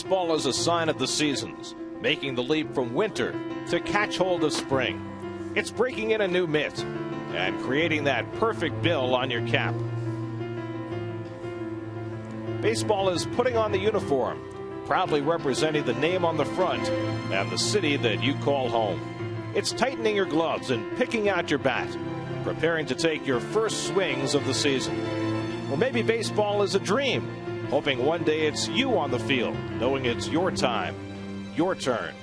Baseball is a sign of the seasons, making the leap from winter to catch hold of spring. It's breaking in a new mitt and creating that perfect bill on your cap. Baseball is putting on the uniform, proudly representing the name on the front and the city that you call home. It's tightening your gloves and picking out your bat, preparing to take your first swings of the season. Or maybe baseball is a dream, hoping one day it's you on the field, knowing it's your time, your turn.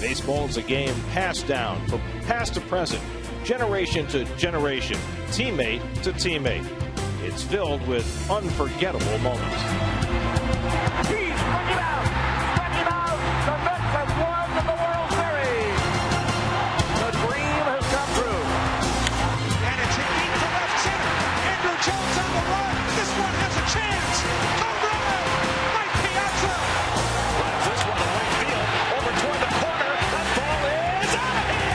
Baseball is a game passed down from past to present, generation to generation, teammate to teammate. It's filled with unforgettable moments. He's struck him out! Struck him out! The Mets have won the World Series! The dream has come true. And it's hit deep to left center. Andrew Jones on the run. This one has a chance. Home run! Mike Piazza! Drives this one to right field, over toward the corner. That ball is out of here!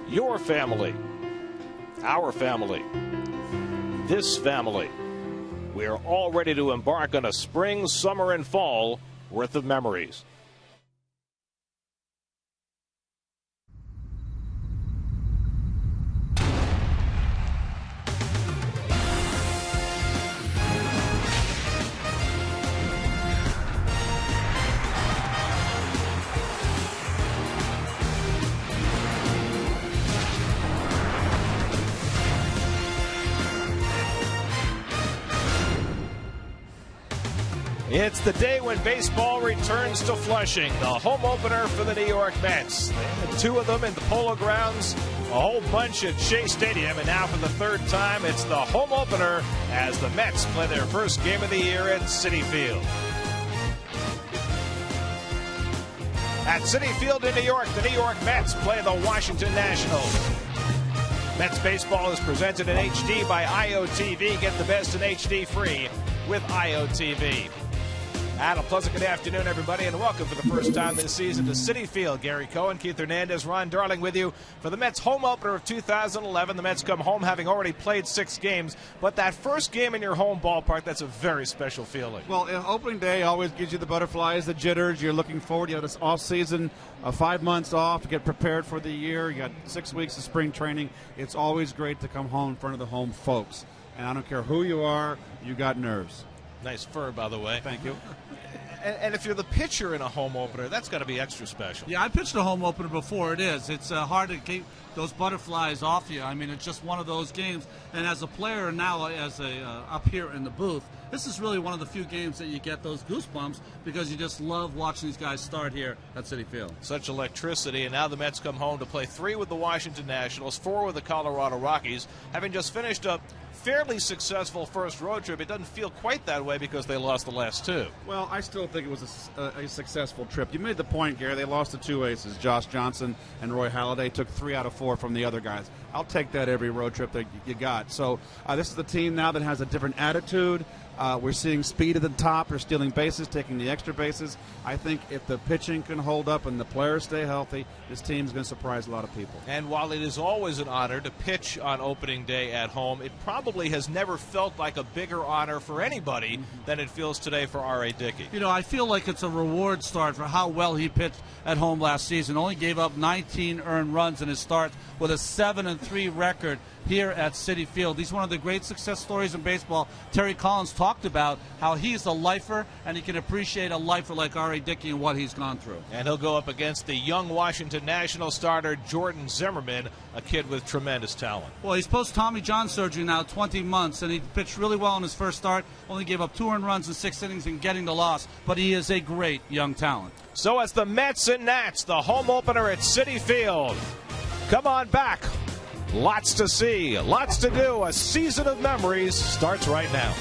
Your family. Our family. This family. We are all ready to embark on a spring, summer, and fall worth of memories. It's the day when baseball returns to Flushing, the home opener for the New York Mets. They had two of them in the Polo Grounds, a whole bunch at Shea Stadium, and now for the third time, it's the home opener as the Mets play their first game of the year at Citi Field. At Citi Field in New York, the New York Mets play the Washington Nationals. Mets baseball is presented in HD by IOTV. Get the best in HD free with IOTV. And a pleasant good afternoon, everybody, and welcome for the first time this season to Citi Field. Gary Cohen, Keith Hernandez, Ron Darling with you for the Mets home opener of 2011. The Mets come home having already played 6 games, but that first game in your home ballpark, that's a very special feeling. Well, opening day always gives you the butterflies, the jitters. You're looking forward. You have this off season, 5 months off to get prepared for the year. You got 6 weeks of spring training. It's always great to come home in front of the home folks. And I don't care who you are, you got nerves. Nice fur, by the way. Thank you. And if you're the pitcher in a home opener, that's got to be extra special. Yeah, I pitched a home opener before. It is. It's hard to keep those butterflies off you. I mean, it's just one of those games. And as a player now, as a up here in the booth, this is really one of the few games that you get those goosebumps because you just love watching these guys start here at Citi Field. Such electricity, and now the Mets come home to play 3 with the Washington Nationals, 4 with the Colorado Rockies, having just finished a fairly successful first road trip. It doesn't feel quite that way because they lost the last 2. Well, I still think it was a successful trip. You made the point, Gary. They lost to 2 aces, Josh Johnson and Roy Halladay. Took 3 out of 4 from the other guys. I'll take that every road trip that you got. So this is the team now that has a different attitude. We're seeing speed at the top. They're stealing bases, taking the extra bases. I think if the pitching can hold up and the players stay healthy, this team's going to surprise a lot of people. And while it is always an honor to pitch on opening day at home, it probably has never felt like a bigger honor for anybody than it feels today for R.A. Dickey. You know, I feel like it's a reward start for how well he pitched at home last season. Only gave up 19 earned runs in his start with a 7-3 record here at Citi Field. He's one of the great success stories in baseball. Terry Collins talked about how he's a lifer and he can appreciate a lifer like R.A. Dickey and what he's gone through. And he'll go up against the young Washington National starter Jordan Zimmerman, a kid with tremendous talent. Well, he's post Tommy John surgery now, 20 months, and he pitched really well in his first start. Only gave up 2 earned runs in 6 innings and getting the loss, but he is a great young talent. So it's the Mets and Nats, the home opener at Citi Field. Come on back. Lots to see, lots to do. A season of memories starts right now.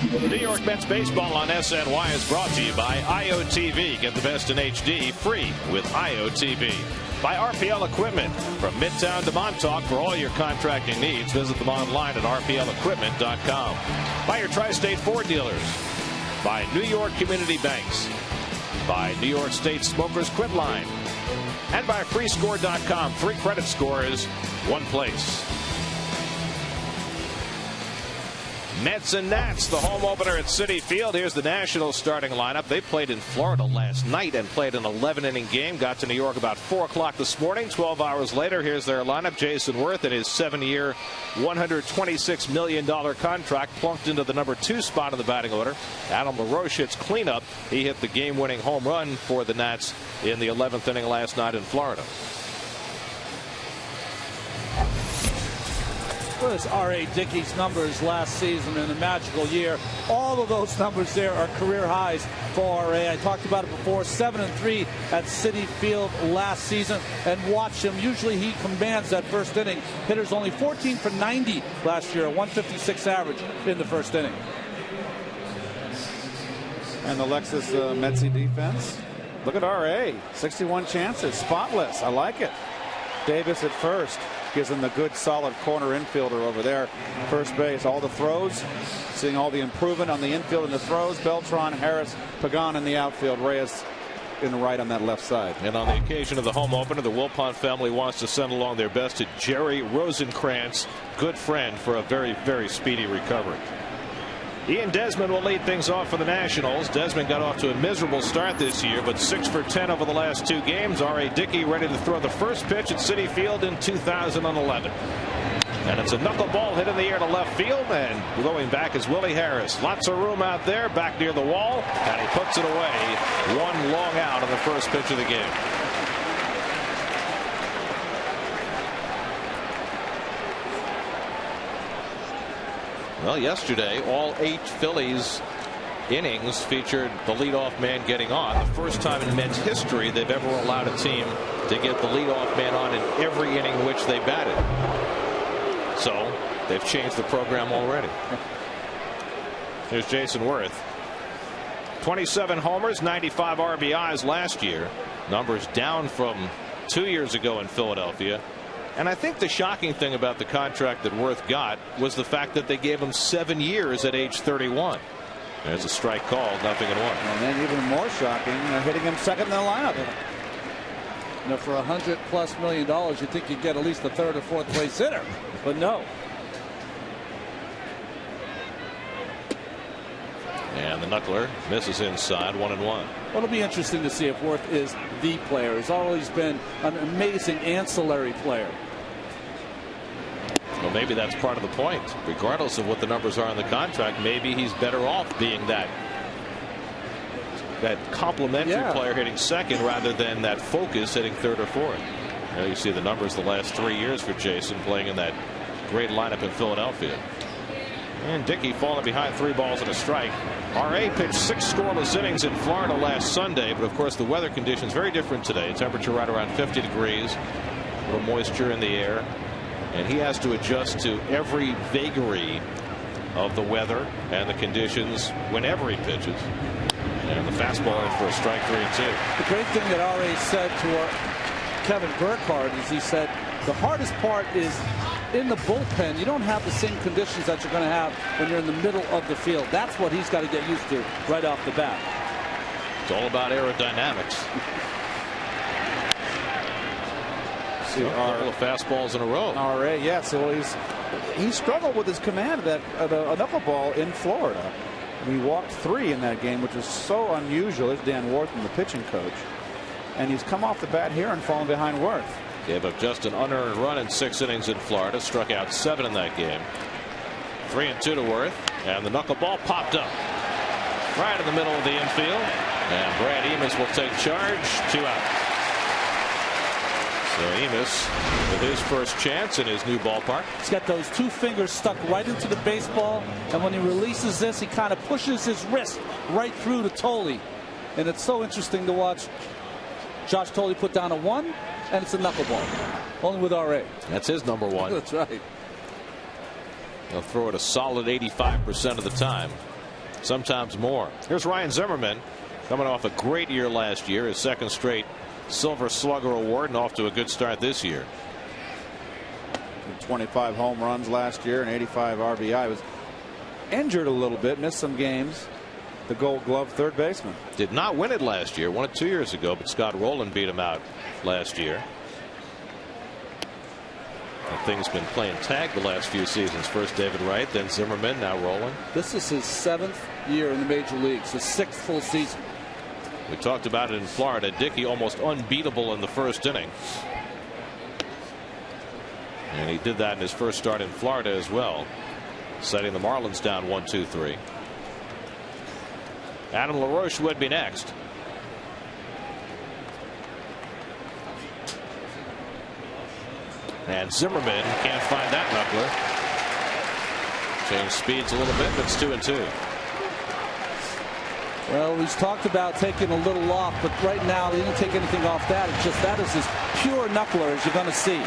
New York Mets baseball on SNY is brought to you by IOTV. Get the best in HD free with IOTV. By RPL Equipment. From Midtown to Montauk for all your contracting needs. Visit them online at rplequipment.com. By your Tri-State Ford dealers. By New York Community Banks. By New York State Smokers Quit Line. And by freescore.com. 3 credit scores, 1 place. Mets and Nats, the home opener at Citi Field. Here's the Nationals starting lineup. They played in Florida last night and played an 11-inning game. Got to New York about 4 o'clock this morning. 12 hours later, here's their lineup. Jason Worth in his 7-year, $126 million contract plunked into the number 2 spot in the batting order. Adam LaRoche's cleanup. He hit the game-winning home run for the Nats in the 11th inning last night in Florida. Was R.A. Dickey's numbers last season in a magical year. All of those numbers there are career highs for R.A. I talked about it before. 7-3 at Citi Field last season. And watch him. Usually he commands that first inning. Hitters only 14 for 90 last year. A 156 average in the first inning. And the Lexus Metsy defense. Look at R.A. 61 chances. Spotless. I like it. Davis at first. Gives him the good solid corner infielder over there. First base, all the throws. Seeing all the improvement on the infield and the throws. Beltran, Harris, Pagan in the outfield. Reyes in the right on that left side. And on the occasion of the home opener, the Wilpon family wants to send along their best to Jerry Rosenkrantz, good friend, for a very, very speedy recovery. Ian Desmond will lead things off for the Nationals. Desmond got off to a miserable start this year, but 6 for 10 over the last 2 games. R.A. Dickey ready to throw the first pitch at Citi Field in 2011. And it's a knuckleball hit in the air to left field, and going back is Willie Harris. Lots of room out there, back near the wall, and he puts it away. 1 long out on the first pitch of the game. Well, yesterday, all 8 Phillies innings featured the leadoff man getting on. The first time in Mets history they've ever allowed a team to get the leadoff man on in every inning in which they batted. So they've changed the program already. Here's Jason Worth. 27 homers, 95 RBIs last year. Numbers down from 2 years ago in Philadelphia. And I think the shocking thing about the contract that Worth got was the fact that they gave him 7 years at age 31. There's a strike called, 0-1. And then even more shocking, hitting him second in the lineup. You know, for $100+ million, you'd think you'd get at least a 3rd or 4th place hitter, but no. And the knuckler misses inside, 1-1. Well, it'll be interesting to see if Worth is the player. He's always been an amazing ancillary player. Well, maybe that's part of the point. Regardless of what the numbers are in the contract, maybe he's better off being that complementary player hitting second rather than that focus hitting 3rd or 4th. Now you see the numbers the last 3 years for Jason playing in that great lineup in Philadelphia. And Dickey falling behind 3 balls and a strike. R.A. pitched 6 scoreless innings in Florida last Sunday, but of course the weather conditions very different today. Temperature right around 50 degrees, a little moisture in the air, and he has to adjust to every vagary of the weather and the conditions whenever he pitches. And the fastball in for a strike, 3-2. The great thing that R.A. said to Kevin Burkhardt is he said the hardest part is in the bullpen. You don't have the same conditions that you're going to have when you're in the middle of the field. That's what he's got to get used to right off the bat. It's all about aerodynamics. See a couple of fastballs in a row. R.A. yes. So he struggled with his command of a knuckleball in Florida. He walked 3 in that game, which is so unusual. There's Dan Wortham, the pitching coach, and he's come off the bat here and fallen behind Worth. Gave up just an unearned run in 6 innings in Florida. Struck out 7 in that game. 3-2 to Worth. And the knuckleball popped up right in the middle of the infield. And Brad Emus will take charge. 2 out. So Emus with his first chance in his new ballpark. He's got those 2 fingers stuck right into the baseball. And when he releases this, he kind of pushes his wrist right through to Tolley. And it's so interesting to watch Josh Tolley put down a 1. And it's a knuckleball. Only with R.A. That's his number 1. That's right. He'll throw it a solid 85% of the time. sometimes more. Here's Ryan Zimmerman, coming off a great year last year, his second straight Silver Slugger award, and off to a good start this year. 25 home runs last year and 85 RBI. Was injured a little bit, missed some games. The Gold Glove third baseman. Did not win it last year, won it 2 years ago, but Scott Rowland beat him out last year. And things been playing tag the last few seasons. First David Wright, then Zimmerman, now Rowland. This is his 7th year in the major leagues, his 6th full season. We talked about it in Florida. Dickey almost unbeatable in the first inning. And he did that in his first start in Florida as well, setting the Marlins down 1-2-3. Adam LaRoche would be next. And Zimmerman can't find that knuckler. Changed speeds a little bit, but it's 2-2. Well, he's talked about taking a little off, but right now he didn't take anything off that. It's just that is as pure knuckler as you're going to see.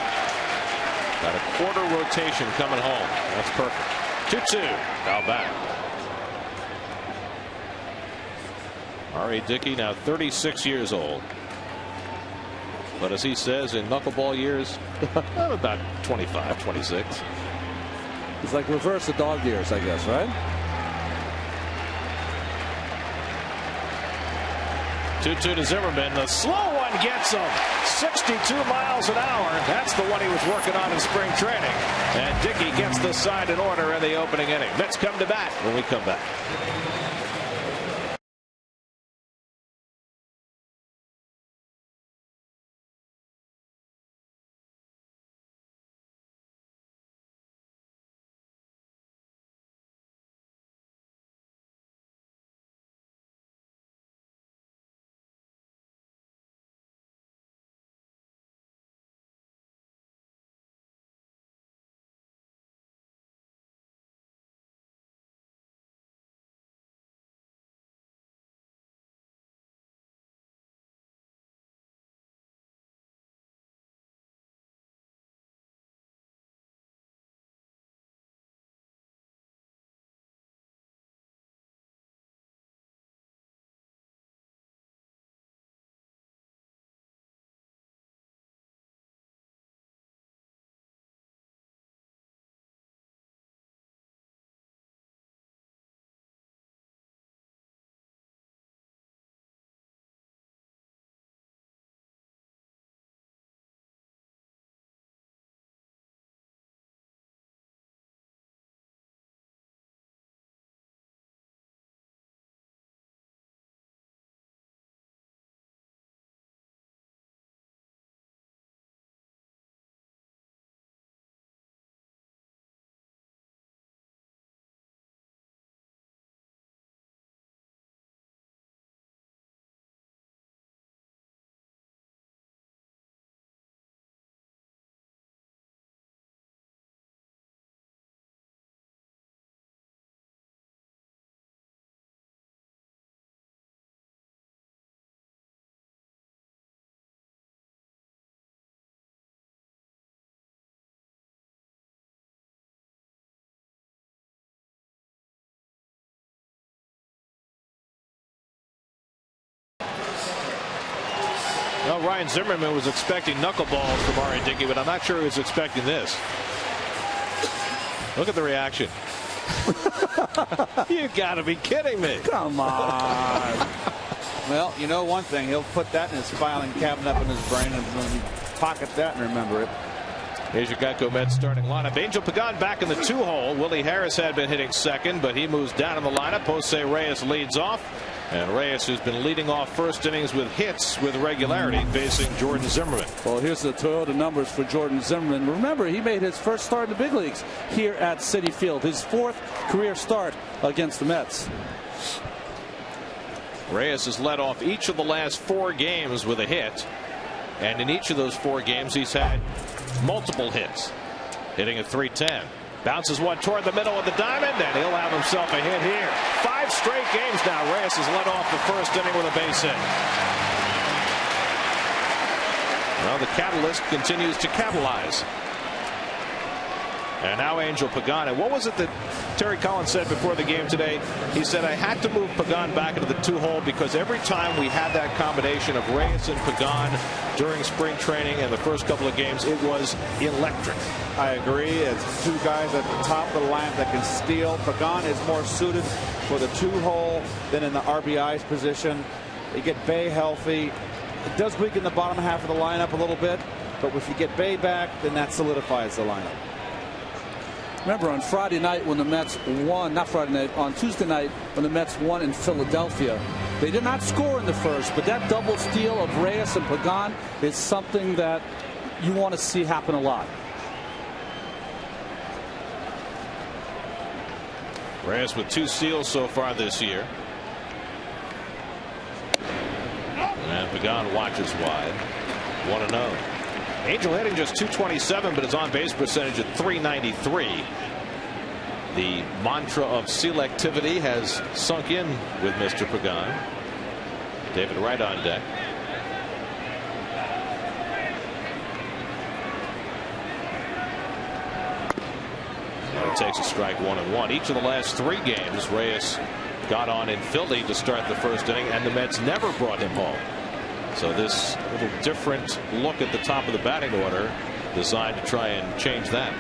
Got a quarter rotation coming home. That's perfect. 2-2. Foul back. R.A. Dickey now 36 years old. But as he says, in knuckleball years, about 25, 26. It's like reverse of dog years, I guess, right? 2-2 to Zimmerman. The slow one gets him. 62 miles an hour. That's the one he was working on in spring training. And Dickey gets the side in order in the opening inning. Mets come to bat when we come back. Well, Ryan Zimmerman was expecting knuckleballs from R.A. Dickey, but I'm not sure he was expecting this. Look at the reaction. You gotta be kidding me. Come on. Well, you know one thing, he'll put that in his filing cabinet up in his brain and pocket that and remember it. Here's your Geico Mets starting lineup. Angel Pagan back in the 2-hole. Willie Harris had been hitting second, but he moves down in the lineup. Jose Reyes leads off. And Reyes, who's been leading off first innings with hits with regularity, facing Jordan Zimmerman. Well, here's the Toyota numbers for Jordan Zimmerman. Remember, he made his first start in the big leagues here at Citi Field. His 4th career start against the Mets. Reyes has led off each of the last 4 games with a hit. And in each of those 4 games, he's had multiple hits. Hitting at .310. Bounces one toward the middle of the diamond, and he'll have himself a hit here. 5 straight games now. Reyes has led off the first inning with a base hit. Well, the catalyst continues to capitalize. And now Angel Pagan. And what was it that Terry Collins said before the game today? He said, I had to move Pagan back into the 2-hole because every time we had that combination of Reyes and Pagan during spring training and the first couple of games, it was electric. I agree. It's two guys at the top of the line that can steal. Pagan is more suited for the 2-hole than in the RBI's position. You get Bay healthy. It does weaken the bottom half of the lineup a little bit, but if you get Bay back, then that solidifies the lineup. Remember on Friday night when the Mets won, not Friday night, on Tuesday night when the Mets won in Philadelphia, they did not score in the first, but that double steal of Reyes and Pagan is something that you want to see happen a lot. Reyes with 2 steals so far this year. And Pagan watches wide. 1-0. Angel hitting just .227, but his on-base percentage at .393. The mantra of selectivity has sunk in with Mr. Pagan. David Wright on deck. And it takes a strike 1-1. Each of the last 3 games, Reyes got on in Philly to start the first inning, and the Mets never brought him home. So this little different look at the top of the batting order designed to try and change that.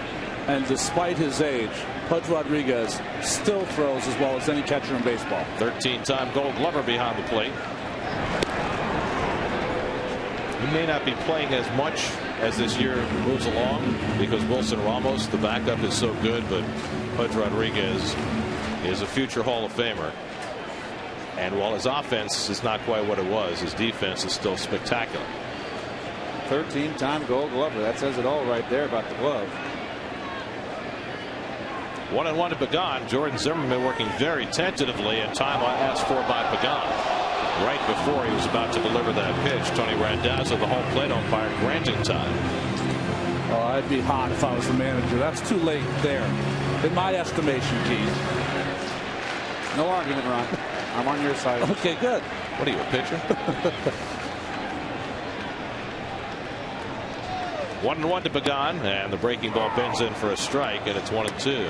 And despite his age, Pudge Rodriguez still throws as well as any catcher in baseball. 13-time Gold Glover behind the plate. He may not be playing as much as this year moves along because Wilson Ramos, the backup, is so good, but Pudge Rodriguez is a future Hall of Famer. And while his offense is not quite what it was, his defense is still spectacular. 13-time Gold Glover. That says it all right there about the glove. 1-1 to Pagan. Jordan Zimmerman working very tentatively, and time asked for by Pagan. Right before he was about to deliver that pitch, Tony Randazzo, the home plate umpire, granting time. Oh, I'd be hot if I was the manager. That's too late there, in my estimation, Keith. No argument, Ron. I'm on your side. Okay, good. What are you, a pitcher? 1-1 to Pagan, and the breaking ball bends in for a strike, and it's 1-2.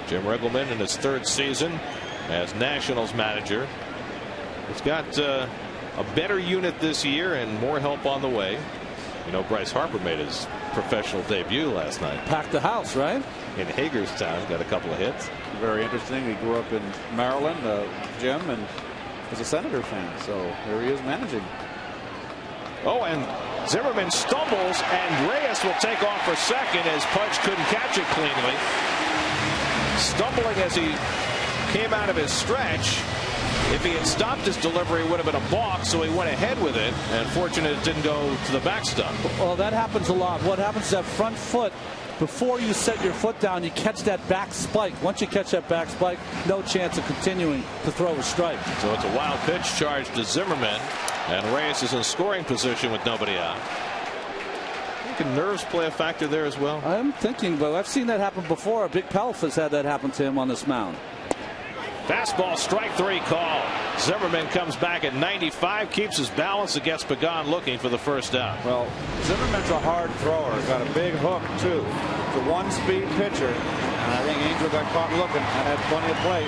Jim Riggleman in his 3rd season as Nationals manager. He's got a better unit this year and more help on the way. You know, Bryce Harper made his professional debut last night. Packed the house, right? In Hagerstown, got a couple of hits. Very interesting. He grew up in Maryland, Jim, and was a Senator fan. So here he is managing. Oh, and Zimmerman stumbles, and Reyes will take off for second as Pudge couldn't catch it cleanly. Stumbling as he came out of his stretch. If he had stopped his delivery, it would have been a balk, so he went ahead with it, and fortunate it didn't go to the backstop. Well, that happens a lot. What happens is that front foot, before you set your foot down, you catch that back spike. Once you catch that back spike, no chance of continuing to throw a strike. So it's a wild pitch charge to Zimmerman, and Reyes is in scoring position with nobody out. Can nerves play a factor there as well? I'm thinking, but I've seen that happen before. Big Pelf has had that happen to him on this mound. Fastball, strike 3 call. Zimmerman comes back at 95, keeps his balance against Pagan, looking for the first out. Well, Zimmerman's a hard thrower. Got a big hook, too. It's a 1-speed pitcher. And I think Angel got caught looking and had plenty of play.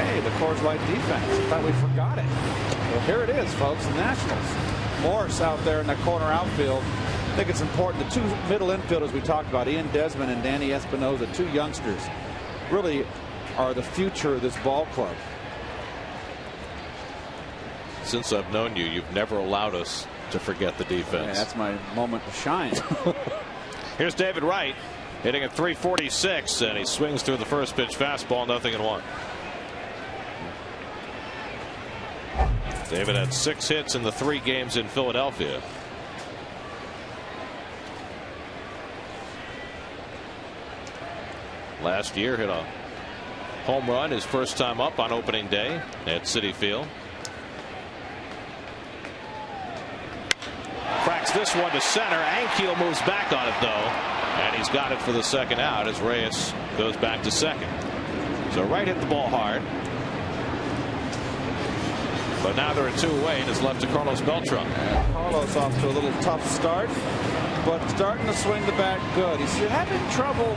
Hey, the Coors Light defense. I thought we forgot it. Well, here it is, folks. The Nationals. Morse out there in the corner outfield. I think it's important. The 2 middle infielders we talked about, Ian Desmond and Danny Espinosa, 2 youngsters, really are the future of this ball club. Since I've known you, you've never allowed us to forget the defense. Yeah, that's my moment to shine. Here's David Wright hitting at .346, and he swings through the first pitch fastball, 0-1. David had 6 hits in the 3 games in Philadelphia. Last year hit a home run his first time up on opening day at Citi Field. Cracks this one to center. Ankiel moves back on it though, and he's got it for the second out as Reyes goes back to second. So Wright hit the ball hard. But now they're at 2 away, and it's left to Carlos Beltran. Carlos off to a little tough start, but starting to swing the bat good. He's having trouble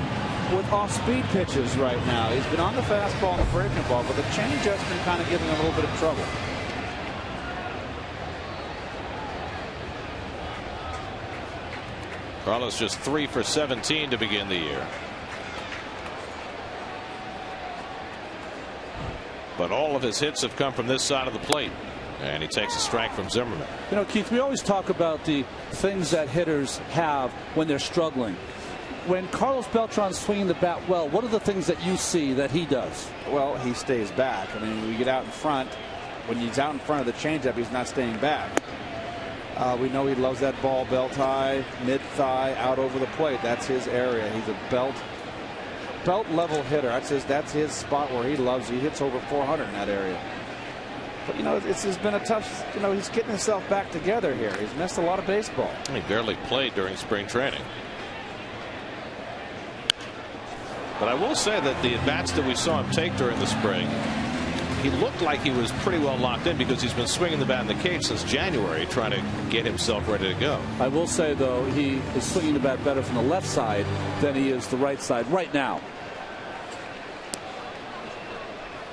with off-speed pitches right now. He's been on the fastball and the breaking ball, but the changeup's been kind of giving him a little bit of trouble. Carlos just 3 for 17 to begin the year. But all of his hits have come from this side of the plate. And he takes a strike from Zimmerman. You know, Keith, we always talk about the things that hitters have when they're struggling. When Carlos Beltran's swinging the bat well, what are the things that you see that he does? Well, he stays back. I mean, we get out in front. When he's out in front of the changeup, he's not staying back. We know he loves that ball belt high, mid thigh, out over the plate. That's his area. He's a belt level hitter. That's his spot where he loves. He hits over 400 in that area. But you know, it's been a tough. You know, he's getting himself back together here. He's missed a lot of baseball. He barely played during spring training. But I will say that the at-bats that we saw him take during the spring, he looked like he was pretty well locked in because he's been swinging the bat in the cage since January, trying to get himself ready to go. I will say, though, he is swinging the bat better from the left side than he is the right side right now.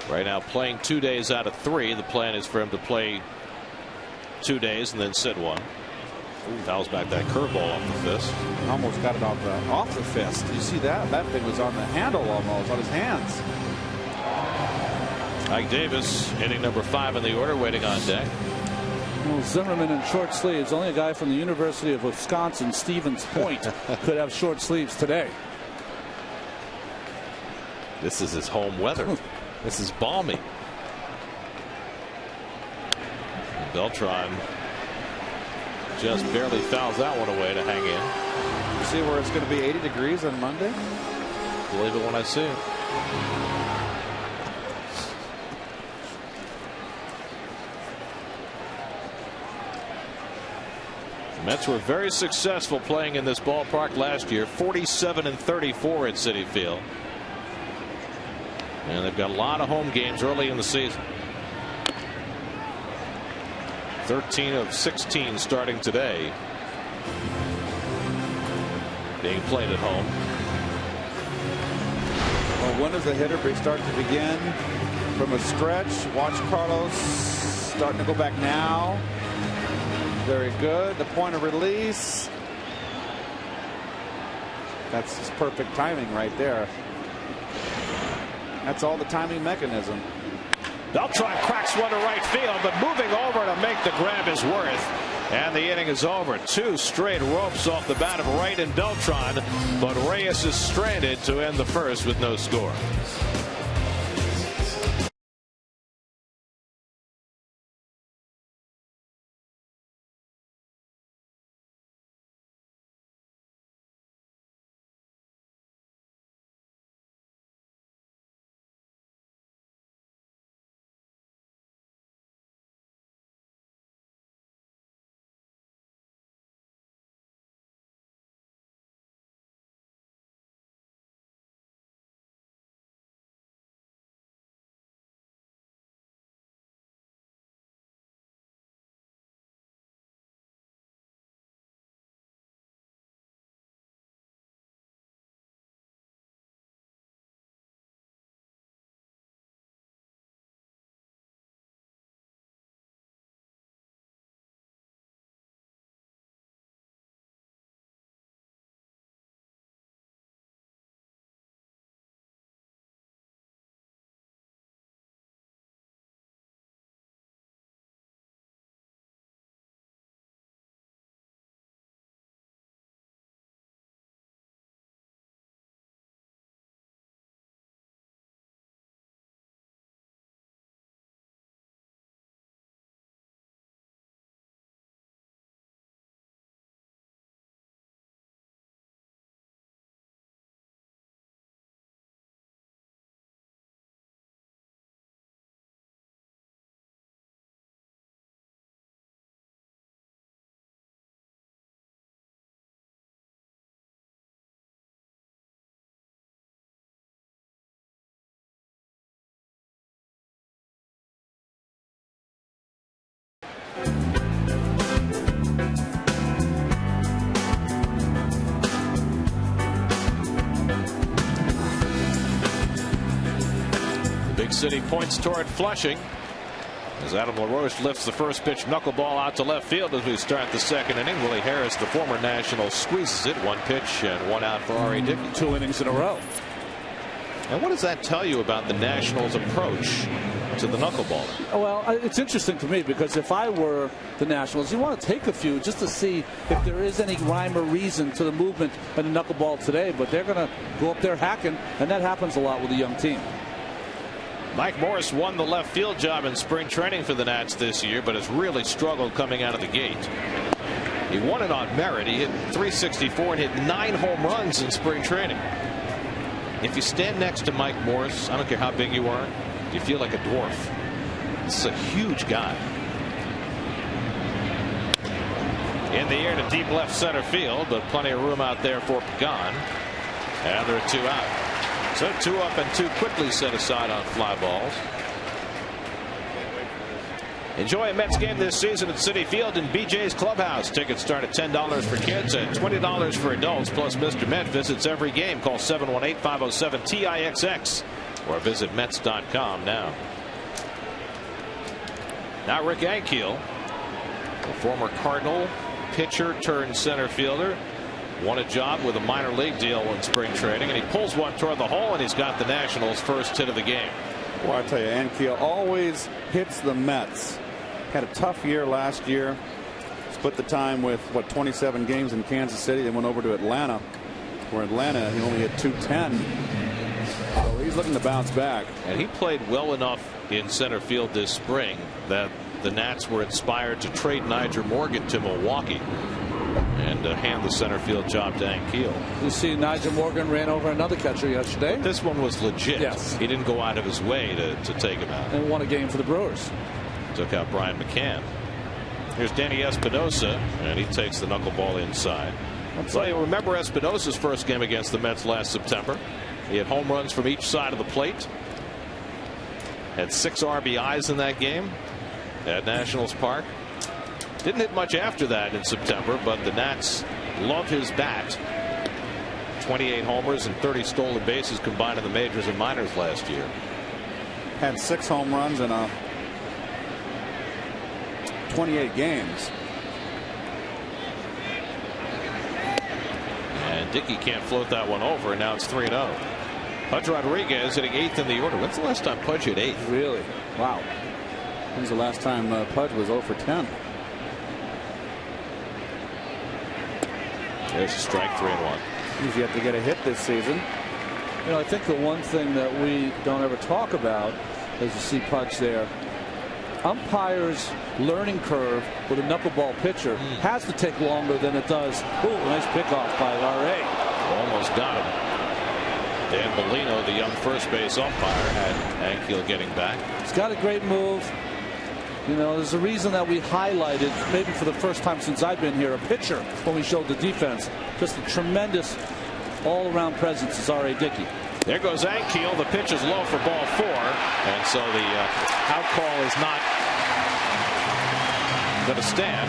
Right now, playing 2 days out of 3. The plan is for him to play 2 days and then sit 1. Fouls back that curveball off the fist. Almost got it off the fist. You see that? That thing was on the handle almost, on his hands. Ike Davis, hitting number 5 in the order, waiting on deck. Well, Zimmerman in short sleeves. Only a guy from the University of Wisconsin, Stevens Point, could have short sleeves today. This is his home weather. This is balmy. Beltran just barely fouls that one away to hang in. You see where it's going to be 80 degrees on Monday? Believe it when I see it. The Mets were very successful playing in this ballpark last year, 47-34 at Citi Field. And they've got a lot of home games early in the season. 13 of 16 starting today being played at home. Well, when does the hitter start to begin from a stretch? Watch Carlos starting to go back now. Very good. The point of release. That's just perfect timing right there. That's all the timing mechanism. Beltran cracks one to right field, but moving over to make the grab is Worth. And the inning is over. 2 straight ropes off the bat of Wright and Beltran, but Reyes is stranded to end the first with no score. City points toward Flushing as Adam LaRoche lifts the first pitch knuckleball out to left field as we start the second inning. Willie Harris, the former National, squeezes it. One pitch and one out for R.A. Dickey. 2 innings in a row. And what does that tell you about the Nationals' approach to the knuckleballer? Well, it's interesting to me because if I were the Nationals, you want to take a few just to see if there is any rhyme or reason to the movement of the knuckleball today. But they're going to go up there hacking, and that happens a lot with a young team. Mike Morris won the left field job in spring training for the Nats this year, but has really struggled coming out of the gate. He won it on merit. He hit .364 and hit 9 home runs in spring training. If you stand next to Mike Morris, I don't care how big you are, you feel like a dwarf. This is a huge guy. In the air to deep left center field, but plenty of room out there for Pregame. And there are 2 out. So 2 up and 2 quickly set aside on fly balls. Enjoy a Mets game this season at Citi Field in BJ's Clubhouse. Tickets start at $10 for kids and $20 for adults. Plus Mr. Met visits every game. Call 718-507-TIXX or visit Mets.com now. Now Rick Ankiel, the former Cardinal pitcher turned center fielder, won a job with a minor league deal in spring training, and he pulls one toward the hole, and he's got the Nationals' first hit of the game. Well, I tell you, Ankiel always hits the Mets. Had a tough year last year. Split the time with 27 games in Kansas City. Then went over to Atlanta. For Atlanta, he only hit .210. So he's looking to bounce back. And he played well enough in center field this spring that the Nats were inspired to trade Nyjer Morgan to Milwaukee and hand the center field job to Ankiel. You see Nyjer Morgan ran over another catcher yesterday. But this one was legit. Yes. He didn't go out of his way to take him out. And won a game for the Brewers. Took out Brian McCann. Here's Danny Espinosa, and he takes the knuckleball inside. So you remember Espinosa's first game against the Mets last September. He had home runs from each side of the plate. Had 6 RBIs in that game at Nationals Park. Didn't hit much after that in September, but the Nats love his bat. 28 homers and 30 stolen bases combined in the majors and minors last year. Had 6 home runs in 28 games. And Dickey can't float that one over, and now it's 3-0. Pudge Rodriguez hitting 8th in the order. When's the last time Pudge hit 8th? Really? Wow. When's the last time Pudge was 0 for 10? There's a strike, 3-1. He's yet to get a hit this season. You know, I think the one thing that we don't ever talk about, as you see Pudge there, umpires' learning curve with a knuckleball pitcher has to take longer than it does. Ooh, nice pickoff by R.A. Almost got him. Dan Bellino, the young first base umpire, had Ankiel getting back. He's got a great move. You know, there's a reason that we highlighted, maybe for the first time since I've been here, a pitcher when we showed the defense. Just a tremendous all-around presence is R.A. Dickey. There goes Ankiel. The pitch is low for ball 4, and so the out call is not going to stand.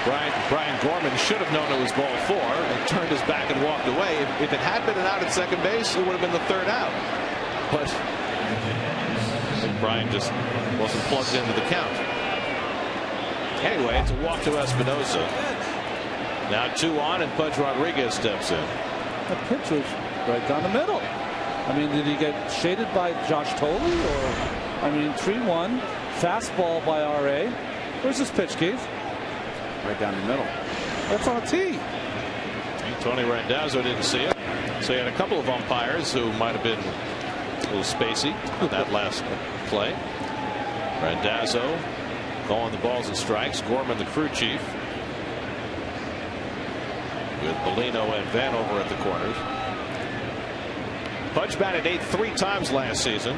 Brian Gorman should have known it was ball 4 and turned his back and walked away. If it had been an out at second base, it would have been the 3rd out. But Brian just wasn't plugged into the count. Anyway, it's a walk to Espinosa. Now 2 on, and Pudge Rodriguez steps in. That pitch was right down the middle. I mean, did he get shaded by Josh Tolley? Or, I mean, 3-1, fastball by R.A. Where's this pitch, Keith? Right down the middle. That's on a tee. Tony Randazzo didn't see it. So he had a couple of umpires who might have been a little spacey on that last play. Randazzo calling the balls and strikes. Gorman, the crew chief, with Bellino and Vanover at the corners. Pudge batted 8th 3 times last season,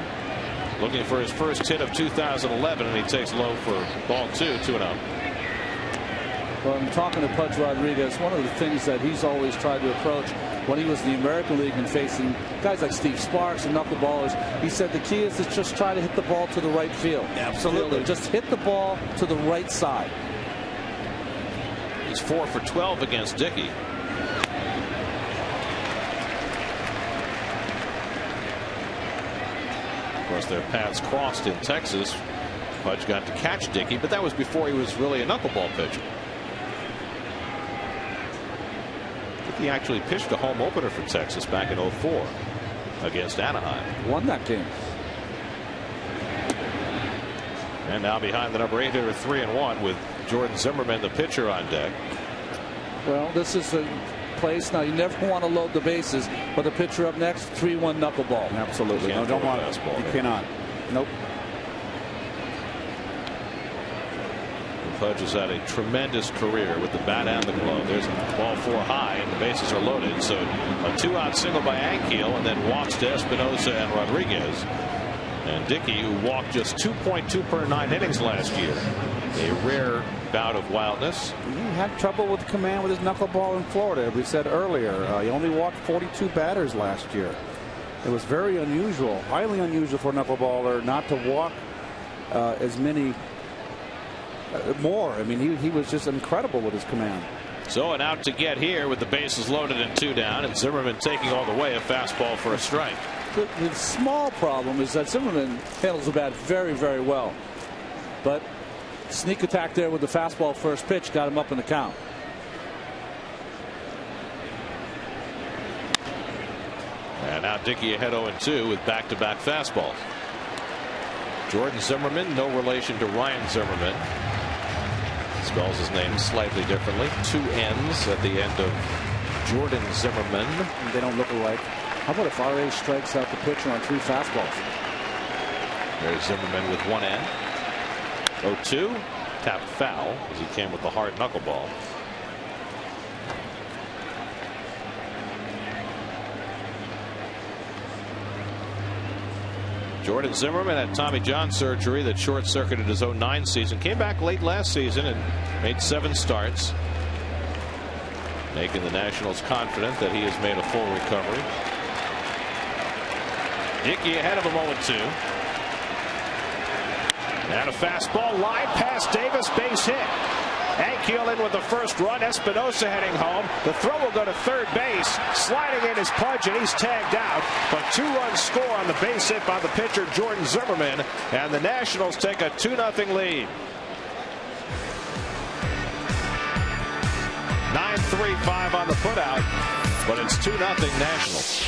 looking for his first hit of 2011, and he takes low for ball 2, 2-0. Well, I'm talking to Pudge Rodriguez. One of the things that he's always tried to approach when he was in the American League and facing guys like Steve Sparks and knuckleballers, he said the key is to just try to hit the ball to the right field. Absolutely. Just hit the ball to the right side. He's 4 for 12 against Dickey. course, their paths crossed in Texas. Pudge got to catch Dickey, but that was before he was really a knuckleball pitcher. Dickey actually pitched a home opener for Texas back in 2004 against Anaheim. Won that game. And now behind the number 8 hitter, 3-1 with Jordan Zimmerman, the pitcher, on deck. Well, this is a place now you never want to load the bases, but the pitcher up next, 3-1 knuckleball. Absolutely. No, don't want it. You cannot. Nope. Pudge has had a tremendous career with the bat and the glove. There's a ball 4 high, and the bases are loaded. So a 2-out single by Ankiel, and then walks to Espinosa and Rodriguez. And Dickey, who walked just 2.2 per 9 innings last year, a rare bout of wildness. He had trouble with command with his knuckleball in Florida. We said earlier, he only walked 42 batters last year. It was very unusual, highly unusual for a knuckleballer not to walk as many. More. I mean, he was just incredible with his command. So an out to get here with the bases loaded and 2 down, and Zimmerman taking all the way, a fastball for a strike. The small problem is that Zimmerman handles the bat very, very well, but sneak attack there with the fastball first pitch got him up in the count. And now Dickey ahead 0-2 with back-to-back fastballs. Jordan Zimmerman, no relation to Ryan Zimmerman. Spells his name slightly differently. 2 N's at the end of Jordan Zimmerman. And they don't look alike. How about if R.A. strikes out the pitcher on 3 fastballs? There's Zimmerman with 1 N. 0-2. Tapped foul as he came with the hard knuckleball. Jordan Zimmerman had Tommy John surgery that short-circuited his 2009 season. Came back late last season and made 7 starts, making the Nationals confident that he has made a full recovery. Dickey ahead of him 0-2. And a fastball line past Davis, base hit. Ankiel in with the first run. Espinosa heading home. The throw will go to third base. Sliding in is Pudge, and he's tagged out. But 2-run score on the base hit by the pitcher Jordan Zimmerman, and the Nationals take a 2-0 lead. 9-3-5 on the putout, but it's 2-0 Nationals.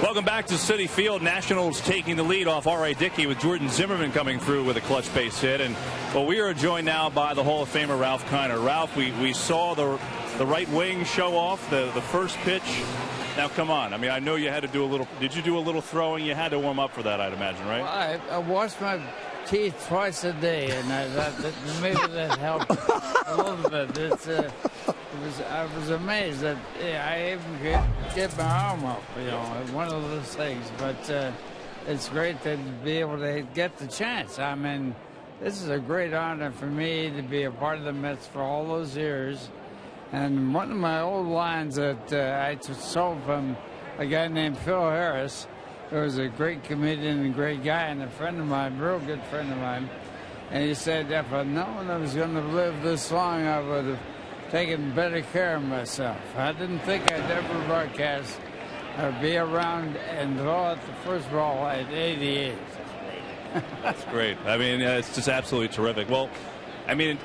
Welcome back to Citi Field. Nationals taking the lead off R.A. Dickey with Jordan Zimmerman coming through with a clutch base hit. And well, we are joined now by the Hall of Famer Ralph Kiner. Ralph, we saw the right wing show off the first pitch Now, come on. I mean, I know you had to do a little. Did you do a little throwing? You had to warm up for that, I'd imagine, right? Well, I wash my teeth twice a day, and I thought that maybe that helped a little bit. I was amazed that I even could get my arm up, one of those things. But it's great to be able to get the chance. I mean, this is a great honor for me to be a part of the Mets for all those years. And one of my old lines that I stole from a guy named Phil Harris, who was a great comedian and great guy and a friend of mine, real good friend of mine. And he said, if I'd known I was going to live this long, I would have taken better care of myself. I didn't think I'd ever broadcast or be around and throw out the first ball at 88. That's great. I mean, it's just absolutely terrific. Well, I mean,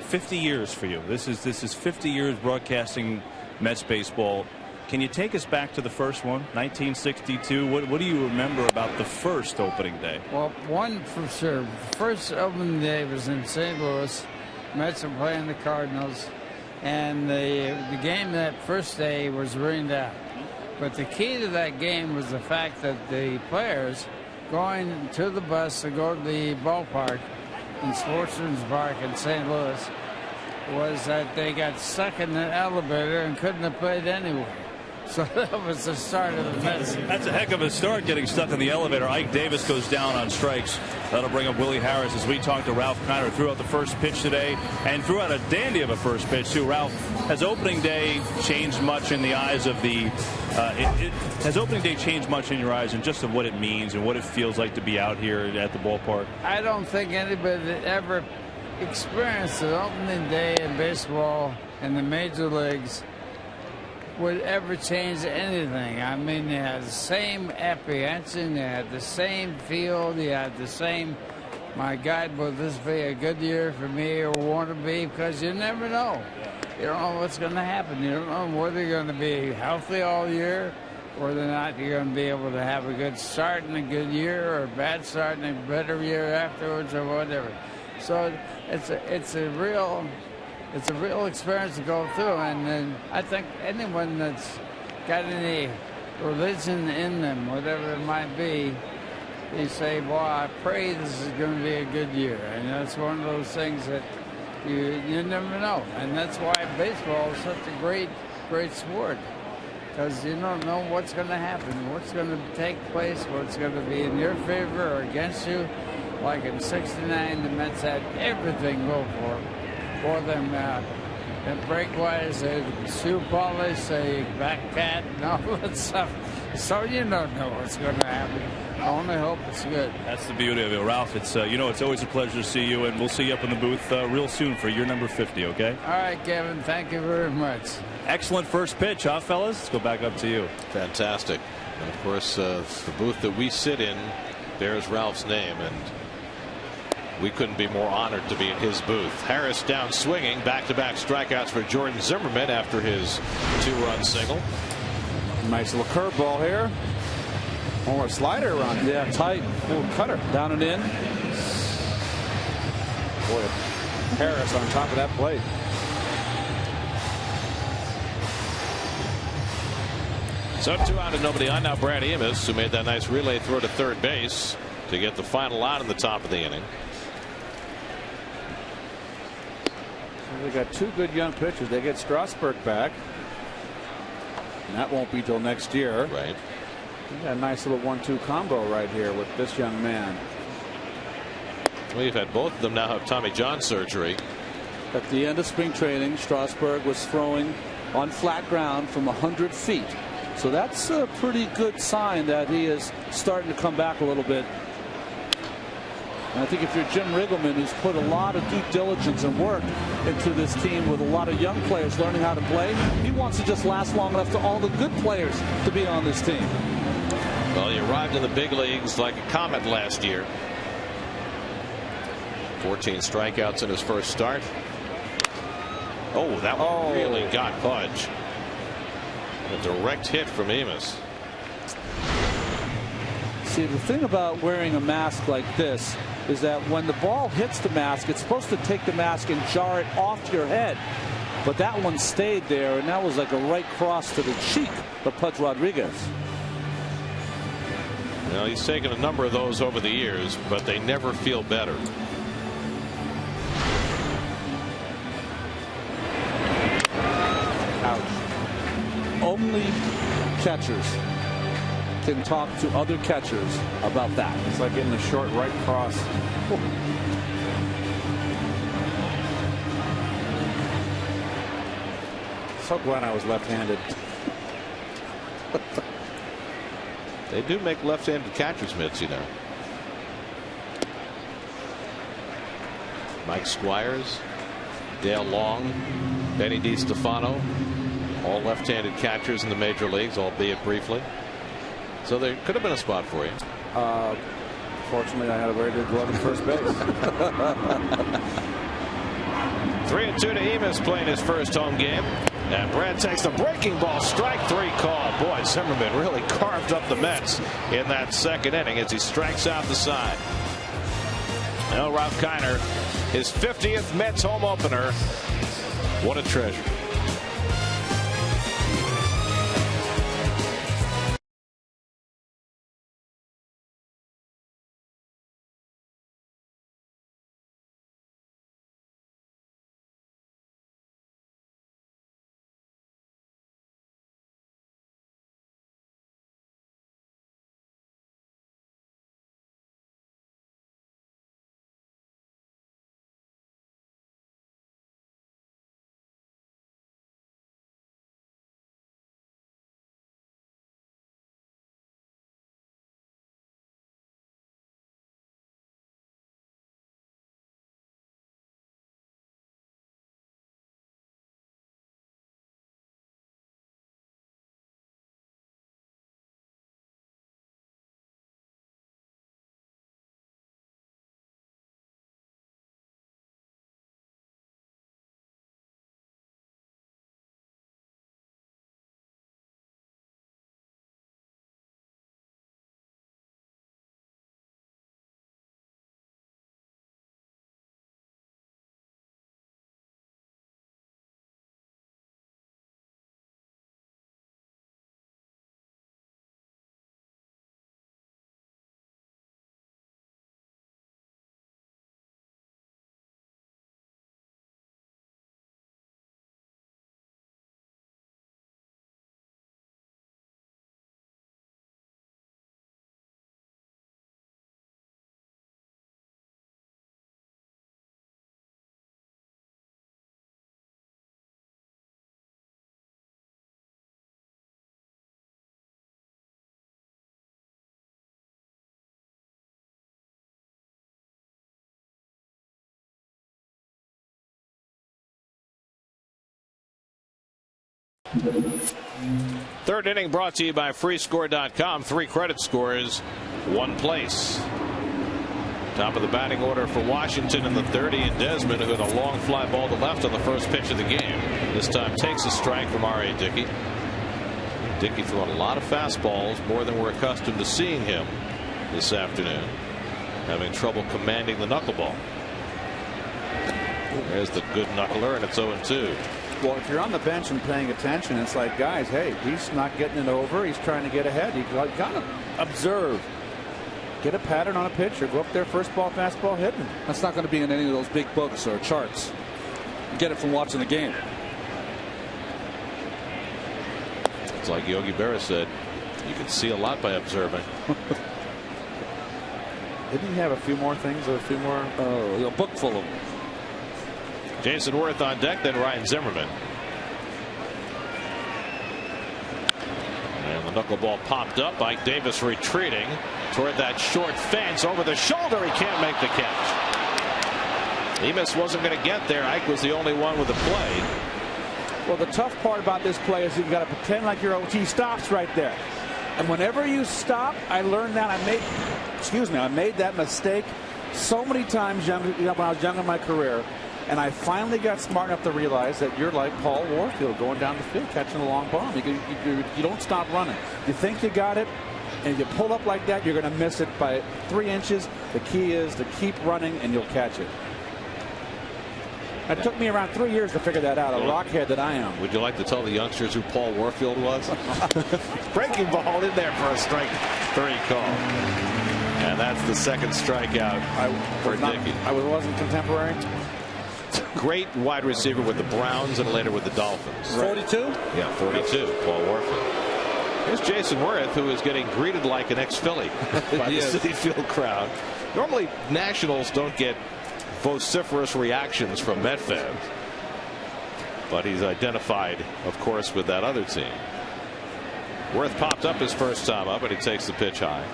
50 years for you. This is 50 years broadcasting Mets baseball. Can you take us back to the first one, 1962? What do you remember about the first opening day? Well, one for sure. The first opening day was in St. Louis. Mets were playing the Cardinals, and the game that first day was rained out. But the key to that game was the fact that the players going to the bus to go to the ballpark in Sportsman's Park in St. Louis was that they got stuck in the elevator and couldn't have played anywhere. So that was the start of the Mets. That's a heck of a start, getting stuck in the elevator. Ike Davis goes down on strikes. That'll bring up Willie Harris as we talk to Ralph Kiner. Threw out the first pitch today and threw out a dandy of a first pitch too. Ralph, has opening day changed much in the eyes of the has opening day changed much in your eyes and just of what it means and what it feels like to be out here at the ballpark? I don't think anybody that ever experienced an opening day in baseball in the major leagues would ever change anything. I mean, you had the same apprehension, you had the same field, you had the same, my God, will this be a good year for me or want to be? Because you never know. You don't know what's going to happen. You don't know whether you're going to be healthy all year, whether or not you're going to be able to have a good start in a good year or a bad start in a better year afterwards or whatever. So it's a real experience to go through, and I think anyone that's got any religion in them, whatever it might be, they say, boy, I pray this is going to be a good year. And that's one of those things that you never know. And that's why baseball is such a great sport, because you don't know what's going to happen, what's going to take place, what's going to be in your favor or against you. Like in '69, the Mets had everything go for them. Break-wise, shoe polish, back cat, and all that stuff. So you don't know what's going to happen. I only hope it's good. That's the beauty of it, Ralph. It's it's always a pleasure to see you, and we'll see you up in the booth real soon for your number 50. Okay. All right, Kevin. Thank you very much. Excellent first pitch, huh, fellas? Let's go back up to you. Fantastic. And of course, the booth that we sit in bears Ralph's name, and we couldn't be more honored to be in his booth. Harris down swinging, back-to-back strikeouts for Jordan Zimmerman after his 2-run single. Nice little curveball here. Or a slider run. Yeah, tight. Little cutter. Down and in. Boy, Harris on top of that plate. So 2 out and nobody on. Now Brad Amos, who made that nice relay throw to third base to get the final out in the top of the inning. They got 2 good young pitchers. They get Strasburg back, and that won't be till next year. Right. We got a nice little 1-2 combo right here with this young man. We've had both of them now have Tommy John surgery. At the end of spring training, Strasburg was throwing on flat ground from 100 feet. So that's a pretty good sign that he is starting to come back a little bit. And I think if you're Jim Riggleman, who's put a lot of due diligence and work into this team with a lot of young players learning how to play, he wants to just last long enough for all the good players to be on this team. Well, he arrived in the big leagues like a comet last year. 14 strikeouts in his first start. Oh, that one really got Pudge. A direct hit from Amos. See, the thing about wearing a mask like this is that when the ball hits the mask, it's supposed to take the mask and jar it off your head. but that one stayed there, and that was like a right cross to the cheek of Pudge Rodriguez. Well, he's taken a number of those over the years, but they never feel better. Ouch. Only catchers can talk to other catchers about that. It's like getting a short right cross. So glad I was left-handed. They do make left-handed catcher's mitts, you know. Mike Squires, Dale Long, Benny DiStefano, all left-handed catchers in the major leagues, albeit briefly. So there could have been a spot for you. Fortunately, I had a very good glove at first base. 3-2 to Emis playing his first home game. And Brad takes the breaking ball, strike 3 call. Boy, Zimmerman really carved up the Mets in that second inning as he strikes out the side. Now Ralph Kiner, his 50th Mets home opener. What a treasure. Third inning brought to you by freescore.com. 3 credit scores, 1 place. Top of the batting order for Washington in the 30, and Desmond, who had a long fly ball to left on the first pitch of the game, this time takes a strike from R.A. Dickey. Dickey throwing a lot of fastballs, more than we're accustomed to seeing him this afternoon. Having trouble commanding the knuckleball. There's the good knuckler, and it's 0-2. Well, if you're on the bench and paying attention, it's like, guys, hey, he's not getting it over. He's trying to get ahead. You got to observe. Get a pattern on a pitcher. Go up there, first ball, fastball, hitting. That's not going to be in any of those big books or charts. You get it from watching the game. It's like Yogi Berra said, you can see a lot by observing. Didn't he have a few more things, a few more? A book full of them. Jason Worth on deck, then Ryan Zimmerman. And the knuckleball popped up. Ike Davis retreating toward that short fence over the shoulder. He can't make the catch. Emis wasn't going to get there. Ike was the only one with the play. Well, the tough part about this play is you've got to pretend like your OT stops right there. And whenever you stop, I learned that. I made that mistake so many times when I was young in my career. And I finally got smart enough to realize that you're like Paul Warfield going down the field, catching a long bomb. You don't stop running. You think you got it, and you pull up like that, you're going to miss it by 3 inches. The key is to keep running, and you'll catch it. It took me around 3 years to figure that out, a rockhead that I am. Would you like to tell the youngsters who Paul Warfield was? Breaking ball in there for a strike 3 call. And that's the second strikeout for Dickey. I wasn't contemporary. Great wide receiver with the Browns and later with the Dolphins. 42? Yeah, 42, Paul Warfield. Here's Jason Worth, who is getting greeted like an ex-Philly by the Citi Field crowd. Normally, Nationals don't get vociferous reactions from Met fans, but he's identified, of course, with that other team. Worth popped up his first time up, and he takes the pitch high.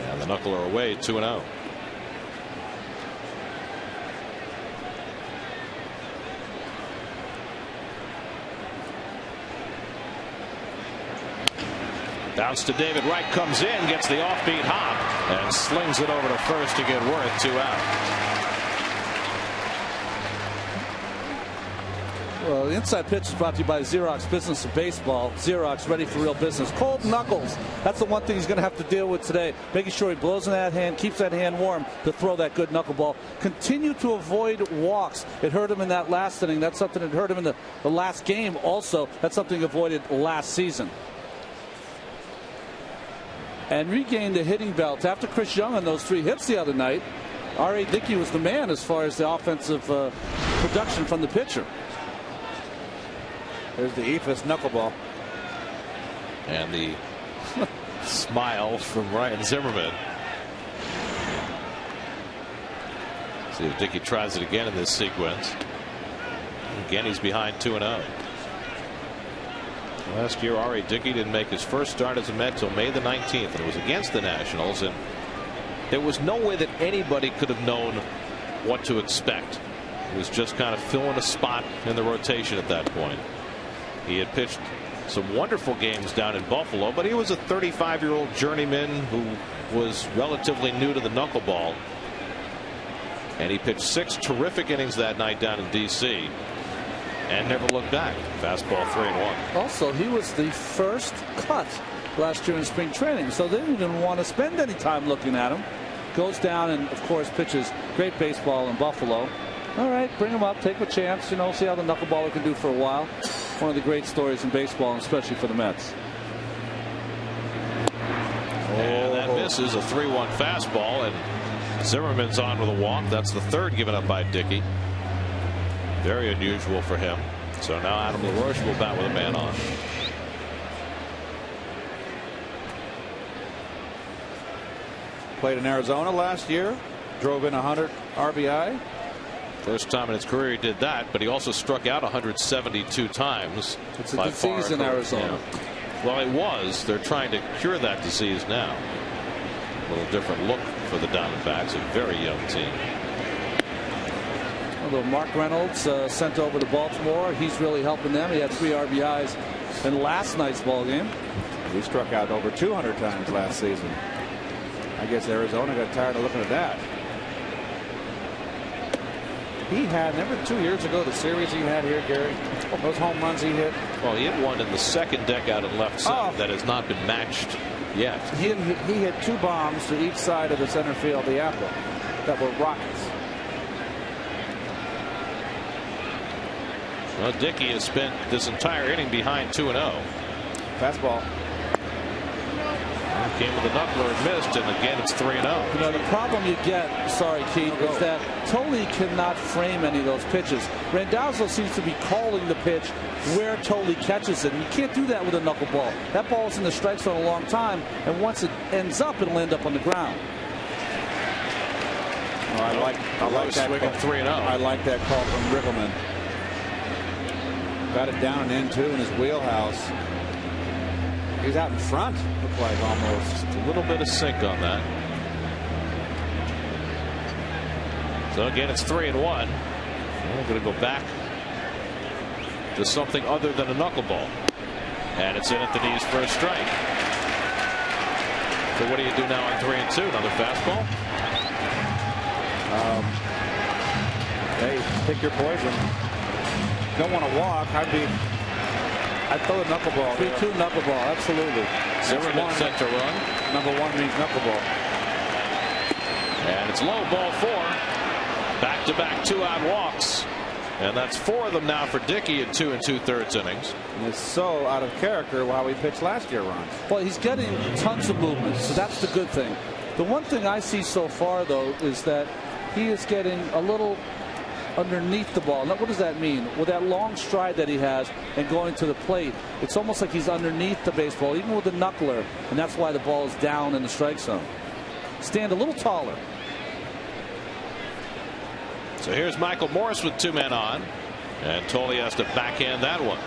And the knuckler away, 2-0. Bounce to David Wright, comes in, gets the offbeat hop, and slings it over to first to get Worth 2 out. Well, the inside pitch is brought to you by Xerox Business of Baseball. Xerox, ready for real business. Cold knuckles. That's the one thing he's going to have to deal with today. Making sure he blows in that hand, keeps that hand warm to throw that good knuckleball. Continue to avoid walks. It hurt him in that last inning. That's something that hurt him in the last game also. That's something he avoided last season. And regained the hitting belt after Chris Young on those 3 hits the other night. R.A. Dickey was the man as far as the offensive production from the pitcher. There's the eephus knuckleball. And the smile from Ryan Zimmerman. See if Dickey tries it again in this sequence. Again, he's behind 2-0. Last year, R.A. Dickey didn't make his first start as a Met till May the 19th, and it was against the Nationals, and there was no way that anybody could have known what to expect. He was just kind of filling a spot in the rotation at that point. He had pitched some wonderful games down in Buffalo, but he was a 35-year-old journeyman who was relatively new to the knuckleball, and he pitched 6 terrific innings that night down in D.C. and never looked back. Fastball 3-1. Also, he was the first cut last year in spring training, so they didn't even want to spend any time looking at him. Goes down and, of course, pitches great baseball in Buffalo. All right, bring him up, take a chance, you know, see how the knuckleballer can do for a while. One of the great stories in baseball, and especially for the Mets. And that misses, a 3-1 fastball, and Zimmerman's on with a walk. That's the 3rd given up by Dickey. Very unusual for him. So now Adam LaRoche will bat with a man on. Played in Arizona last year. Drove in 100 RBI. First time in his career he did that, but he also struck out 172 times. It's a disease in Arizona. Yeah. Well, it was. They're trying to cure that disease now. A little different look for the Diamondbacks, a very young team. Although Mark Reynolds sent over to Baltimore, he's really helping them. He had 3 RBIs in last night's ball game. He struck out over 200 times last season. I guess Arizona got tired of looking at that. He had, remember 2 years ago, the series he had here, Gary? Those home runs he hit? Well, he hit one in the second deck out in left center that has not been matched yet. He hit 2 bombs to each side of the center field, the apple, that were rockets. Well, Dickey has spent this entire inning behind 2-0. Fastball. Came with the knuckler and missed, and again it's 3-0. You know, the problem you get, sorry, Keith, is that Tolley cannot frame any of those pitches. Randazzo seems to be calling the pitch where Tolley catches it, and you can't do that with a knuckleball. That ball's in the strike zone a long time, and once it ends up, it'll end up on the ground. Oh, I like that swinging 3-0. I like that call from Riggleman. Got it down and in too in his wheelhouse. He's out in front. Looked like almost just a little bit of sink on that. So again, it's 3-1. We're going to go back to something other than a knuckleball, and it's in at the knees for a strike. So what do you do now on 3-2? Another fastball? Hey, pick your poison. Don't want to walk. I'd be I'd throw a knuckleball. 3-2 knuckleball, absolutely. Zimmerman set to run. Number 1 means knuckleball. And it's low, ball 4. Back-to-back 2-out walks. And that's 4 of them now for Dickey in 2 2/3 innings. And it's so out of character how he pitched last year, Ron. Well, he's getting tons of movement, so that's the good thing. The one thing I see so far, though, is that he is getting a little underneath the ball. Now, what does that mean? With that long stride that he has and going to the plate, it's almost like he's underneath the baseball, even with the knuckler, and that's why the ball is down in the strike zone. Stand a little taller. So here's Michael Morse with 2 men on, and Tolle has to backhand that one.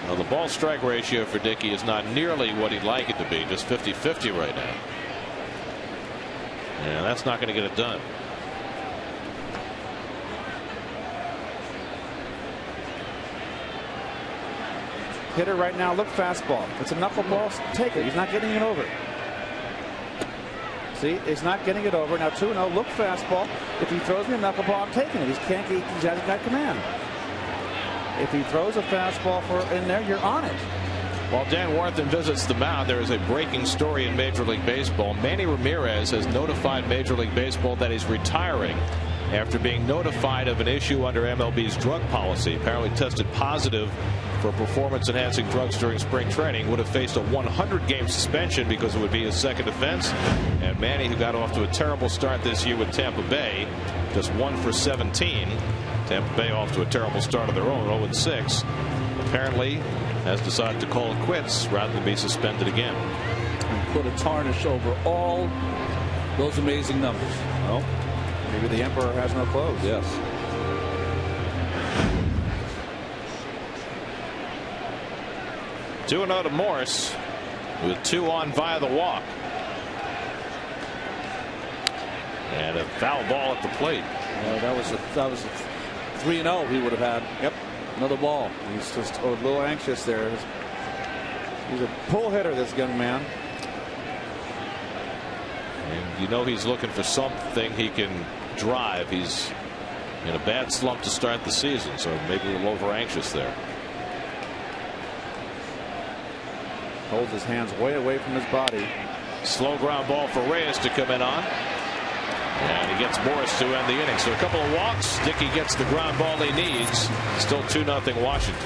Now, the ball strike ratio for Dickey is not nearly what he'd like it to be, just 50-50 right now. And that's not going to get it done. Hitter right now, look, fastball. It's a knuckleball, take it. He's not getting it over. See, he's not getting it over. Now 2-0, look, fastball. If he throws me a knuckleball, I'm taking it. He hasn't got command. If he throws a fastball in there, you're on it. While Dan Warthen visits the mound, there is a breaking story in Major League Baseball. Manny Ramirez has notified Major League Baseball that he's retiring after being notified of an issue under MLB's drug policy. Apparently tested positive for performance-enhancing drugs during spring training. Would have faced a 100-game suspension because it would be his second offense. And Manny, who got off to a terrible start this year with Tampa Bay, just 1 for 17. Tampa Bay off to a terrible start of their own, 0-6. Apparently has decided to call it quits rather than be suspended again. And put a tarnish over all those amazing numbers. Well, maybe the emperor has no clothes. Yes. Two 2-0 to Morse with 2 on via the walk. And a foul ball at the plate. That was a 3-0 he would have had. Yep. Another ball. He's just a little anxious there. He's a pull hitter, this young man. And you know he's looking for something he can drive. He's in a bad slump to start the season, so maybe a little over anxious there. Holds his hands way away from his body. Slow ground ball for Reyes to come in on. And he gets Morris to end the inning. So a couple of walks. Dickey gets the ground ball he needs. Still 2-0 Washington.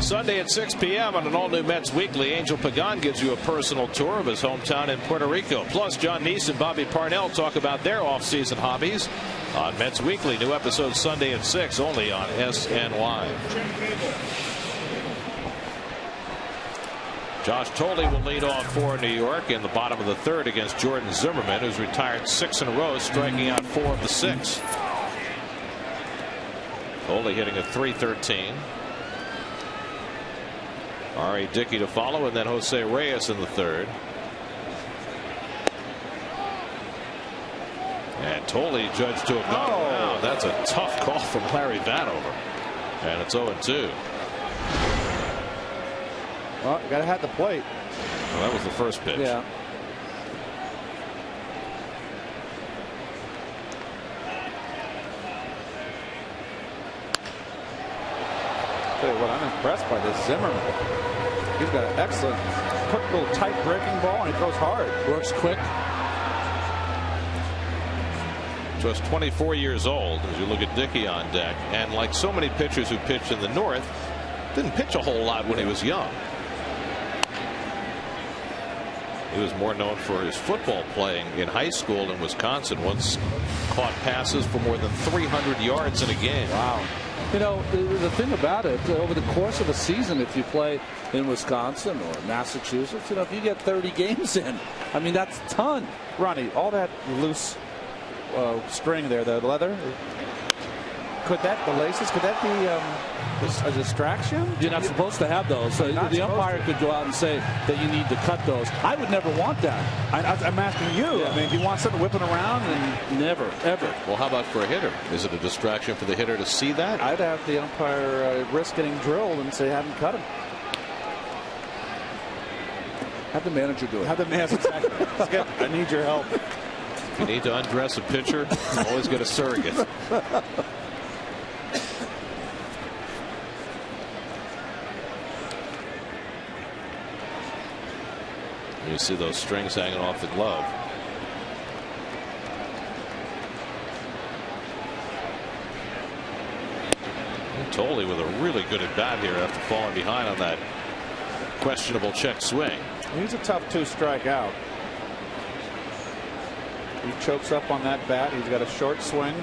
Sunday at 6 p.m. on an all-new Mets Weekly, Angel Pagan gives you a personal tour of his hometown in Puerto Rico. Plus, John Neese and Bobby Parnell talk about their off-season hobbies on Mets Weekly. New episode Sunday at 6, only on SNY. Josh Tolley will lead off for New York in the bottom of the third against Jordan Zimmerman, who's retired 6 in a row, striking out 4 of the 6. Tolley hitting a .313. R.A. Dickey to follow, and then Jose Reyes in the third. And Tolley judged to have gone. Wow, that's a tough call from Larry Vanover. And it's 0-2. Well, you got to have the plate. Well, that was the first pitch. Yeah. Tell you what, I'm impressed by this Zimmerman. He's got an excellent, quick little tight breaking ball, and he throws hard. Works quick. Just 24 years old as you look at Dickey on deck, and like so many pitchers who pitched in the North, didn't pitch a whole lot when he was young. He was more known for his football playing in high school in Wisconsin. Once caught passes for more than 300 yards in a game. Wow. You know, the thing about it, over the course of a season, if you play in Wisconsin or Massachusetts, you know, if you get 30 games in, I mean, that's a ton. Ronnie, all that loose string there, the leather, could that, the laces, could that be a distraction? You're not supposed to have those. So the umpire could go out and say that you need to cut those. I would never want that. I'm asking you. Yeah. I mean, do you want something whipping around? And never, ever. Well, how about for a hitter? Is it a distraction for the hitter to see that? I'd have the umpire risk getting drilled and say, have him cut him. Have the manager do it. Have the manager. Exactly. I need your help. If you need to undress a pitcher, always get a surrogate. You see those strings hanging off the glove. And Tolley with a really good at bat here after falling behind on that questionable check swing. He's a tough 2-strike out. He chokes up on that bat. He's got a short swing.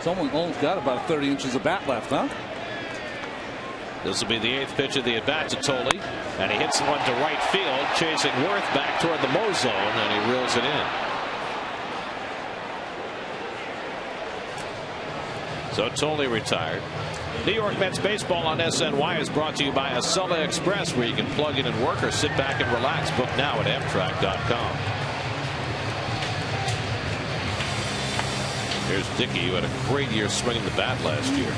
Someone almost got about 30 inches of bat left, huh? This will be the 8th pitch of the at bat to Tolley, and he hits one to right field, chasing Worth back toward the Mo zone, and he reels it in. So Tolley retired. New York Mets baseball on SNY is brought to you by Acela Express, where you can plug in and work or sit back and relax. Book now at Amtrak.com. Here's Dickey, who had a great year swinging the bat last year.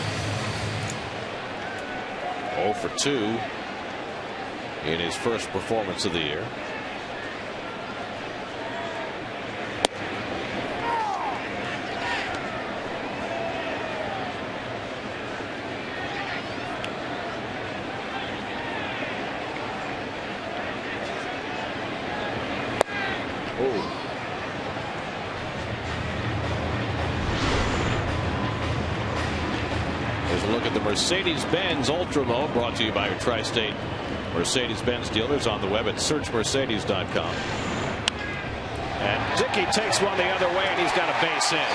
0 for 2 in his first performance of the year. Mercedes-Benz Ultramo, brought to you by your Tri-State Mercedes-Benz dealers on the web at searchmercedes.com. And Dickey takes one the other way, and he's got a base hit.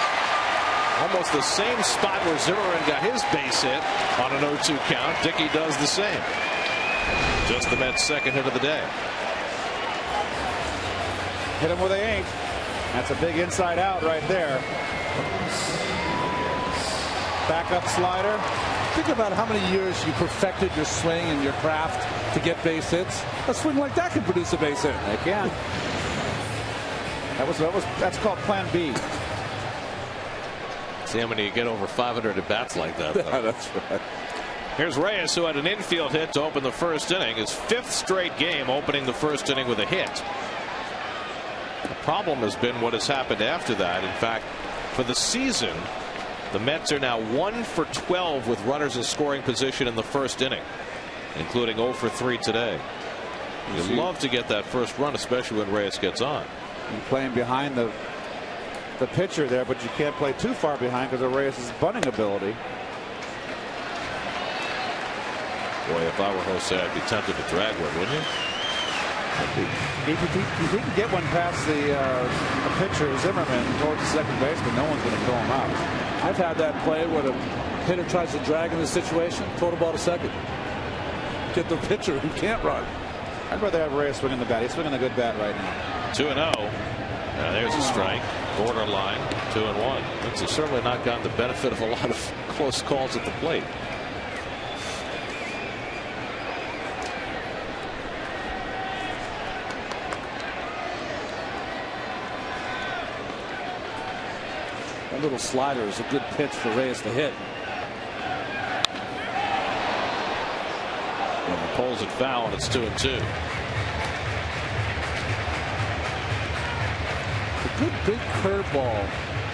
Almost the same spot where Zimmerman got his base hit on an 0-2 count. Dickey does the same. Just the Mets' second hit of the day. Hit them where they ain't. That's a big inside out right there. Back up slider. Think about how many years you perfected your swing and your craft to get base hits. A swing like that can produce a base hit. They can. That's called Plan B. See how many you get over 500 at bats like that. Yeah, that's right. Here's Reyes, who had an infield hit to open the first inning. His 5th straight game opening the first inning with a hit. The problem has been what has happened after that. In fact, for the season, the Mets are now 1 for 12 with runners in scoring position in the first inning, including 0 for 3 today. You love to get that first run, especially when Reyes gets on. You're playing behind the pitcher there, but you can't play too far behind because of Reyes' bunting ability. Boy, if I were Jose, I'd be tempted to drag one, wouldn't you? If he can get one past the pitcher, Zimmerman, towards the second baseman, no one's going to throw him out. I've had that play where the hitter tries to drag in the situation, throw the ball to second. Get the pitcher who can't run. I'd rather have Reyes swinging the bat. He's swinging a good bat right now. 2-0. Now there's a strike. Borderline. 2-1. Looks has certainly not gotten the benefit of a lot of close calls at the plate. That little slider is a good pitch for Reyes to hit. And he pulls it foul, and it's 2-2. A good big curveball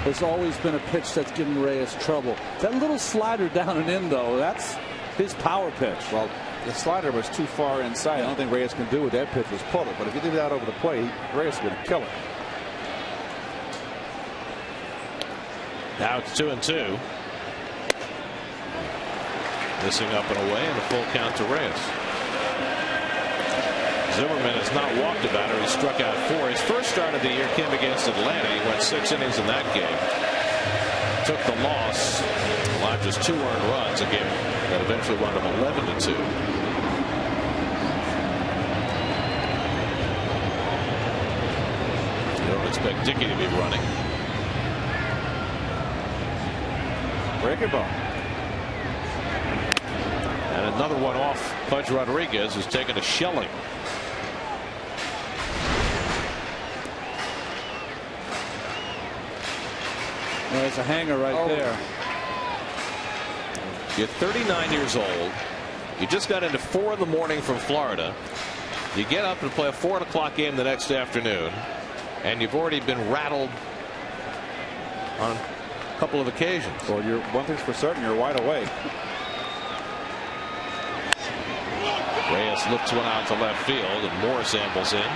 has always been a pitch that's given Reyes trouble. That little slider down and in, though, that's his power pitch. Well, the slider was too far inside. The only thing Reyes can do with that pitch was pull it. But if you leave it out over the plate, Reyes would kill it. Now it's 2-2. Missing up and away, and a full count to Reyes. Zimmerman has not walked a batter. He struck out 4. His first start of the year came against Atlanta. He went 6 innings in that game. Took the loss. Allowed just 2 earned runs, a game that eventually wound up 11-2. You don't expect Dickey to be running. Breaking ball. And another one off. Pudge Rodriguez has taken a shelling. There's a hanger right there. You're 39 years old. You just got into 4 in the morning from Florida. You get up and play a 4 o'clock game the next afternoon, and you've already been rattled on a couple of occasions. Well, one thing's for certain, you're wide awake. Reyes lifts one out to left field, and Morris ambles in.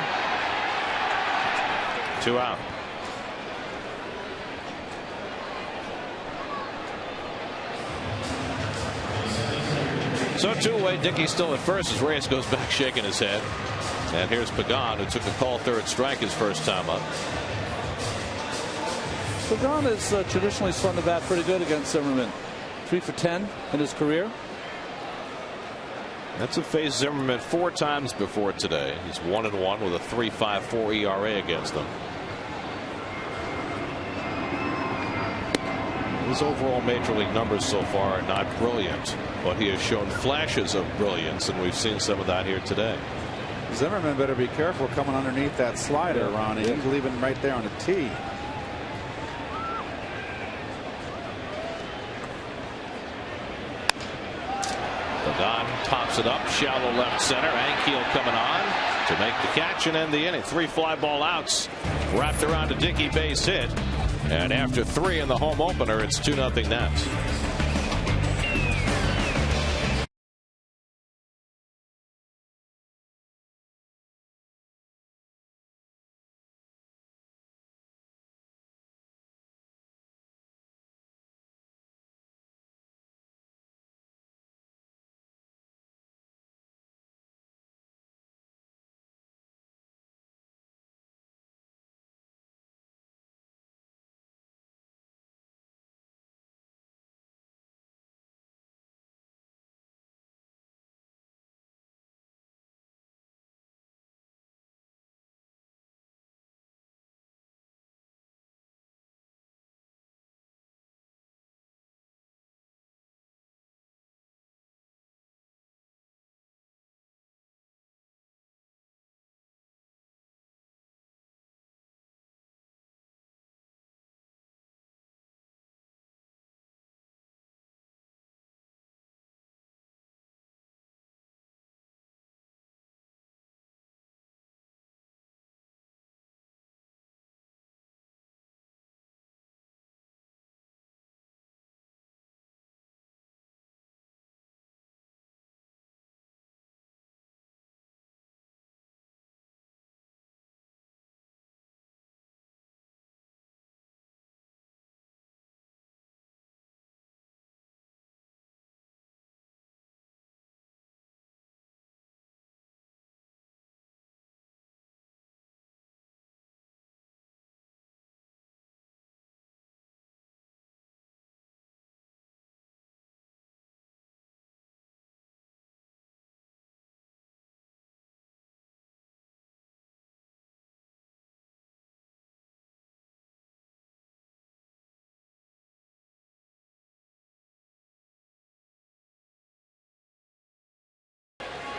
2 out. So 2 away. Dickey's still at first as Reyes goes back shaking his head. And here's Pagan, who took a call 3rd strike his first time up. Pagan has traditionally swung the bat pretty good against Zimmerman. 3 for 10 in his career. That's a faced Zimmerman 4 times before today. He's 1-1 with a 3.54 ERA against them. His overall major league numbers so far are not brilliant, but he has shown flashes of brilliance, and we've seen some of that here today. Zimmerman better be careful coming underneath that slider, Ronnie. He's leaving right there on the tee. Pagan pops it up, shallow left center. Ankiel coming on to make the catch and end the inning. 3 fly ball outs wrapped around a Dickey base hit. And after 3 in the home opener, it's 2-0 Nats.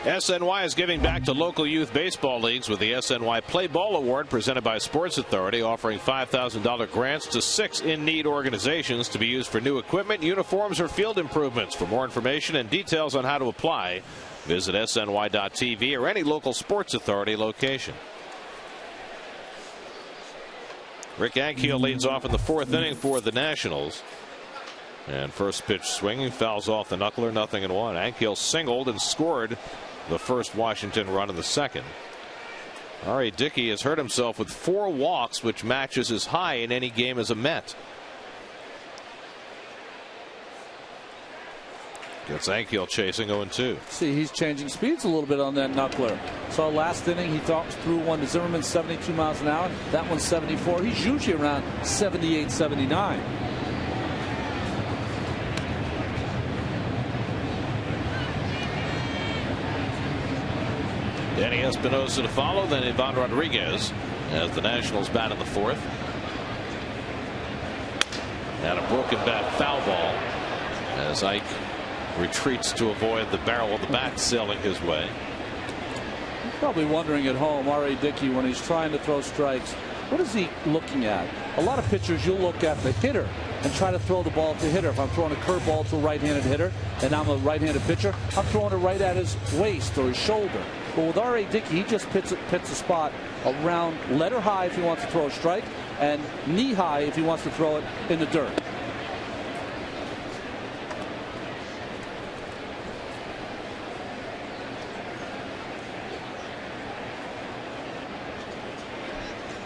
SNY is giving back to local youth baseball leagues with the SNY Play Ball Award presented by Sports Authority, offering $5,000 grants to 6 in-need organizations to be used for new equipment, uniforms, or field improvements. For more information and details on how to apply, visit SNY.TV or any local Sports Authority location. Rick Ankiel leads off in the 4th inning for the Nationals. And first pitch swinging, fouls off the knuckler, 0-1. Ankiel singled and scored the first Washington run in the second. R.A. Dickey has hurt himself with 4 walks, which matches his high in any game as a Met. Gets Ankiel chasing 0-2. See, he's changing speeds a little bit on that knuckler. So last inning he threw one to Zimmerman 72 miles an hour. That one's 74. He's usually around 78, 79. Danny Espinosa to follow, then Ivan Rodriguez as the Nationals bat in the 4th. And a broken bat foul ball as Ike retreats to avoid the barrel of the bat sailing his way. You're probably wondering at home, R.A. Dickey, when he's trying to throw strikes, what is he looking at? A lot of pitchers, you'll look at the hitter and try to throw the ball to the hitter. If I'm throwing a curveball to a right-handed hitter and I'm a right-handed pitcher, I'm throwing it right at his waist or his shoulder. But with R.A. Dickey, he just pits a spot around letter high if he wants to throw a strike and knee high if he wants to throw it in the dirt.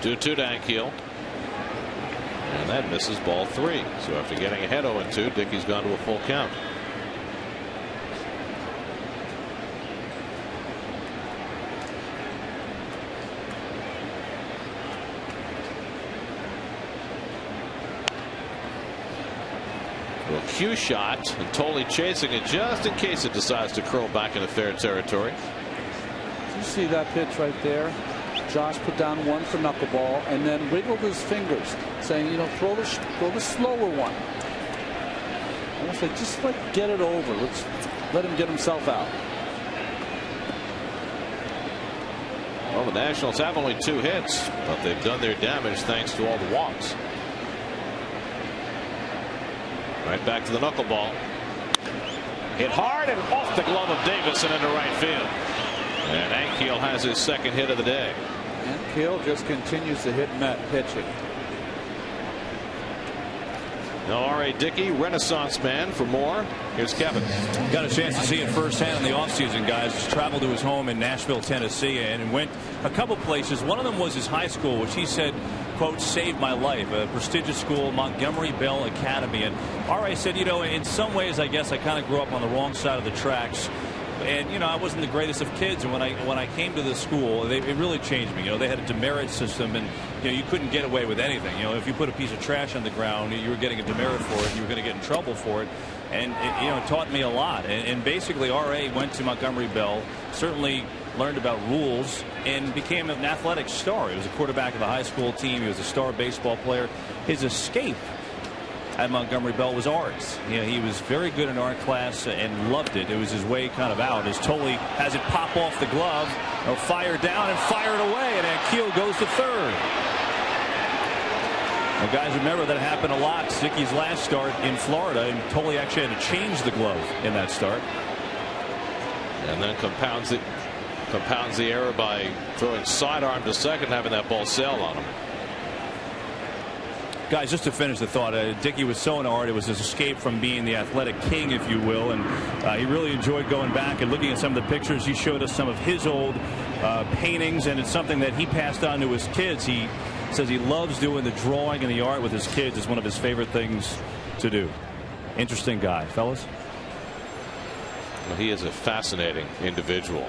Two to Ankiel. And that misses ball 3. So after getting ahead 0-2, Dickey's gone to a full count. Well, cue shot, and Tolley chasing it just in case it decides to curl back into fair territory. You see that pitch right there? Josh put down one for knuckleball and then wiggled his fingers, saying, you know, throw the slower one. Almost like just get it over. Let's let him get himself out. Well, the Nationals have only 2 hits, but they've done their damage thanks to all the walks. Right back to the knuckleball. Hit hard and off the glove of Davis and into right field. And Ankiel has his 2nd hit of the day. Ankiel just continues to hit Met pitching. Now R.A. Dickey, Renaissance man. For more, here's Kevin. Got a chance to see it firsthand in the offseason, guys. Just traveled to his home in Nashville, Tennessee, and went a couple places. One of them was his high school, which he said, quote, saved my life. A prestigious school, Montgomery Bell Academy. And R.A. said, you know, in some ways, I guess I kind of grew up on the wrong side of the tracks. And, you know, I wasn't the greatest of kids. And when I came to the school, it really changed me. You know, they had a demerit system, and, you know, you couldn't get away with anything. You know, if you put a piece of trash on the ground, you were getting a demerit for it. You were going to get in trouble for it. And, you know, it taught me a lot. And basically, R.A. went to Montgomery Bell, certainly learned about rules, and became an athletic star. He was a quarterback of the high school team. He was a star baseball player. His escape at Montgomery Bell was art. You know, he was very good in art class and loved it. It was his way kind of out as Tolley has it pop off the glove, or fire down and fire it away, and Ankiel goes to 3rd. Well, guys, remember that happened a lot. Dickey's last start in Florida, and Tolley actually had to change the glove in that start. And then compounds the error by throwing sidearm to 2nd, having that ball sail on him. Guys, just to finish the thought, Dickey was so in art. It was his escape from being the athletic king, if you will, and he really enjoyed going back and looking at some of the pictures. He showed us some of his old paintings, and it's something that he passed on to his kids. He says he loves doing the drawing and the art with his kids. It's one of his favorite things to do. Interesting guy, fellas. Well, he is a fascinating individual.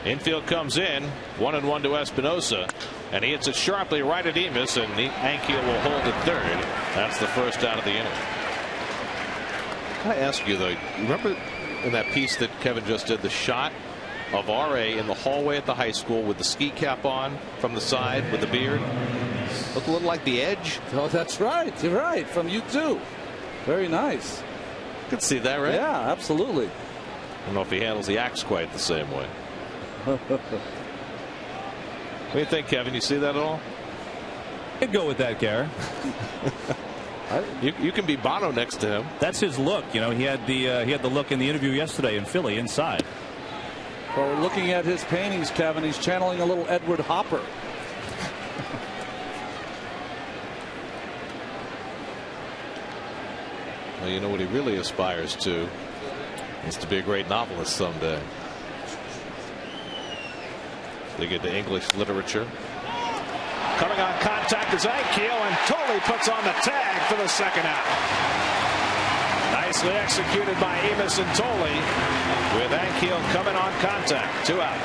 Infield comes in, 1-1 to Espinosa, and he hits it sharply right at Emis, and Ankiel will hold at 3rd. That's the first out of the inning. Can I ask you, though, remember in that piece that Kevin just did, the shot of R.A. in the hallway at the high school with the ski cap on from the side with the beard? Looked a little like The Edge. Oh, that's right. You're right. From U2. Very nice. Could see that, right? Yeah, absolutely. I don't know if he handles the axe quite the same way. What do you think, Kevin? You see that at all? I'd go with that, Gary. You can be Bono next to him. That's his look. You know, he had the look in the interview yesterday in Philly inside. Well, looking at his paintings, Kevin, he's channeling a little Edward Hopper. Well, you know what he really aspires to is to be a great novelist someday. They get to English literature. Coming on contact is Ankiel, and Tolley puts on the tag for the second out. Nicely executed by Amos and Tolley, with Ankiel coming on contact. 2 out.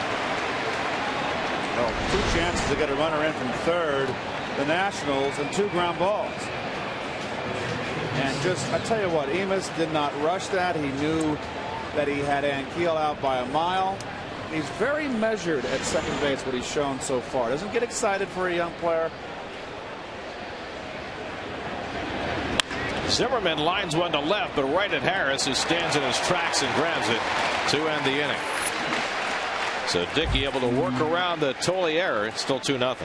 Well, 2 chances to get a runner in from third. The Nationals and 2 ground balls. And just, I tell you what, Amos did not rush that. He knew that he had Ankiel out by a mile. He's very measured at second base, what he's shown so far. Doesn't get excited for a young player. Zimmerman lines one to left, but right at Harris, who stands in his tracks and grabs it to end the inning. So Dickey able to work around the Tolley error. It's still 2-0.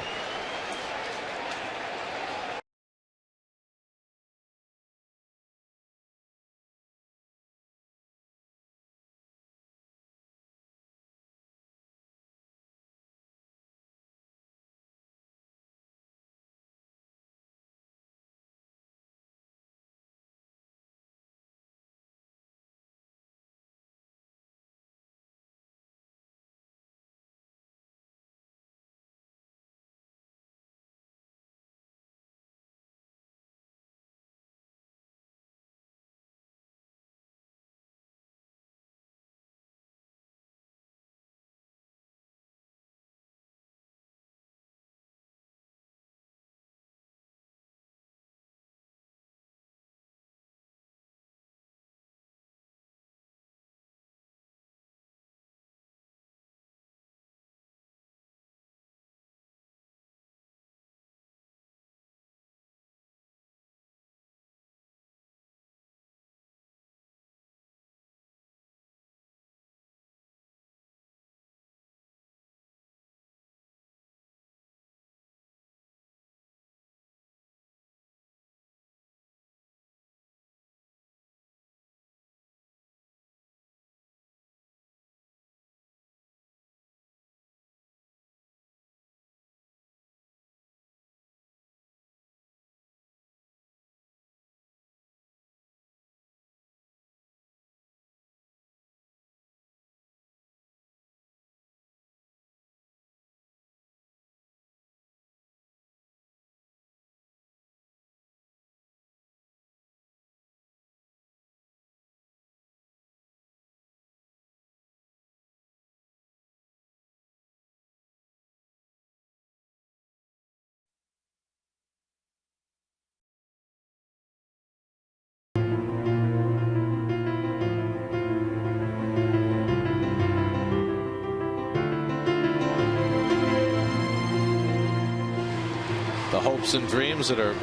The hopes and dreams that are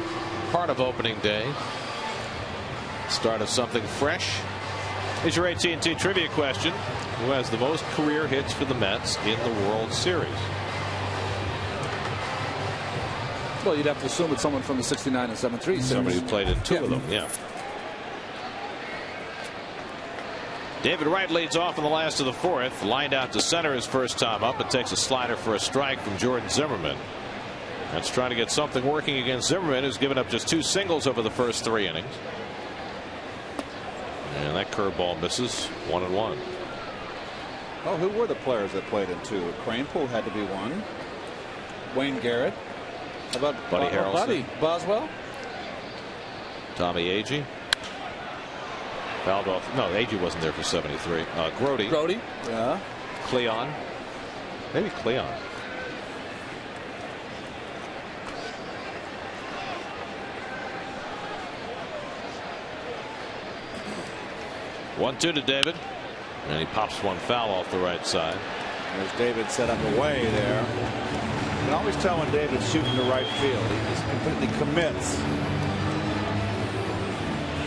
part of opening day. Start of something fresh. Here's your AT&T trivia question. Who has the most career hits for the Mets in the World Series? Well, you'd have to assume it's someone from the 69 and 73 series. Somebody who played in 2 of them, yeah. David Wright leads off in the last of the 4th. Lined out to center his first time up. It takes a slider for a strike from Jordan Zimmerman. That's trying to get something working against Zimmerman, who's given up just 2 singles over the first 3 innings. And that curveball misses. 1-1. Oh, who were the players that played in 2? Cranepool had to be one. Wayne Garrett. How about Buddy Harrelson? Buddy Boswell? Tommy Agee. Fouled off. No, Agee wasn't there for 73. Grody. Grody. Yeah. Cleon. Maybe Cleon. One-two to David, and he pops one foul off the right side. There's David set up away there. You can always tell when David's shooting to right field. He just completely commits.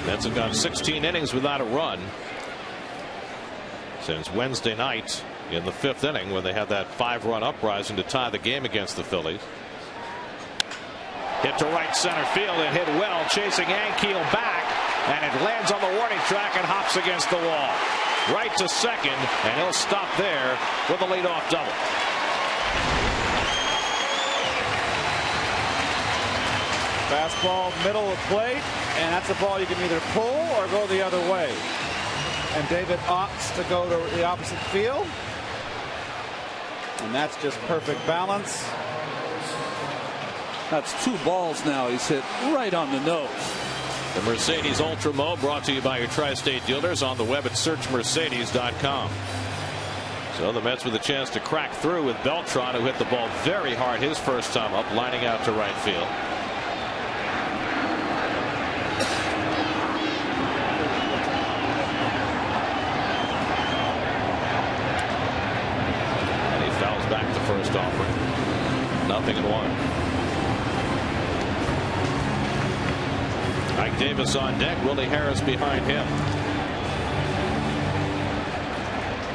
Mets have gone 16 innings without a run. since Wednesday night in the 5th inning when they had that 5-run uprising to tie the game against the Phillies. Hit to right center field and hit well, chasing Ankiel back, and it lands on the warning track and hops against the wall. Right to second, and he'll stop there with a leadoff double. Fastball, middle of plate, and that's a ball you can either pull or go the other way. And David opts to go to the opposite field. And that's just perfect balance. That's 2 balls now. He's hit right on the nose. The Mercedes Ultra Mo brought to you by your Tri-State dealers on the web at searchmercedes.com. So the Mets with a chance to crack through with Beltran, who hit the ball very hard his first time up, lining out to right field. And he fouls back the first offering. 0-1. Ike Davis on deck, Willie Harris behind him.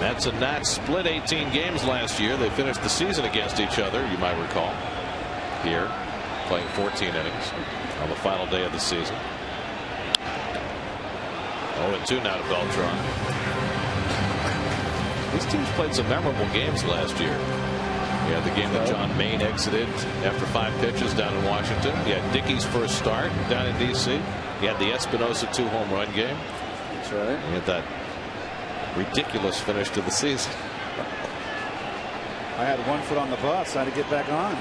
Mets and Nats split 18 games last year. They finished the season against each other, you might recall. Here, playing 14 innings on the final day of the season. 0-2 now to Beltran. These teams played some memorable games last year. You had the game that John Maine exited after 5 pitches down in Washington. You had Dickey's first start down in D.C. You had the Espinosa 2-home run game. That's right. You had that ridiculous finish to the season. I had 1 foot on the bus. I had to get back on.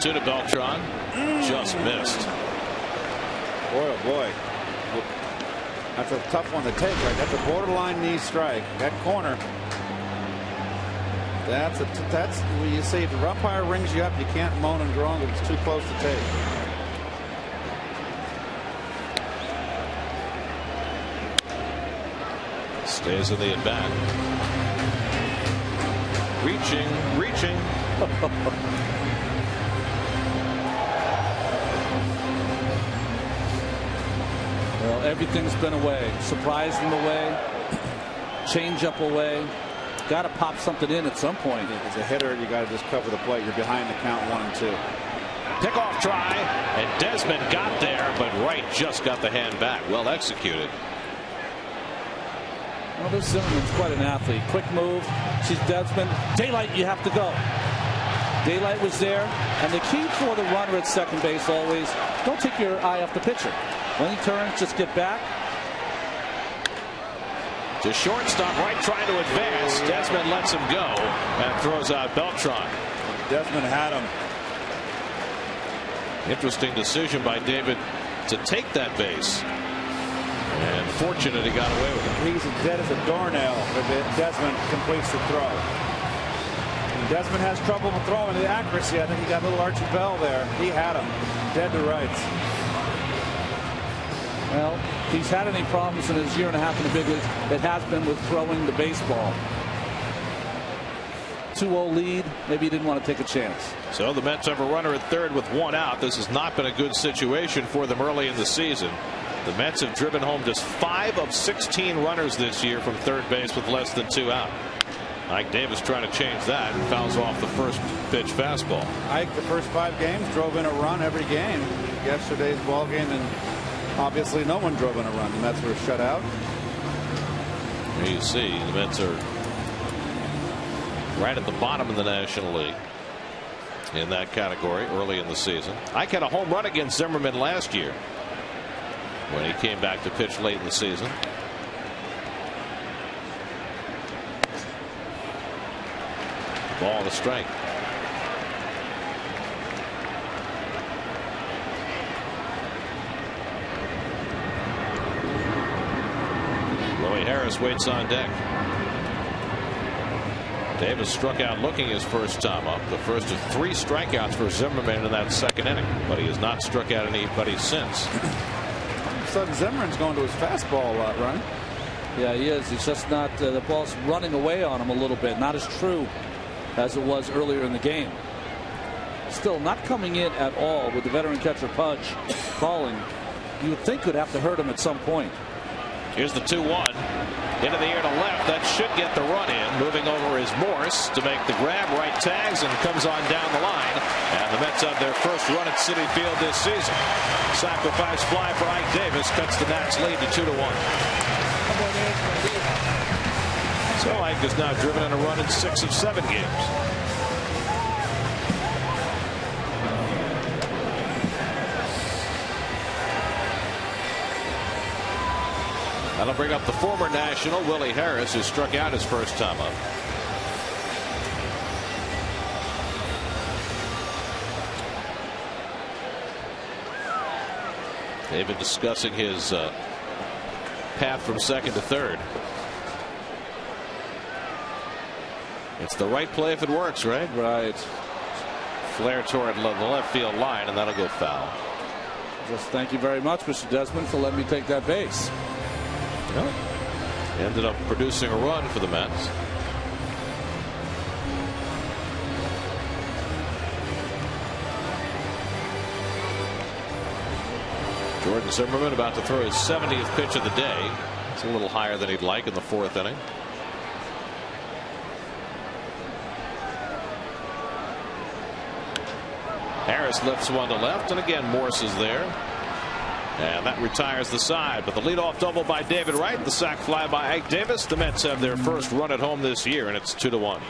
To Beltran. Just missed. Boy, oh boy. That's a tough one to take, right? That's a borderline knee strike. That corner. That's when you say if the umpire rings you up, you can't moan and groan, but it's too close to take. Stays in the at bat. Reaching. Well, everything's been away. Surprise them away. Change up away. Got to pop something in at some point. As a hitter, you got to just cover the plate. You're behind the count 1-2. Pickoff try, and Desmond got there, but Wright just got the hand back. Well executed. Well, this Zimmerman's quite an athlete. Quick move. She's Desmond. Daylight, you have to go. Daylight was there, and the key for the runner at second base always, don't take your eye off the pitcher. When he turns, just get back. To shortstop, Wright trying to advance. Desmond lets him go and throws out Beltran. Desmond had him. Interesting decision by David to take that base. And fortunate he got away with it. He's as dead as a doornail if Desmond completes the throw. And Desmond has trouble with throwing the accuracy. I think he got a little Archie Bell there. He had him dead to rights. Well, if he's had any problems in his year and a half in the big leagues, it has been with throwing the baseball. 2-0 lead. Maybe he didn't want to take a chance. So the Mets have a runner at third with 1 out. This has not been a good situation for them early in the season. The Mets have driven home just 5 of 16 runners this year from third base with less than 2 out. Ike Davis trying to change that and fouls off the first pitch fastball. Ike, the first 5 games, drove in a run every game. Yesterday's ball game, and obviously no one drove in a run. The Mets were shut out. Here you see the Mets are right at the bottom of the National League in that category early in the season. Ike had a home run against Zimmerman last year when he came back to pitch late in the season. Ball and a strike. Willie Harris waits on deck. Davis struck out looking his first time up. The first of 3 strikeouts for Zimmerman in that second inning, but he has not struck out anybody since. Sudden Zimmerman's going to his fastball a lot, right? Yeah, he is. He's just not. The ball's running away on him a little bit. Not as true as it was earlier in the game. still not coming in at all with the veteran catcher punch calling. You would think could have to hurt him at some point. Here's the 2-1. Into the air to left. That should get the run in. Moving over is Morse to make the grab. Right tags and comes on down the line. And the Mets have their first run at Citi Field this season. Sacrifice fly for Ike Davis cuts the Nats lead to 2-1. So Ike has now driven in a run in 6 of 7 games. That'll bring up the former National, Willie Harris, who struck out his first time up. They've been discussing his path from second to third. It's the right play if it works, right? Right. Flare toward the left field line, and that'll go foul. Just thank you very much, Mr. Desmond, for letting me take that base. Well, ended up producing a run for the Mets. Jordan Zimmerman about to throw his 70th pitch of the day. It's a little higher than he'd like in the 4th inning. Harris lifts one to left, and again Morse is there. And that retires the side. But the leadoff double by David Wright, the sac fly by Ike Davis. The Mets have their first run at home this year, and it's 2-1.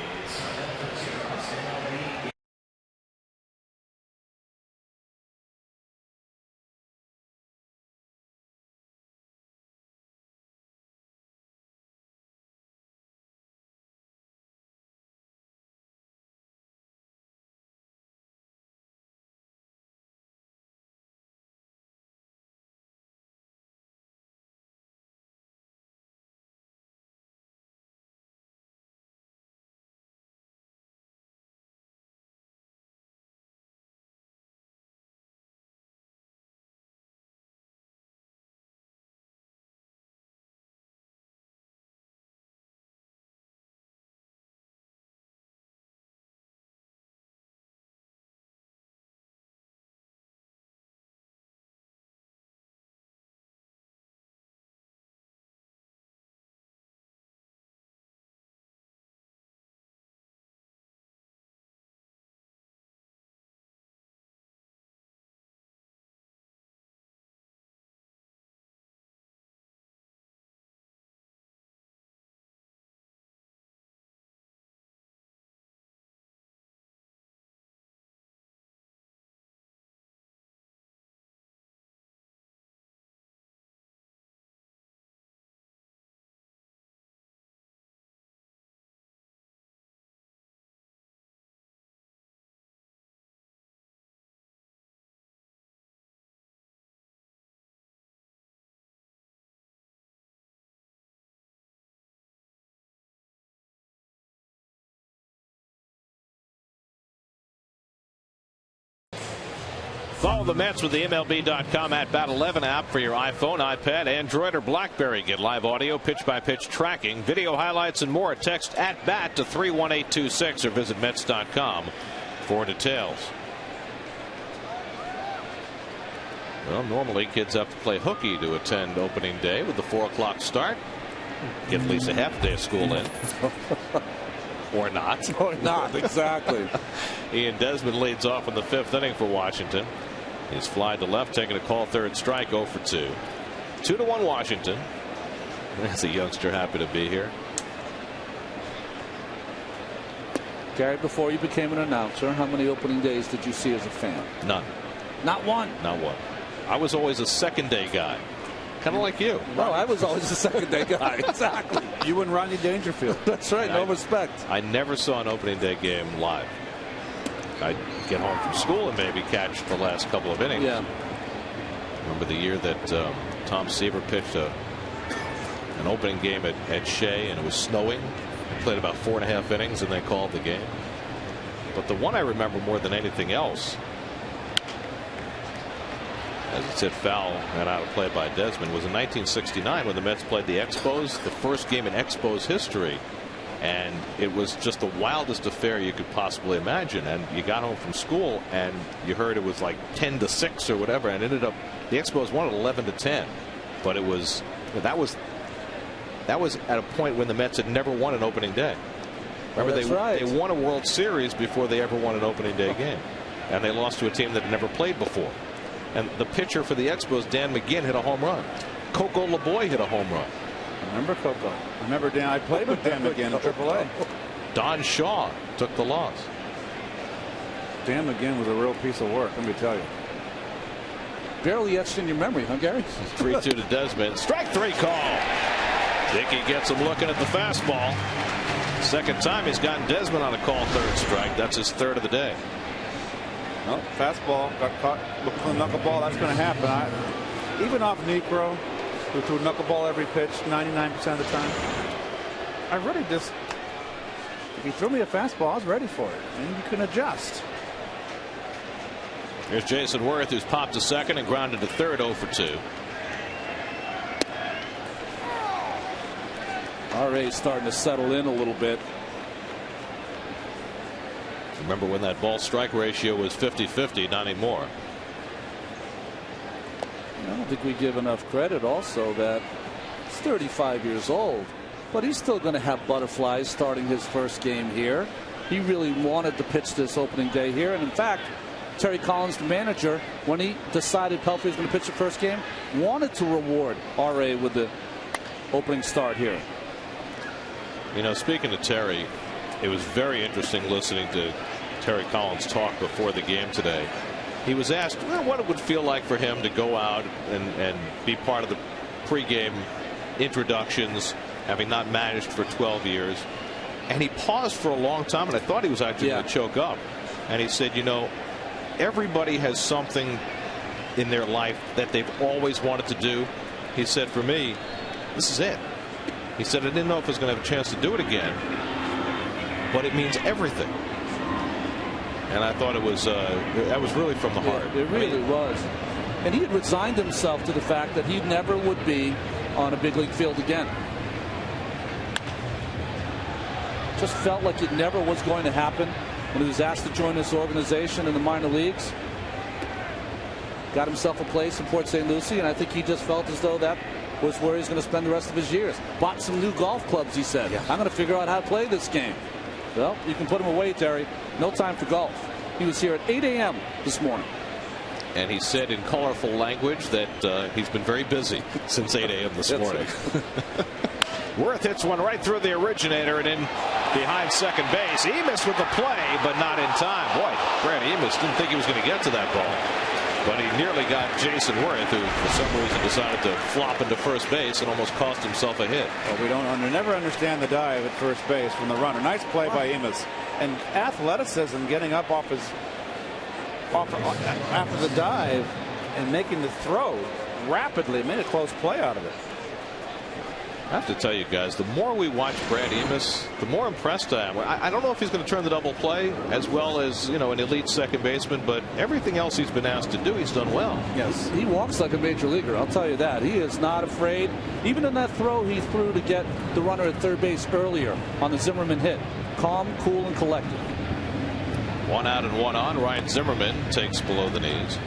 Follow the Mets with the MLB.com at Bat 11 app for your iPhone, iPad, Android, or BlackBerry. Get live audio, pitch-by-pitch tracking, video highlights, and more. Text at BAT to 31826 or visit Mets.com for details. Well, normally kids have to play hooky to attend opening day with the 4 o'clock start. Get at least a half day of school in. Or not. Or not, exactly. Ian Desmond leads off in the 5th inning for Washington. He's fly to left, taking a call third strike, 0 for 2. 2-1 Washington. That's a youngster happy to be here. Gary, before you became an announcer, how many opening days did you see as a fan? None. Not one? Not one. I was always a second day guy. Kind of like you. No, I was always a second day guy. Exactly. You and Rodney Dangerfield. That's right. No respect. I never saw an opening day game live. I'd get home from school and maybe catch the last couple of innings. Yeah. Remember the year that Tom Seaver pitched an opening game at Shea, and it was snowing. They played about 4.5 innings, and they called the game. But the one I remember more than anything else, as it said, foul and out of play by Desmond, was in 1969 when the Mets played the Expos, the first game in Expos history And it was just the wildest affair you could possibly imagine. And you got home from school and you heard it was like 10-6 or whatever, and ended up the Expos won at 11-10. But it was that was at a point when the Mets had never won an opening day. Remember, they won a World Series before they ever won an opening day game, and they lost to a team that had never played before. And the pitcher for the Expos, Dan McGinn, hit a home run. Coco LeBoy hit a home run. Remember Coco? I remember Dan. I played with Dan McGinn in AAA. Don Shaw took the loss. Dan McGinn was a real piece of work, let me tell you. Barely etched in your memory, huh, Gary? 3-2 to Desmond. Strike 3 call. Dickey gets him looking at the fastball. Second time he's gotten Desmond on a call, 3rd strike. That's his 3rd of the day. No, fastball got caught looking for the knuckleball. That's going to happen. Even off Negro, who threw knuckleball every pitch 99% of the time. I really just, if he threw me a fastball, I was ready for it, and you can adjust. Here's Jason Worth, who's popped to second and grounded to third, 0 for 2. RA's starting to settle in a little bit. Remember when that ball strike ratio was 50-50, not anymore. I don't think we give enough credit also that he's 35 years old, but he's still going to have butterflies starting his first game here. He really wanted to pitch this opening day here, and in fact, Terry Collins, the manager, when he decided Pelfrey was going to pitch the first game, wanted to reward RA with the opening start here. You know, speaking of Terry, it was very interesting listening to Terry Collins talk before the game today. He was asked what it would feel like for him to go out and be part of the pregame introductions, having not managed for 12 years. And he paused for a long time, and I thought he was actually going to choke up. And he said, you know, everybody has something in their life that they've always wanted to do. He said, for me, this is it. He said, I didn't know if I was going to have a chance to do it again, but it means everything. And I thought it was that was really from the heart. It really was. And he had resigned himself to the fact that he never would be on a big league field again. Just felt like it never was going to happen when he was asked to join this organization in the minor leagues. Got himself a place in Port St. Lucie, and I think he just felt as though that was where he's going to spend the rest of his years. Bought some new golf clubs, he said. I'm going to figure out how to play this game. Well, you can put him away, Terry. No time for golf. He was here at 8 a.m. this morning. And he said in colorful language that he's been very busy since 8 a.m. this morning. Worth hits one right through the originator and in behind second base. Emis with the play, but not in time. Boy, Brad Emis didn't think he was going to get to that ball. But he nearly got Jason Worth, who for some reason decided to flop into first base and almost cost himself a hit. Well, we never understand the dive at first base from the runner. Nice play by Emis. And athleticism, getting up after the dive and making the throw rapidly, made a close play out of it. I have to tell you guys, the more we watch Brad Emis, the more impressed I am. I don't know if he's going to turn the double play as well as, you know, an elite second baseman, but everything else he's been asked to do, he's done well. Yes, he walks like a major leaguer, I'll tell you that. He is not afraid. Even in that throw he threw to get the runner at third base earlier on the Zimmerman hit. Calm, cool, and collected. 1 out and 1 on. Ryan Zimmerman takes below the knees.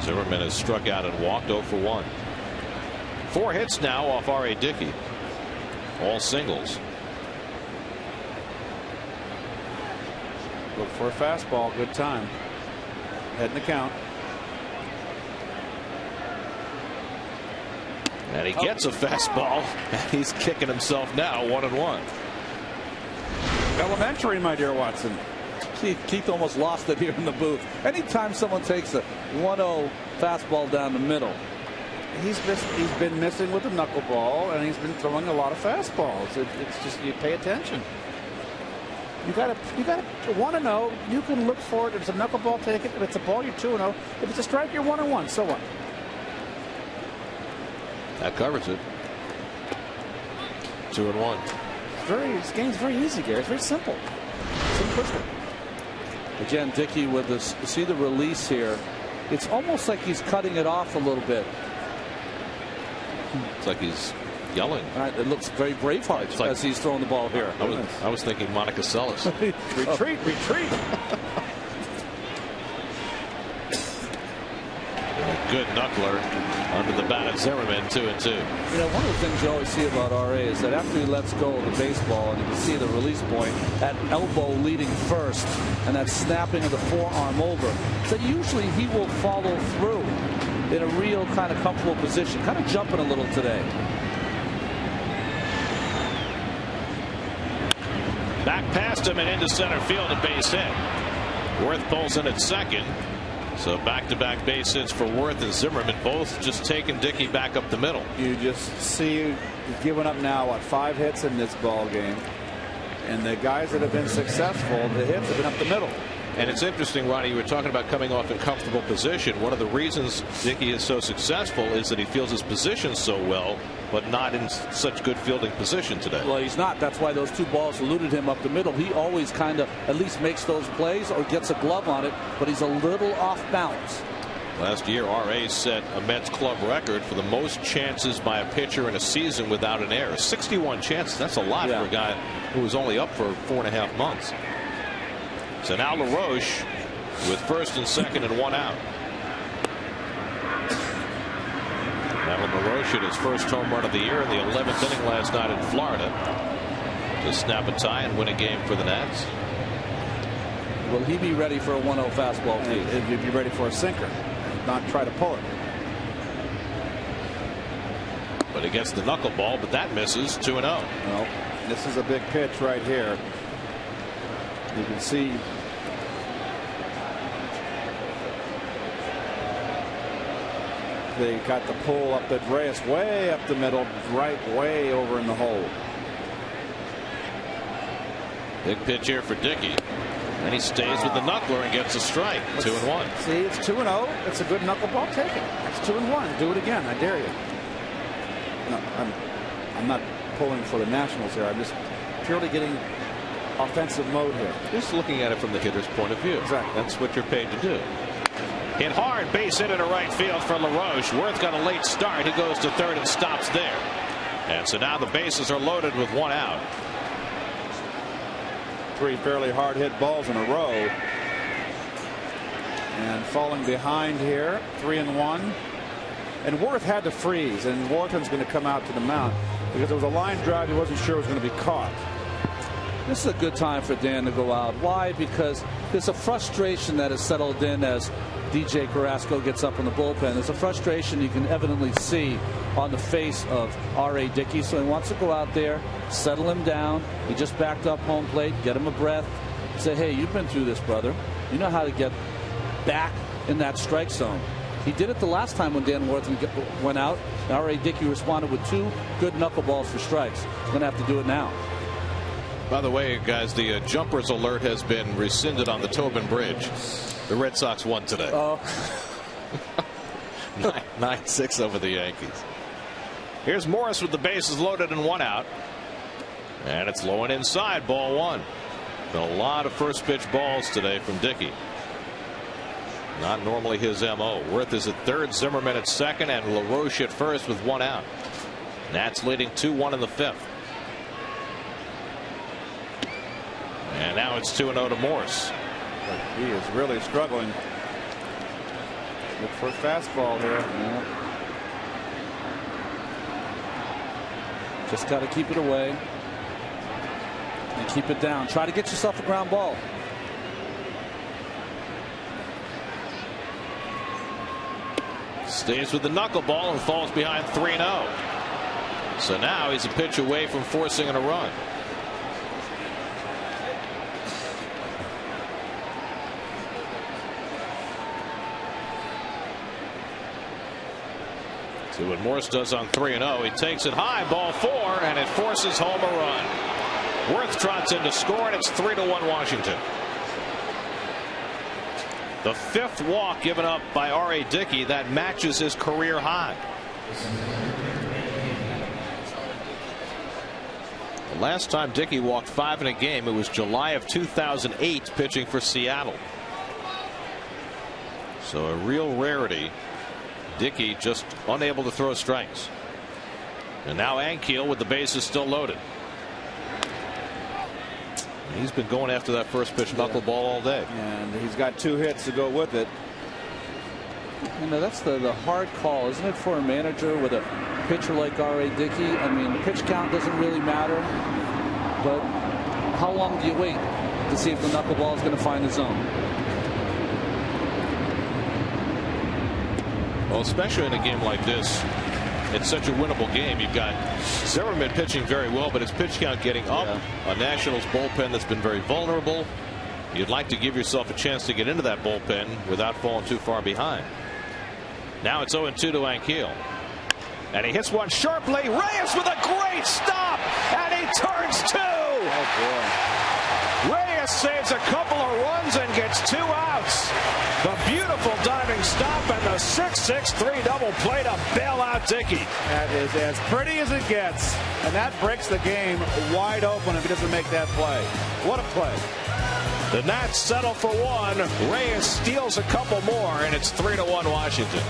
Zimmerman has struck out and walked 0 for 1. 4 hits now off R.A. Dickey. All singles. Look for a fastball. Good time. Heading the count. And he gets a fastball. And he's kicking himself now. 1-1. Elementary, my dear Watson. Keith almost lost it here in the booth. Anytime someone takes a 1-0 fastball down the middle. He's been missing with the knuckleball, and he's been throwing a lot of fastballs. It's just, you pay attention. You gotta want to know. You can look for it. If it's a knuckleball, take it. If it's a ball, you're 2-0. If it's a strike, you're 1-1. So what? That covers it. 2-1. This game's very easy, Gary. It's very simple. Simplistic. Again, Dickey with this. See the release here. It's almost like he's cutting it off a little bit. It's like he's yelling. It looks very Braveheart like, as he's throwing the ball here. I was thinking Monica Seles. Retreat, retreat. A good knuckler under the bat of Zimmerman, 2-2. You know, one of the things you always see about RA is that after he lets go of the baseball, and you can see the release point, that elbow leading first, and that snapping of the forearm over, so usually he will follow through in a real kind of comfortable position, kind of jumping a little today. Back past him and into center field, a base hit. Worth pulls in at second. So back-to-back base hits for Worth and Zimmerman, both just taking Dickey back up the middle. You just see he's given up now, what, 5 hits in this ball game. And the guys that have been successful, the hits have been up the middle. And it's interesting, Ronnie, you were talking about coming off in comfortable position. One of the reasons Dickey is so successful is that he feels his position so well, but not in such good fielding position today. Well, he's not. That's why those 2 balls eluded him up the middle. He always kind of at least makes those plays or gets a glove on it, but he's a little off balance. Last year, RA set a Mets club record for the most chances by a pitcher in a season without an error. 61 chances. That's a lot for a guy who was only up for 4.5 months. So now LaRoche with first and second and 1 out. Alan LaRoche hit his first home run of the year in the 11th inning last night in Florida to snap a tie and win a game for the Nats. Will he be ready for a 1-0 fastball? He'd be ready for a sinker, not try to pull it. But he gets the knuckleball, but that misses. 2-0. Well, this is a big pitch right here. You can see they got the pull up the Dreas way up the middle, right way over in the hole. Big pitch here for Dickey. And he stays with the knuckler and gets a strike. 2-1. See, it's 2-0. It's a good knuckleball. Take it. It's 2-1. Do it again. I dare you. No, I'm not pulling for the Nationals here. I'm just purely getting offensive mode here. Just looking at it from the hitter's point of view. Exactly. That's what you're paid to do. Hit hard, base hit into right field for LaRoche. Worth got a late start. He goes to third and stops there. And so now the bases are loaded with 1 out. 3 fairly hard hit balls in a row. And falling behind here, 3-1. And Worth had to freeze, and Wharton's going to come out to the mound because there was a line drive he wasn't sure was going to be caught. This is a good time for Dan to go out. Why? Because there's a frustration that has settled in as DJ Carrasco gets up in the bullpen. There's a frustration you can evidently see on the face of R.A. Dickey. So he wants to go out there, settle him down. He just backed up home plate, get him a breath. Say, hey, you've been through this, brother. You know how to get back in that strike zone. He did it the last time when Dan Worth went out. R.A. Dickey responded with 2 good knuckleballs for strikes. He's going to have to do it now. By the way, guys, the jumpers alert has been rescinded on the Tobin Bridge. The Red Sox won today. 9-6 over the Yankees. Here's Morris with the bases loaded and 1 out. And it's low and inside, ball 1. Been a lot of first pitch balls today from Dickey. Not normally his MO. Worth is at third, Zimmerman at second, and LaRoche at first with 1 out. Nats leading 2-1 in the 5th. And now it's 2-0 to Morse. He is really struggling. Look for a fastball here. Yeah. Just got to keep it away and keep it down. Try to get yourself a ground ball. Stays with the knuckleball and falls behind 3-0. So now he's a pitch away from forcing a run. See what Morse does on 3-0. He takes it high, ball 4, and it forces home a run. Worth trots in to score, and it's 3-1 Washington. The 5th walk given up by R.A. Dickey. That matches his career high. The last time Dickey walked 5 in a game, it was July of 2008 pitching for Seattle. So a real rarity. Dickey just unable to throw strikes. And now Ankiel with the bases still loaded. He's been going after that first pitch knuckleball all day. And he's got 2 hits to go with it. You know, that's the hard call, isn't it, for a manager with a pitcher like R.A. Dickey? I mean, pitch count doesn't really matter, but how long do you wait to see if the knuckleball is going to find the zone? Well, especially in a game like this, it's such a winnable game. You've got Zimmerman pitching very well, but his pitch count getting up. A Nationals bullpen that's been very vulnerable. You'd like to give yourself a chance to get into that bullpen without falling too far behind. Now it's 0-2 to Ankiel. And he hits one sharply. Reyes with a great stop. And he turns 2. Oh, boy. Reyes saves a couple of runs and gets 2 outs. The beautiful diving stop and the 6-6-3 double play to bail out Dickey. That is as pretty as it gets. And that breaks the game wide open if he doesn't make that play. What a play. The Nats settle for 1. Reyes steals a couple more, and it's 3-1 Washington.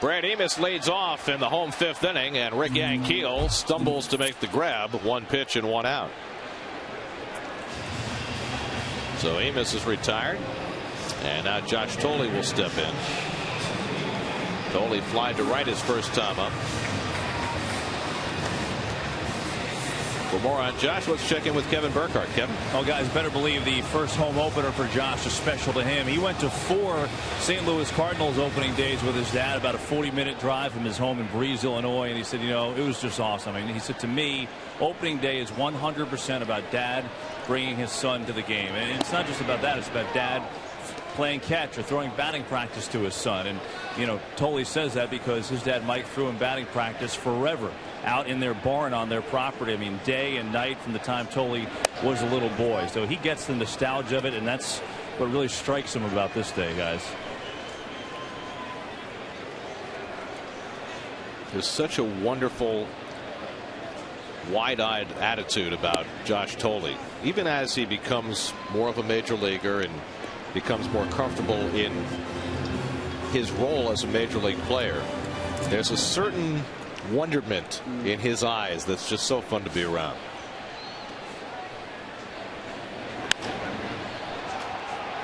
Brad Amos leads off in the home 5th inning, and Rick Ankiel stumbles to make the grab. 1 pitch and 1 out. So Amos is retired, and now Josh Thole will step in. Thole flied to right his first time up. For more on Josh, let's check in with Kevin Burkhardt. Kevin. Oh, guys, better believe the first home opener for Josh is special to him. He went to 4 St. Louis Cardinals opening days with his dad, about a 40-minute drive from his home in Breese, Illinois, and he said, you know, it was just awesome. I mean, he said, to me, opening day is 100% about dad bringing his son to the game. And it's not just about that. It's about dad playing catch or throwing batting practice to his son. And, you know, Thole says that because his dad, Mike, threw him batting practice forever out in their barn on their property. I mean, day and night from the time Thole was a little boy. So he gets the nostalgia of it, and that's what really strikes him about this day, guys. There's such a wonderful, wide-eyed attitude about Josh Thole. Even as he becomes more of a major leaguer and becomes more comfortable in his role as a major league player, there's a certain wonderment in his eyes that's just so fun to be around.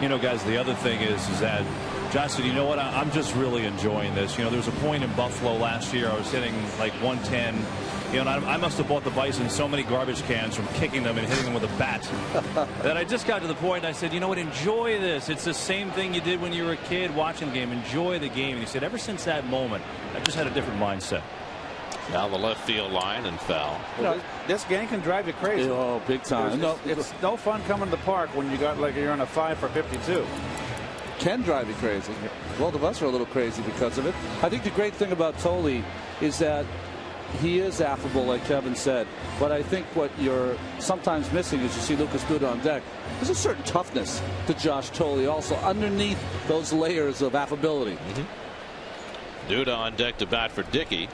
You know, guys, the other thing is that Josh said, you know what, I'm just really enjoying this. You know, there was a point in Buffalo last year I was hitting like 110 You know, I must have bought the Bison so many garbage cans from kicking them and hitting them with a bat that I just got to the point. I said, you know what, enjoy this. It's the same thing you did when you were a kid watching the game. Enjoy the game. And he said, ever since that moment, I just had a different mindset. Down the left field line and foul. Well, this game can drive you crazy. Oh, big time. It's no fun coming to the park when you got like you're on a 5 for 52. Can drive you crazy. Both of us are a little crazy because of it. I think the great thing about Thole is that he is affable, like Kevin said. But I think what you're sometimes missing is you see Lucas Duda on deck. There's a certain toughness to Josh Thole also underneath those layers of affability. Duda on deck to bat for Dickey,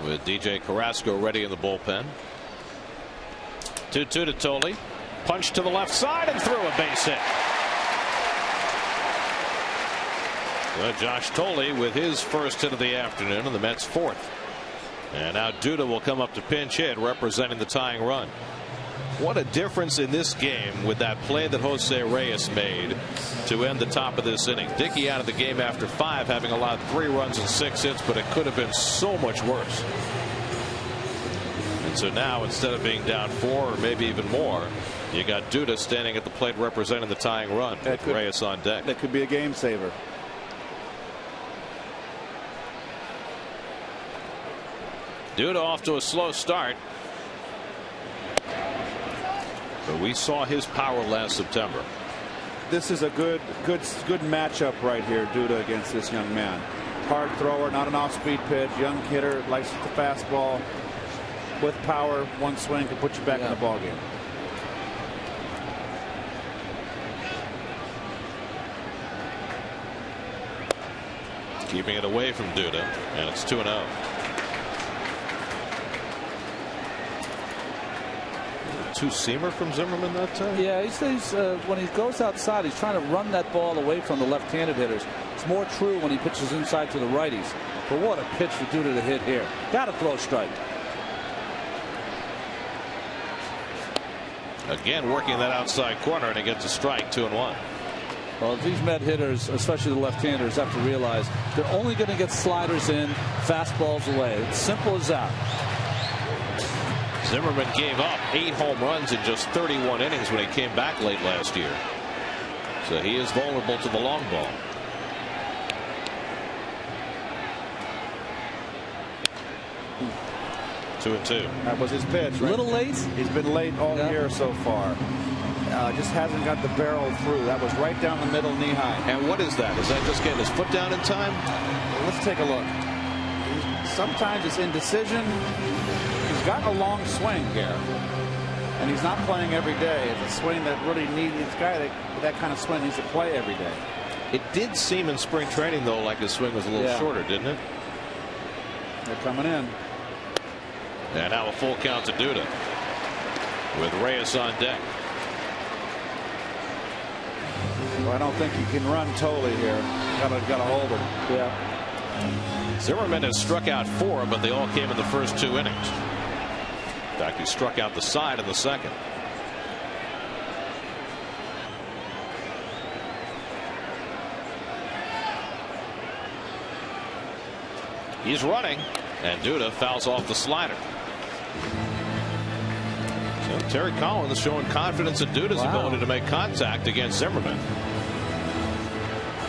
with DJ Carrasco ready in the bullpen. 2-2 to Thole. Punch to the left side and through a base hit. Josh Thole with his first hit of the afternoon, and the Mets' fourth. And now Duda will come up to pinch hit, representing the tying run. What a difference in this game with that play that Jose Reyes made to end the top of this inning. Dickey out of the game after 5, having allowed 3 runs and 6 hits, but it could have been so much worse. And so now, instead of being down 4 or maybe even more, you got Duda standing at the plate representing the tying run with Reyes on deck. That could be a game saver. Duda off to a slow start. But we saw his power last September. This is a good matchup right here, Duda against this young man. Hard thrower, not an off-speed pitch, young hitter, likes the fastball. With power, one swing can put you back in the ballgame. Keeping it away from Duda, and it's 2-0. Two-seamer from Zimmerman that time? Yeah, he says when he goes outside, he's trying to run that ball away from the left-handed hitters. It's more true when he pitches inside to the righties. But what a pitch for Duda to hit here. Got to throw strike. Again, working that outside corner, and he gets a strike. 2-1. Well, these Met hitters, especially the left-handers, have to realize they're only going to get sliders in, fastballs away. It's simple as that. Zimmerman gave up 8 home runs in just 31 innings when he came back late last year. So he is vulnerable to the long ball. Two and 2. That was his pitch. A little late. He's been late all year so far. Just hasn't got the barrel through. That was right down the middle, knee high. And what is that? Is that just getting his foot down in time? Well, let's take a look. Sometimes it's indecision. He's got a long swing here, and he's not playing every day. It's a swing that really needs this guy that kind of swing needs to play every day. It did seem in spring training, though, like his swing was a little shorter, didn't it? They're coming in. And now a full count to Duda with Reyes on deck. Well, I don't think you can run Thole here. Gotta hold him. Yeah. Zimmerman has struck out 4, but they all came in the first 2 innings. In fact, he struck out the side in the second. He's running, and Duda fouls off the slider. So Terry Collins showing confidence in Duda's ability to make contact against Zimmerman.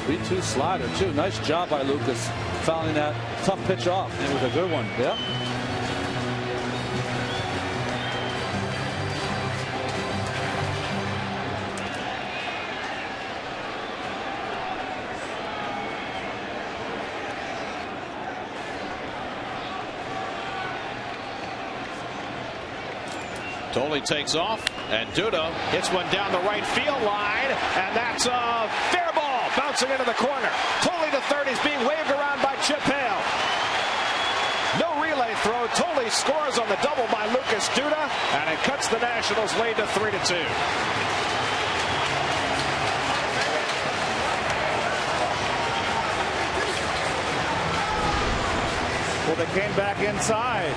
3-2 slider, too. Nice job by Lucas fouling that tough pitch off. It was a good one. Yep. Thole takes off, and Duda hits one down the right field line, and that's a fair ball bouncing into the corner. Thole to third. He's being waved around by Chip Hale. No relay throw. Thole scores on the double by Lucas Duda, and it cuts the Nationals lead to 3-2. Well, they came back inside.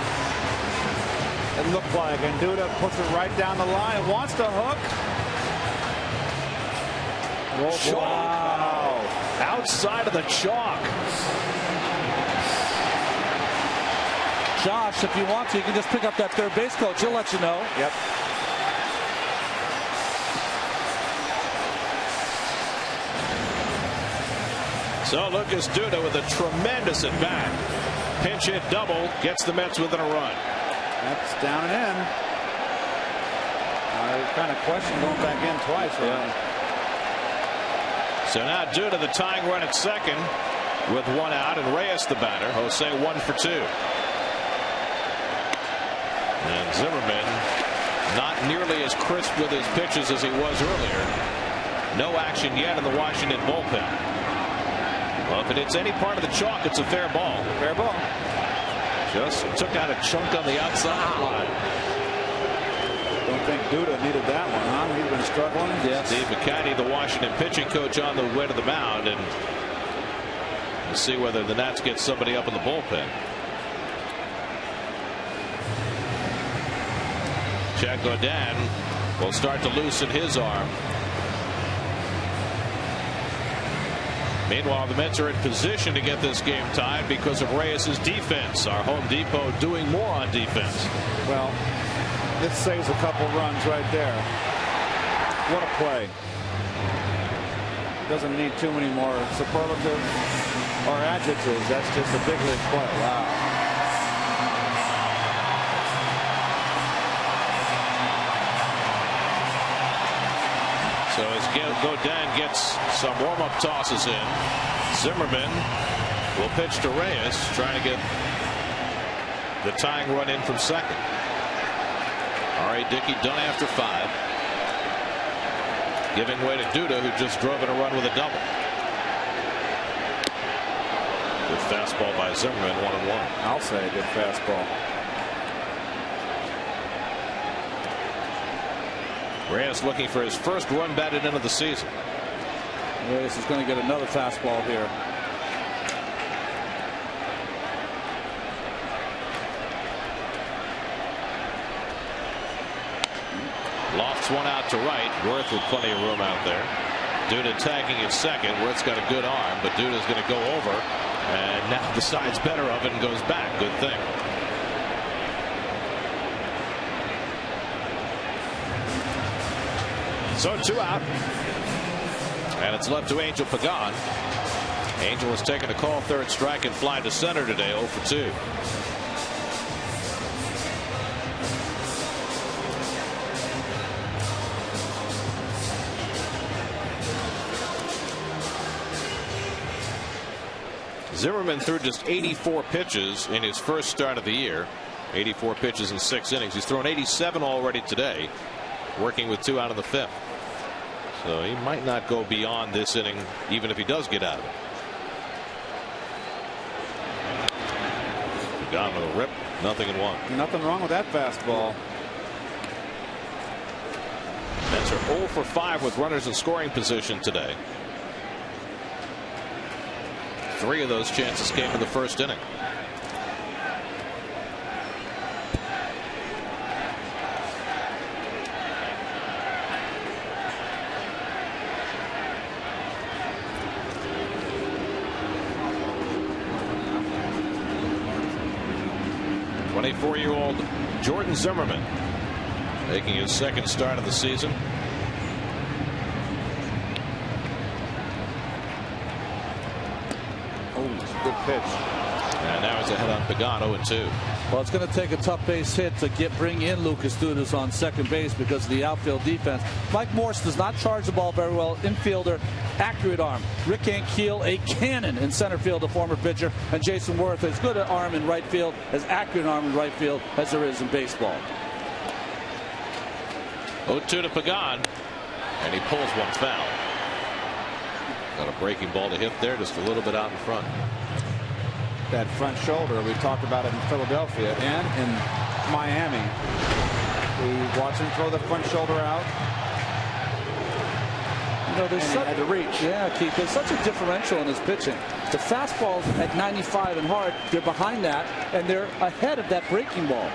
It looked like, and Duda puts it right down the line. Wants to hook. Wow. Outside of the chalk. Josh, if you want to, you can just pick up that third base coach. He'll let you know. Yep. So Lucas Duda with a tremendous at bat. Pinch hit double gets the Mets within a run. That's down and in. I kind of questioned going back in twice. Right? So now Duda the tying run at second with one out, and Reyes the batter. Jose 1 for 2. And Zimmerman not nearly as crisp with his pitches as he was earlier. No action yet in the Washington bullpen. Well, if it hits any part of the chalk, it's a fair ball. Fair ball. Just took out a chunk on the outside line. Don't think Duda needed that one, huh? He's been struggling. Yes. Steve McCanny, the Washington pitching coach, on the way to the mound, and we'll see whether the Nats get somebody up in the bullpen. Jack Godin will start to loosen his arm. Meanwhile, the Mets are in position to get this game tied because of Reyes' defense. Our Home Depot doing more on defense. Well, this saves a couple runs right there. What a play. Doesn't need too many more superlatives or adjectives. That's just a big league play. Wow. So as Godin gets some warm-up tosses in, Zimmerman will pitch to Reyes, trying to get the tying run in from second. R.A. Dickey done after 5. Giving way to Duda, who just drove in a run with a double. Good fastball by Zimmerman, 1-1. I'll say a good fastball. Reyes looking for his first run batted into the season. Reyes is going to get another fastball here. Lofts one out to right. Worth with plenty of room out there. Duda tagging at second. Worth's got a good arm, but Duda's going to go over, and now decides better of it and goes back. Good thing. So 2 out, and it's left to Angel Pagan. Angel has taken a call, third strike, and fly to center today, 0 for 2. Zimmerman threw just 84 pitches in his first start of the year. 84 pitches in 6 innings. He's thrown 87 already today, working with 2 out of the 5th. So he might not go beyond this inning, even if he does get out of it. Gone with a rip, 0-1. Nothing wrong with that fastball. Mets are 0 for 5 with runners in scoring position today. 3 of those chances came in the first inning. Four-year-old Jordan Zimmerman making his second start of the season. Oh, good pitch. And now he's ahead on Pagan, 0-2. Well, it's going to take a tough base hit to bring in Lucas Dudas on second base because of the outfield defense. Mike Morse does not charge the ball very well. Infielder, accurate arm. Rick Ankiel, a cannon in center field, a former pitcher. And Jason Worth, as good an arm in right field, as accurate an arm in right field as there is in baseball. 0-2 to Pagan, and he pulls one foul. Got a breaking ball to hit there, just a little bit out in front. That front shoulder, we talked about it in Philadelphia and in Miami. We watch him throw the front shoulder out. You know, there's had to reach. Yeah, Keith, there's such a differential in his pitching. The fastballs at 95 and hard, they're behind that, and they're ahead of that breaking ball.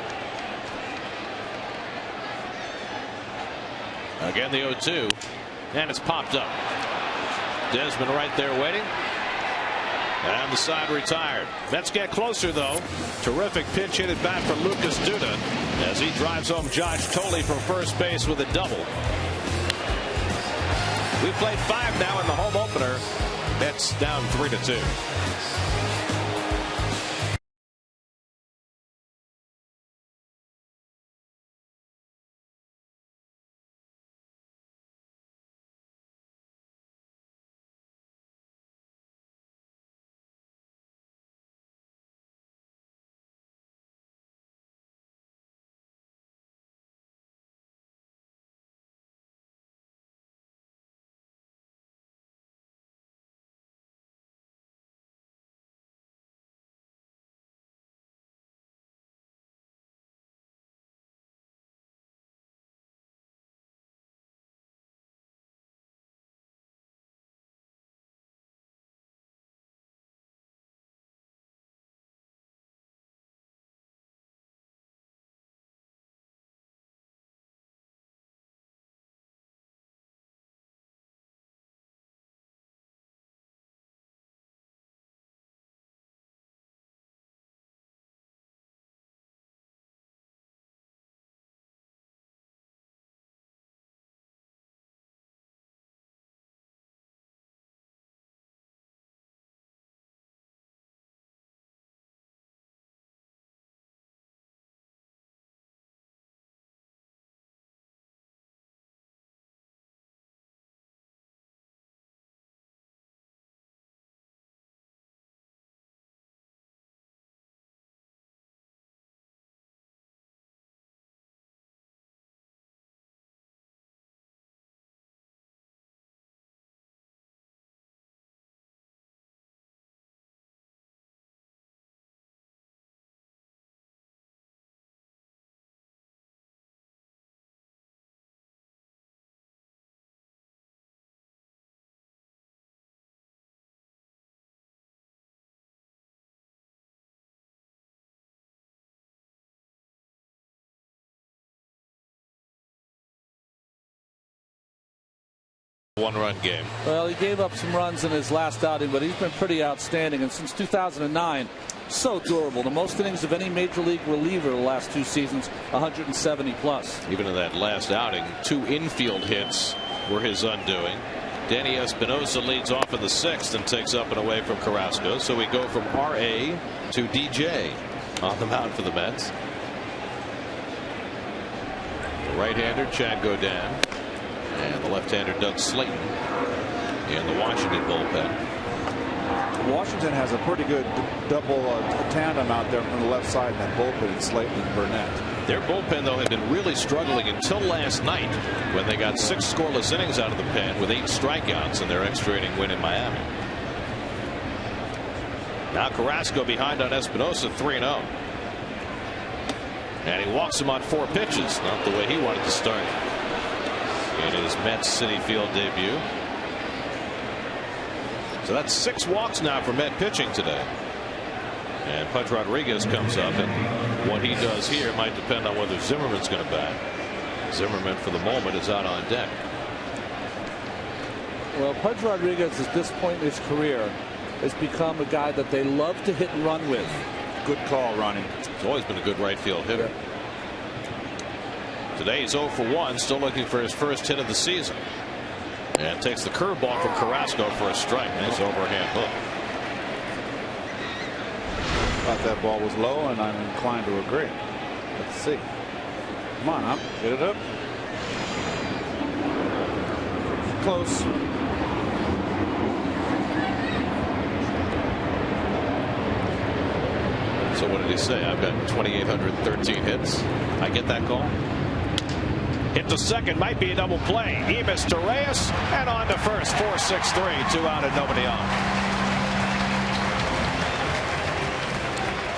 Again, the 0-2, and it's popped up. Desmond right there waiting. And the side retired. Mets get closer, though. Terrific pinch hit at bat for Lucas Duda as he drives home Josh Thole from first base with a double. We played 5 now in the home opener. Mets down 3-2. One-run game. Well, he gave up some runs in his last outing, but he's been pretty outstanding. And since 2009, so durable. The most innings of any major league reliever the last 2 seasons, 170 plus. Even in that last outing, 2 infield hits were his undoing. Danny Espinosa leads off in the 6th and takes up and away from Carrasco. So we go from RA to DJ on the mound for the Mets. The right-hander, Chad Godin. And the left-hander, Doug Slayton, in the Washington bullpen. Washington has a pretty good double tandem out there from the left side in that bullpen in Slayton and Burnett. Their bullpen, though, had been really struggling until last night when they got 6 scoreless innings out of the pen with 8 strikeouts in their extra inning win in Miami. Now Carrasco behind on Espinosa, 3-0. And he walks him on 4 pitches, not the way he wanted to start in his Mets City Field debut. So that's 6 walks now for Met pitching today. And Pudge Rodriguez comes up, and what he does here might depend on whether Zimmerman's going to bat. Zimmerman, for the moment, is out on deck. Well, Pudge Rodriguez at this point in his career has become a guy that they love to hit and run with. Good call, Ronnie. He's always been a good right field hitter. Yeah. Today he's 0 for 1, still looking for his first hit of the season. And takes the curveball from Carrasco for a strike. Nice overhand hook. Thought that ball was low, and I'm inclined to agree. Let's see. Come on, up. Get it up. Close. So what did he say? I've got 2,813 hits. I get that call. Hit to second, might be a double play. Emis to Reyes, and on to first. 4-6-3, 2 out and nobody on.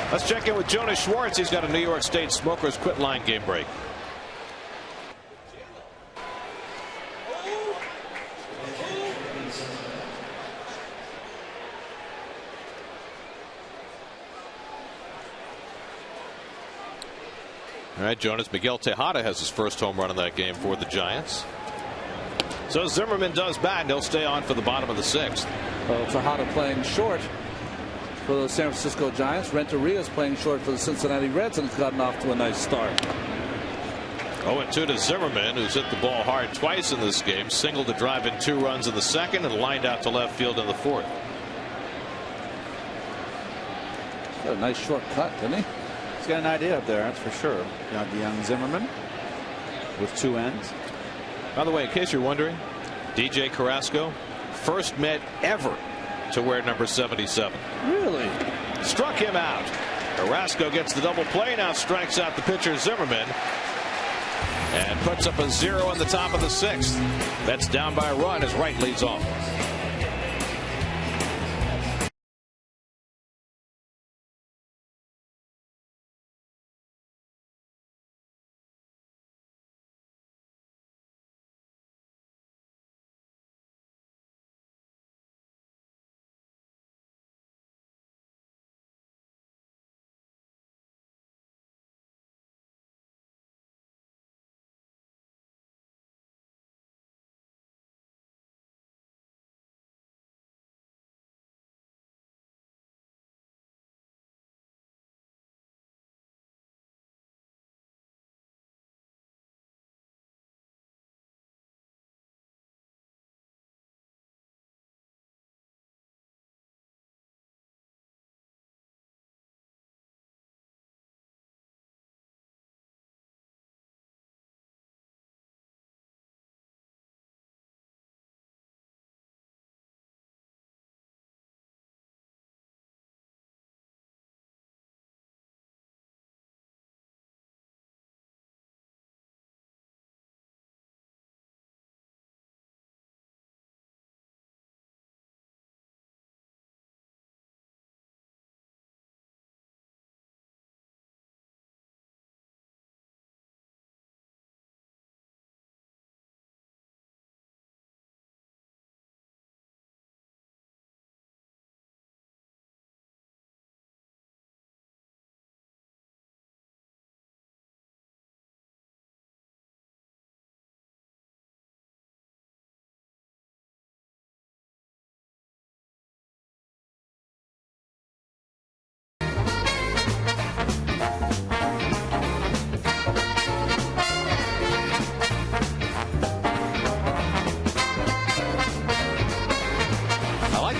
Let's check in with Jonas Schwartz. He's got a New York State Smokers Quit Line game break. All right, Jonas. Miguel Tejada has his first home run in that game for the Giants. So Zimmerman does bat, and he'll stay on for the bottom of the 6th. Well, Tejada playing short for the San Francisco Giants. Renteria's playing short for the Cincinnati Reds and has gotten off to a nice start. 0-2 to Zimmerman, who's hit the ball hard twice in this game. Singled to drive in 2 runs in the second and lined out to left field in the fourth. Got a nice short cut, didn't he? He's got an idea up there, that's for sure. Got the young Zimmerman with 2 ends. By the way, in case you're wondering, DJ Carrasco, first Met ever to wear number 77. Really? Struck him out. Carrasco gets the double play, now strikes out the pitcher Zimmerman and puts up a 0 in the top of the 6th. Mets down by a run as Wright leads off.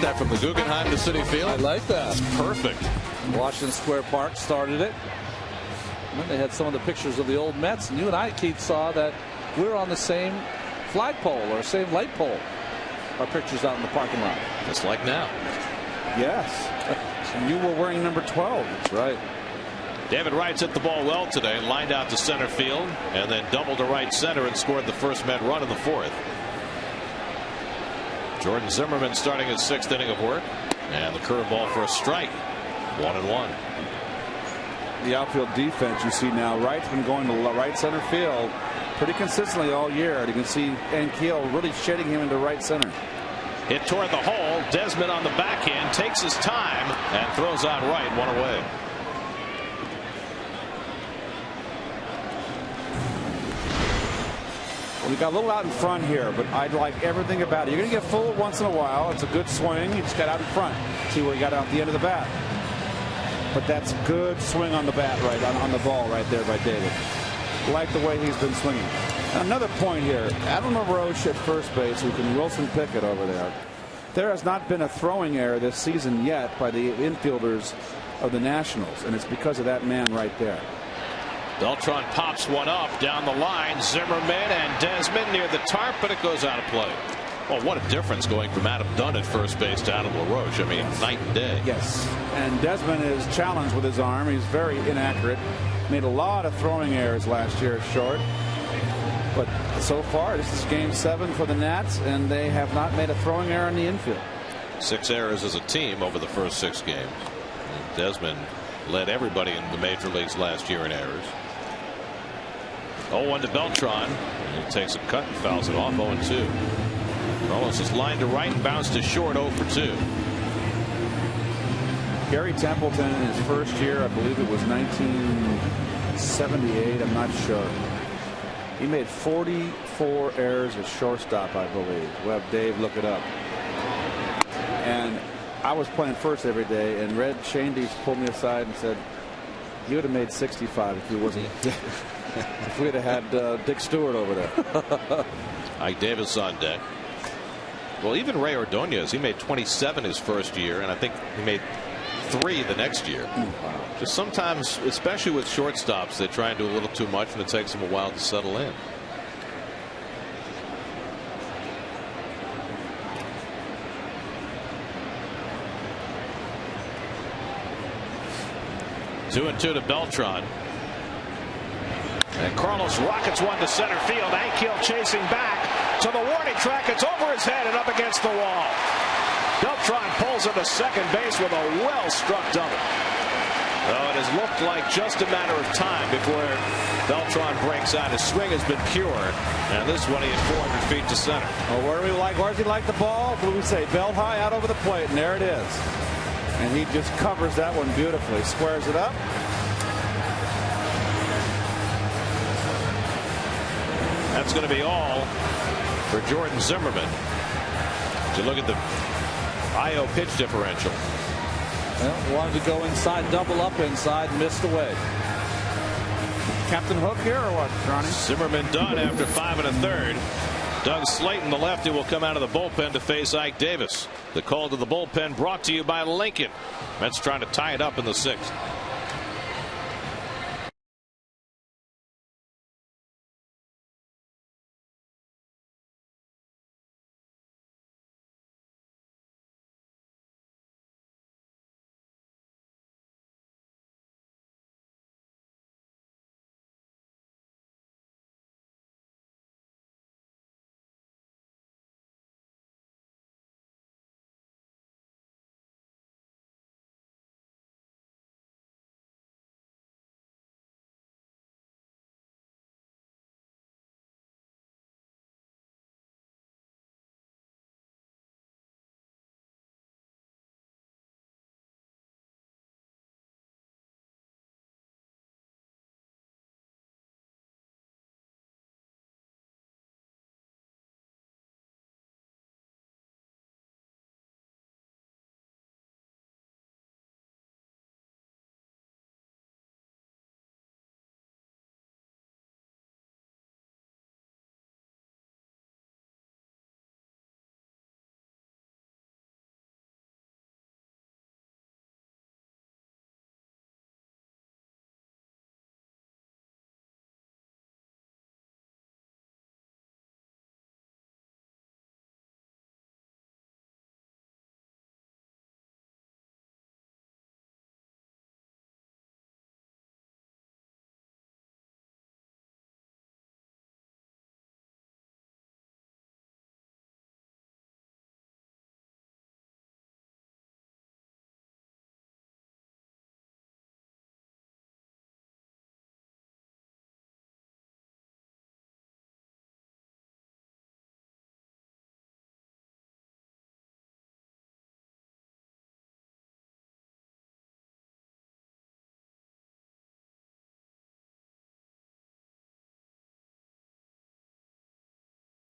That from the Guggenheim to Citi Field. I like that. It's perfect. Washington Square Park started it. And then they had some of the pictures of the old Mets. And you and I, Keith, saw that we're on the same flagpole or same light pole. Our pictures out in the parking lot. Just like now. Yes. And you were wearing number 12. That's right. David Wright's hit the ball well today. Lined out to center field and then doubled to right center and scored the first Met run in the 4th. Jordan Zimmerman starting his 6th inning of work. And the curveball for a strike. 1-1. The outfield defense you see now. Wright's been going to right center field pretty consistently all year. And you can see Ankiel really shading him into right center. Hit toward the hole. Desmond on the backhand takes his time and throws out right. 1 away. We got a little out in front here, but I'd like everything about it. You're going to get full once in a while. It's a good swing. You just got out in front. See where he got out the end of the bat. But that's a good swing on the bat right on the ball right there by David. Like the way he's been swinging. Another point here. Adam LaRoche at first base, who can Wilson Pickett over there. There has not been a throwing error this season yet by the infielders of the Nationals, and it's because of that man right there. Beltran pops one up down the line. Zimmerman and Desmond near the tarp, but it goes out of play. Well, what a difference going from Adam Dunn at first base to Adam LaRoche. I mean, night and day. Yes. And Desmond is challenged with his arm. He's very inaccurate. Made a lot of throwing errors last year short. But so far, this is game 7 for the Nats, and they have not made a throwing error in the infield. 6 errors as a team over the first 6 games. And Desmond led everybody in the major leagues last year in errors. 0-1 to Beltran. He takes a cut and fouls it off. 0-2. Carlos is lined to right and bounced to short. 0 for 2. Gary Templeton in his first year, I believe it was 1978, I'm not sure. He made 44 errors at shortstop, I believe. We'll have Dave look it up. And I was playing first every day, and Red Shandy pulled me aside and said, "You would have made 65 if you wasn't if we'd have had Dick Stewart over there." Ike Davis on deck. Well, even Ray Ordonez, he made 27 his first year, and I think he made 3 the next year. Wow. Just sometimes, especially with shortstops, they try and do a little too much, and it takes them a while to settle in. Two and two to Beltran. And Carlos rockets one to center field. Ankiel chasing back to the warning track. It's over his head and up against the wall. Beltran pulls into second base with a well-struck double. Though it has looked like just a matter of time before Beltran breaks out. His swing has been pure, and this one he is 400 feet to center. Well, where does he like the ball? What do we say? Belt high out over the plate, and there it is. And he just covers that one beautifully. Squares it up. That's going to be all for Jordan Zimmerman. As you look at the IO pitch differential. Well, wanted to go inside, double up inside, missed away. Captain Hook here or what, Ronnie? Zimmerman done after 5 1/3. Doug Slayton, the lefty, will come out of the bullpen to face Ike Davis. The call to the bullpen brought to you by Lincoln. Mets trying to tie it up in the 6th.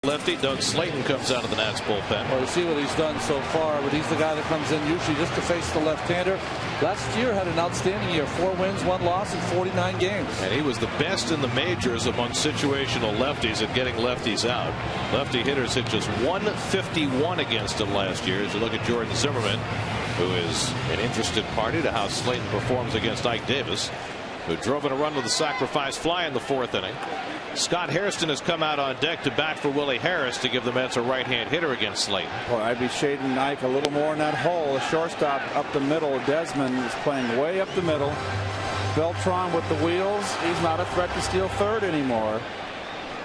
Lefty Doug Slayton comes out of the Nats bullpen. Well, you see what he's done so far, but he's the guy that comes in usually just to face the left-hander. Last year had an outstanding year, 4 wins, 1 loss in 49 games. And he was the best in the majors among situational lefties at getting lefties out. Lefty hitters hit just 151 against him last year. As you look at Jordan Zimmerman, who is an interested party to how Slayton performs against Ike Davis, who drove in a run with a sacrifice fly in the 4th inning. Scott Hairston has come out on deck to bat for Willie Harris to give the Mets a right-hand hitter against Slayton. Well, I'd be shading Ike a little more in that hole. The shortstop up the middle. Desmond is playing way up the middle. Beltran with the wheels. He's not a threat to steal third anymore.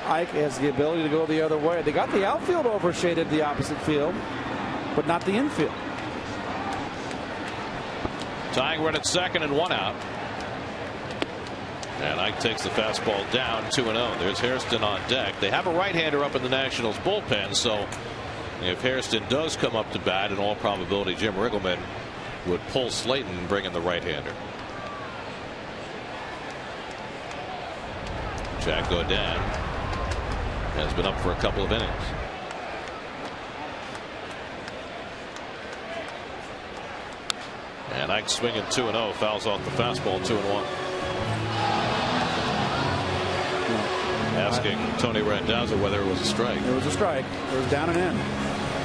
Ike has the ability to go the other way. They got the outfield overshaded the opposite field, but not the infield. Tying run at second and 1 out. And Ike takes the fastball down 2-0. There's Hairston on deck. They have a right-hander up in the Nationals bullpen, so if Hairston does come up to bat, in all probability Jim Riggleman would pull Slayton and bring in the right-hander. Jack Godin has been up for a couple of innings. And Ike swinging 2-0, fouls off the fastball, 2-1. Asking Tony Randazzo whether it was a strike. It was a strike. It was down and in.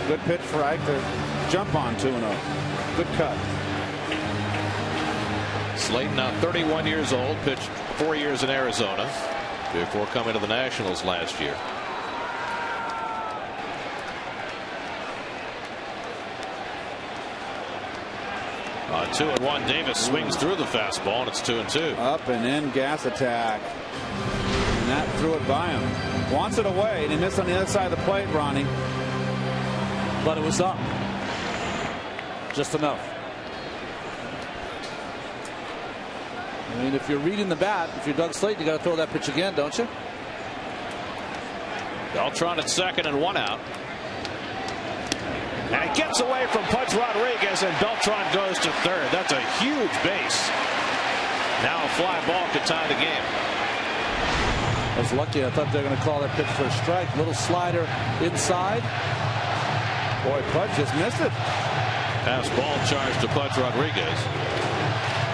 Good pitch for Ike to jump on 2-0. Good cut. Slayton now 31 years old, pitched 4 years in Arizona before coming to the Nationals last year. On 2-1, Davis swings through the fastball, and it's 2-2. Up and in, gas attack. And that threw it by him. Wants it away, and he missed on the other side of the plate, Ronnie. But it was up. Just enough. I mean, if you're reading the bat, if you're Doug Slayton, you got to throw that pitch again, don't you? Beltran at second and 1 out. And it gets away from Pudge Rodriguez, and Beltran goes to third. That's a huge base. Now a fly ball could tie the game. I was lucky. I thought they were going to call that pitch for a strike. Little slider inside. Boy, Pudge just missed it. Pass ball charge to Pudge Rodriguez.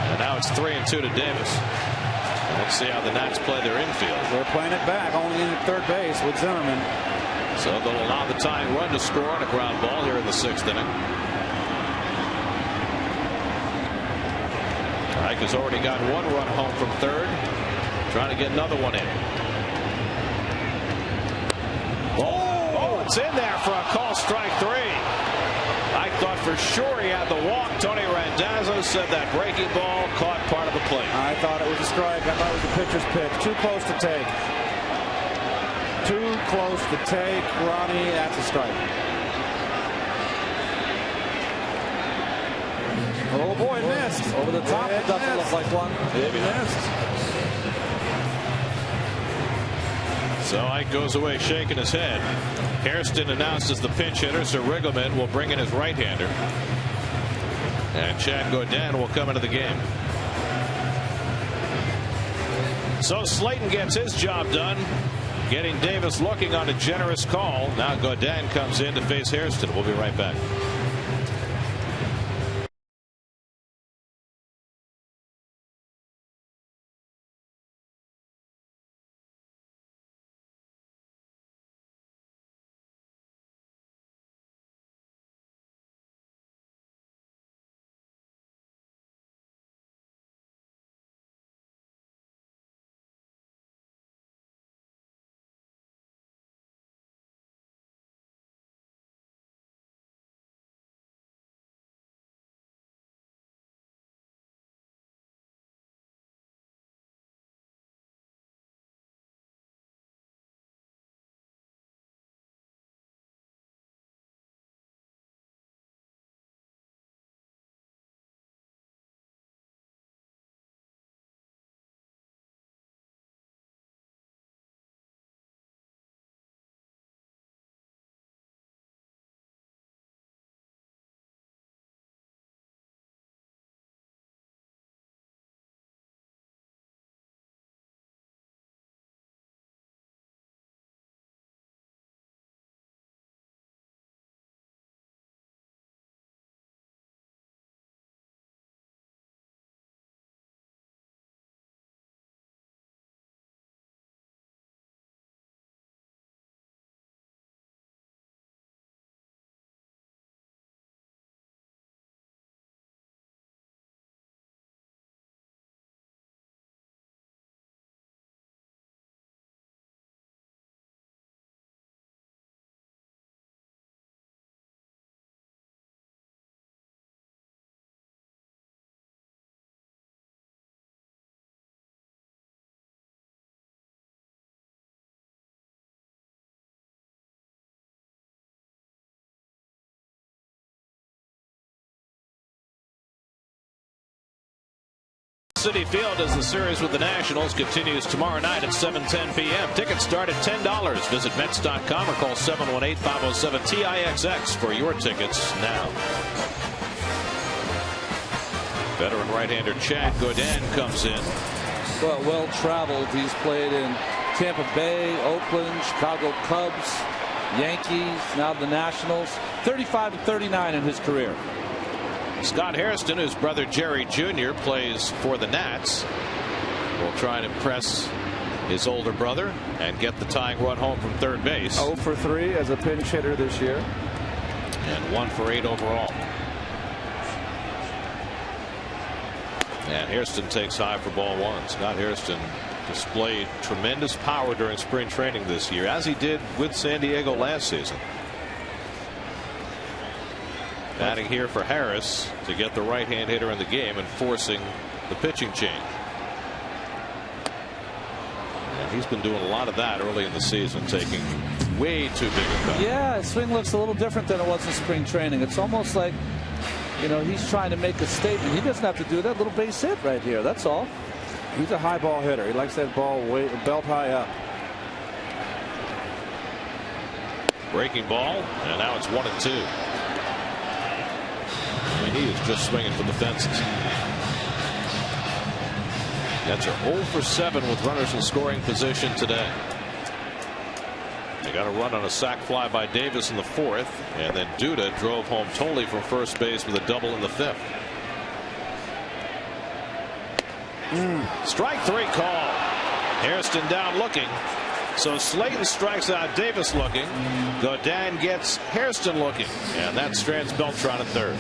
And now it's 3-2 to Davis. And let's see how the Nats play their infield. They're playing it back, only in at third base with Zimmerman. So they'll allow the tying run to score on a ground ball here in the 6th inning. Ike has already got 1 run home from third. Trying to get another one in. Oh, it's in there for a call, strike 3. I thought for sure he had the walk. Tony Randazzo said that breaking ball caught part of the plate. I thought it was a strike. I thought it was a pitcher's pitch. Too close to take. Too close to take, Ronnie. That's a strike. Oh boy, it missed. Over the top, it doesn't look like one. It missed. So Ike goes away shaking his head. Hairston announced as the pinch hitter, so Riggleman will bring in his right-hander. And Chad Godin will come into the game. So Slayton gets his job done, getting Davis looking on a generous call. Now Godin comes in to face Hairston. We'll be right back. City Field as the series with the Nationals continues tomorrow night at 7:10 p.m. Tickets start at $10. Visit Mets.com or call 718-507-TIXX for your tickets now. Veteran right-hander Chad Godin comes in. Well traveled. He's played in Tampa Bay, Oakland, Chicago Cubs, Yankees, now the Nationals. 35 and 39 in his career. Scott Hairston, whose brother Jerry Jr. plays for the Nats, will try and impress his older brother and get the tying run home from third base. 0 for 3 as a pinch hitter this year. And 1 for 8 overall. And Hairston takes high for ball 1. Scott Hairston displayed tremendous power during spring training this year, as he did with San Diego last season. Batting here for Harris to get the right-hand hitter in the game and forcing the pitching change. And he's been doing a lot of that early in the season, taking way too big a cut. Yeah, his swing looks a little different than it was in spring training. It's almost like, you know, he's trying to make a statement. He doesn't have to do that little base hit right here. That's all. He's a high ball hitter. He likes that ball way belt high up. Breaking ball, and now it's 1-2. And he is just swinging for the fences. Nets are 0 for 7 with runners in scoring position today. They got a run on a sac fly by Davis in the 4th, and then Duda drove home Tolley from first base with a double in the 5th. Strike 3 call. Hairston down looking. So Slayton strikes out Davis looking. Godin gets Hairston looking, and that strands Beltran at third.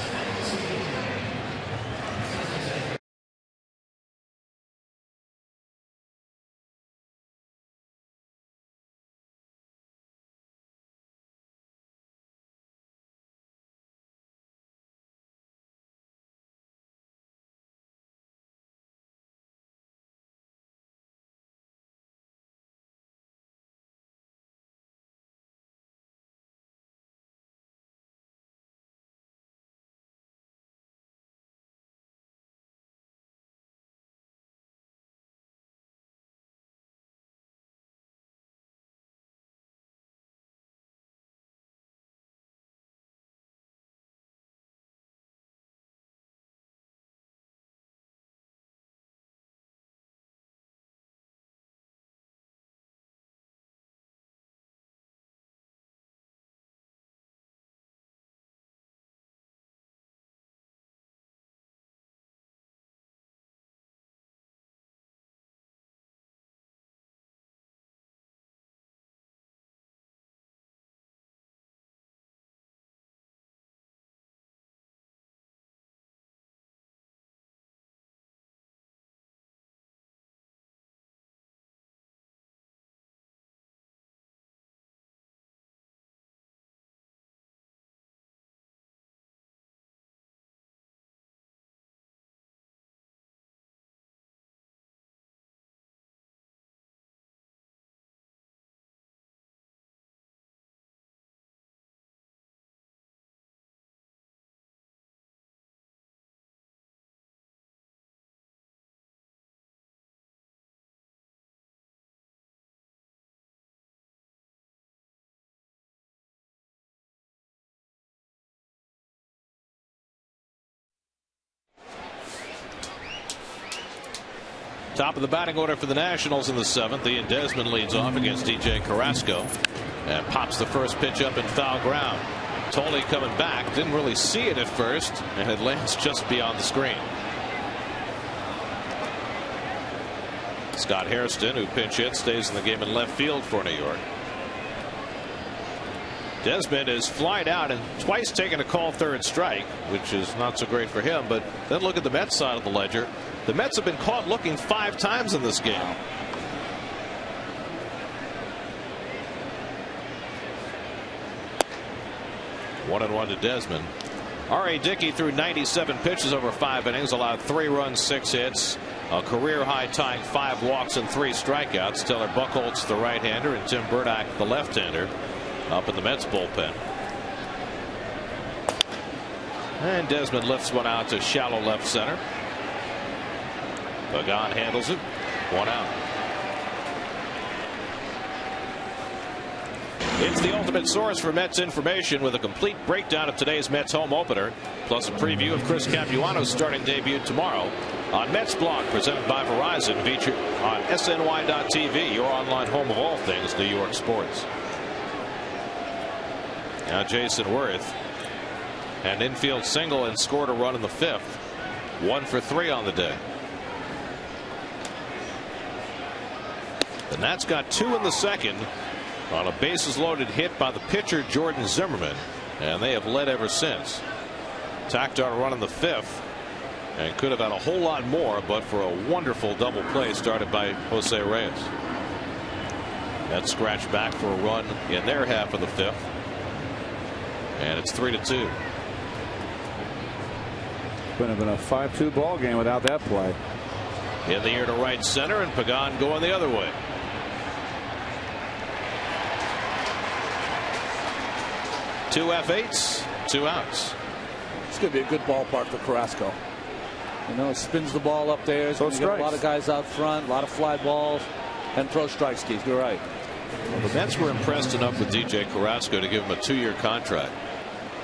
Top of the batting order for the Nationals in the 7th. Ian Desmond leads off against DJ Carrasco and pops the first pitch up in foul ground. Tolley coming back, didn't really see it at first, and it lands just beyond the screen. Scott Hairston, who pinch hit, stays in the game in left field for New York. Desmond is flied out and twice taken a call third strike, which is not so great for him. But then look at the Mets side of the ledger. The Mets have been caught looking 5 times in this game. One and one to Desmond. R.A. Dickey threw 97 pitches over 5 innings, allowed 3 runs, 6 hits, a career high tying 5 walks and 3 strikeouts. Taylor Buchholz, the right-hander, and Tim Burdack, the left-hander, up in the Mets bullpen. And Desmond lifts one out to shallow left center. Pagan handles it. 1 out. It's the ultimate source for Mets information with a complete breakdown of today's Mets home opener, plus a preview of Chris Capuano's starting debut tomorrow on Mets Blog, presented by Verizon, featured on SNY.TV, your online home of all things New York sports. Now Jason Worth an infield single and scored a run in the 5th. 1 for 3 on the day. The Nats got 2 in the 2nd on a bases loaded hit by the pitcher Jordan Zimmerman, and they have led ever since. Tacked on a run in the 5th and could have had a whole lot more but for a wonderful double play started by Jose Reyes. That scratched back for a run in their half of the 5th, and it's 3-2. Would have been a 5-2 ball game without that play. In the air to right center, and Pagan going the other way. Two F8s, 2 outs. It's going to be a good ballpark for Carrasco. You know, spins the ball up there. So you get a lot of guys out front, a lot of fly balls, and throw strikes, Keith. You're right. Well, the Mets were impressed enough with DJ Carrasco to give him a 2-year contract.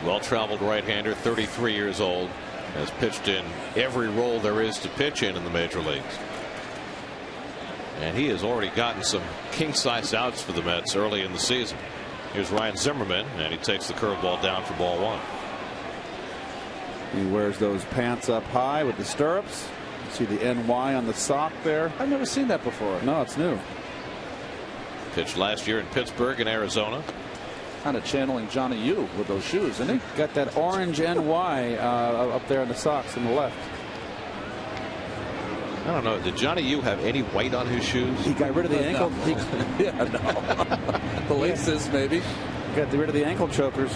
Well-traveled right-hander, 33 years old, has pitched in every role there is to pitch in the major leagues. And he has already gotten some king-size outs for the Mets early in the season. Here's Ryan Zimmerman, and he takes the curveball down for ball 1. He wears those pants up high with the stirrups. You see the NY on the sock there. I've never seen that before. No, it's new. Pitched last year in Pittsburgh and Arizona. Kind of channeling Johnny U with those shoes, isn't he? Got that orange NY up there on the socks on the left. I don't know. Did Johnny U have any white on his shoes? He got rid of the ankle. Yeah, no. The laces, maybe. Got rid of the ankle chokers.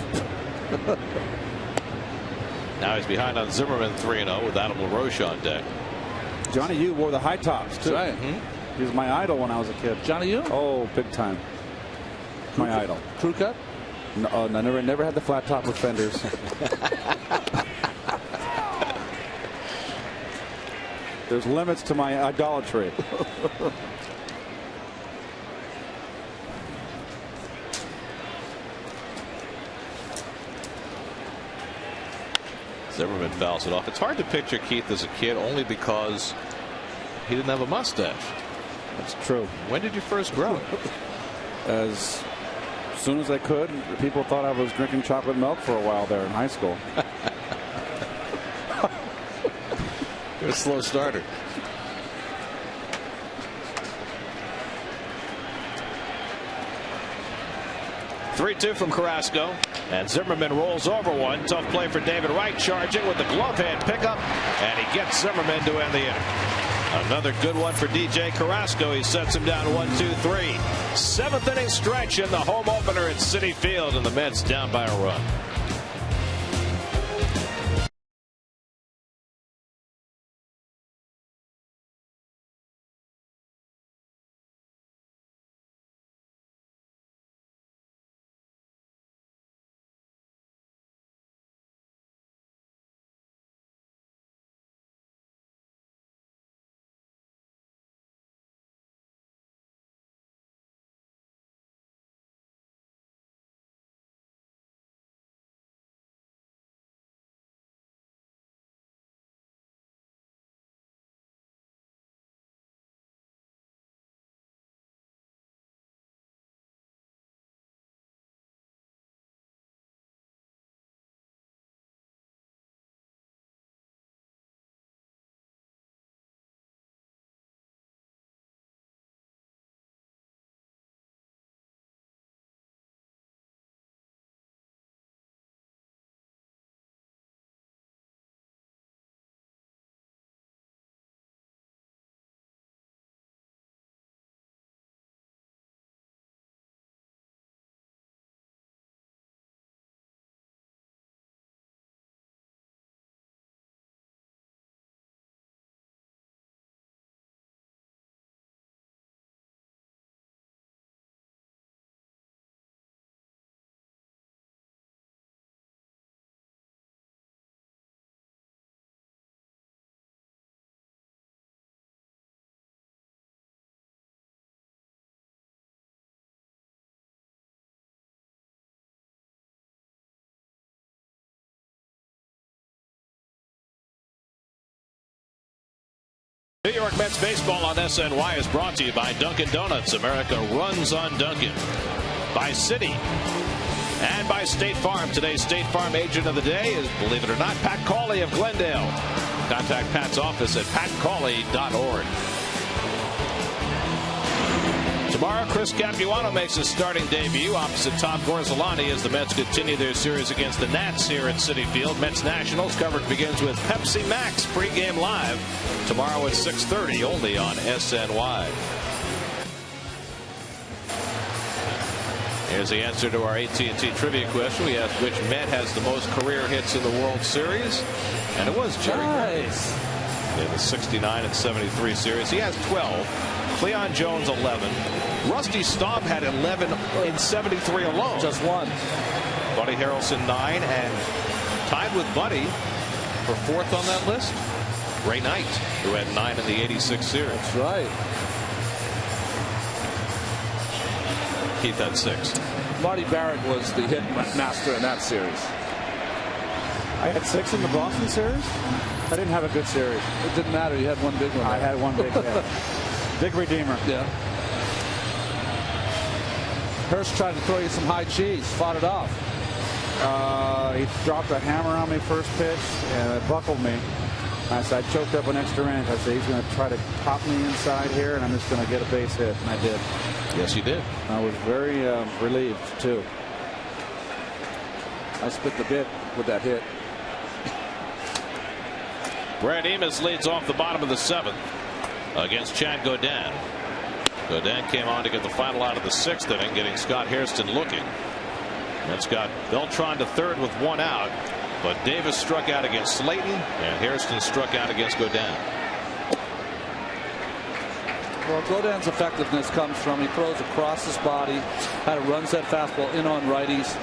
Now he's behind on Zimmerman 3-0 with Adam LaRoche on deck. Johnny U wore the high tops too. That's right. He was my idol when I was a kid. Johnny U? Oh, big time. My idol. Crew cut? No, I never had the flat top with fenders. There's limits to my idolatry. Zimmerman fouls it off. It's hard to picture Keith as a kid only because he didn't have a mustache. That's true. When did you first grow? As soon as I could. People thought I was drinking chocolate milk for a while there in high school. You're a slow starter. Three-2 from Carrasco, and Zimmerman rolls over one. Tough play for David Wright, charging with the glove hand pickup, and he gets Zimmerman to end the inning. Another good one for DJ Carrasco. He sets him down 1-2-3. 7th inning stretch in the home opener at Citi Field, and the Mets down by a run. New York Mets baseball on SNY is brought to you by Dunkin' Donuts. America runs on Dunkin'. By Citi. And by State Farm. Today's State Farm agent of the day is, believe it or not, Pat Cawley of Glendale. Contact Pat's office at patcawley.org. Tomorrow, Chris Capuano makes his starting debut opposite Tom Gorzolani as the Mets continue their series against the Nats here at Citi Field. Mets Nationals coverage begins with Pepsi Max pregame live tomorrow at 6:30 only on SNY. Here's the answer to our AT&T trivia question. We asked which Met has the most career hits in the World Series, and it was Jerry Nice. in the 69 and 73 series. He has 12. Cleon Jones 11. Rusty Staub had 11 in 73 alone. Just one. Buddy Harrelson 9, and tied with Buddy for 4th on that list, Ray Knight, who had 9 in the 86 series. That's right. Keith had 6. Marty Barrett was the hit master in that series. I had 6 in the Boston series. I didn't have a good series. It didn't matter. You had one big one. I had one big hit. Big redeemer. Yeah. Hurst tried to throw you some high cheese. Fought it off. He dropped a hammer on me first pitch, and it buckled me. I said, I choked up an extra inch. I said, he's going to try to pop me inside here, and I'm just going to get a base hit. And I did. Yes, you did. I was very relieved, too. I spit the bit with that hit. Brad Amos leads off the bottom of the 7th against Chad Godin. Godin came on to get the final out of the 6th inning, getting Scott Hairston looking. That's got Beltran to 3rd with 1 out, but Davis struck out against Slayton, and Hairston struck out against Godin. Well, Godin's effectiveness comes from he throws across his body, kind of runs that fastball in on righties,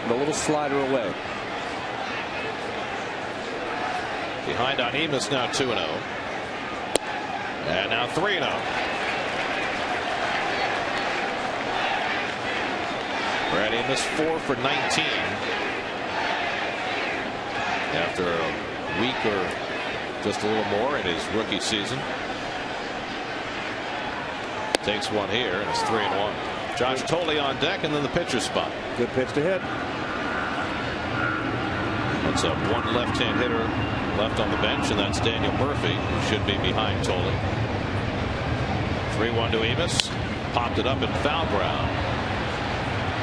and a little slider away. Behind on Amos now 2-0. And now 3-0. Brad Amos 4 for 19. After a week or just a little more in his rookie season. Takes one here, and it's 3-1. Josh Tolley on deck, and then the pitcher spot. Good pitch to hit. That's a one left-hand hitter left on the bench, and that's Daniel Murphy, who should be behind Tolley. 3-1 to Amos. Popped it up in foul ground.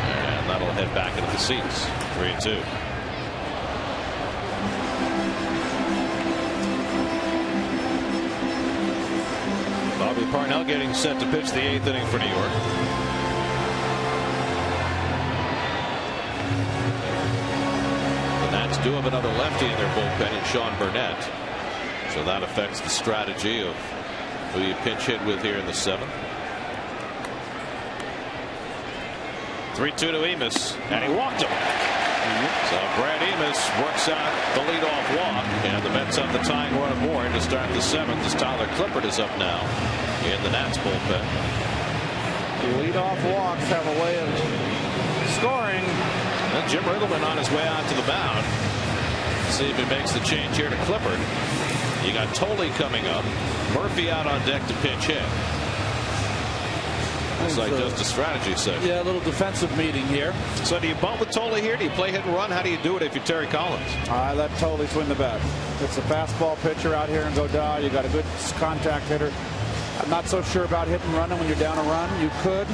And that'll head back into the seats. 3-2. Bobby Parnell getting set to pitch the 8th inning for New York. The Nats do have another lefty in their bullpen in Sean Burnett. So that affects the strategy of who you pinch hit with here in the 7th. 3-2 to Amos, and he walked him. So Brad Amos works out the leadoff walk, and the Mets have the tying run aboard to start the 7th as Tyler Clippard is up now in the Nats bullpen. Leadoff walks have a way of scoring. And Jim Riggleman on his way out to the mound. See if he makes the change here to Clippard. You got Tolley coming up. Murphy out on deck to pinch hit. Looks like just a strategy session. Yeah, a little defensive meeting here. So do you bunt with Tolley here? Do you play hit and run? How do you do it if you're Terry Collins? I let Tolley swing the bat. It's a fastball pitcher out here in Godin. You got a good contact hitter. I'm not so sure about hit and running when you're down a run. You could,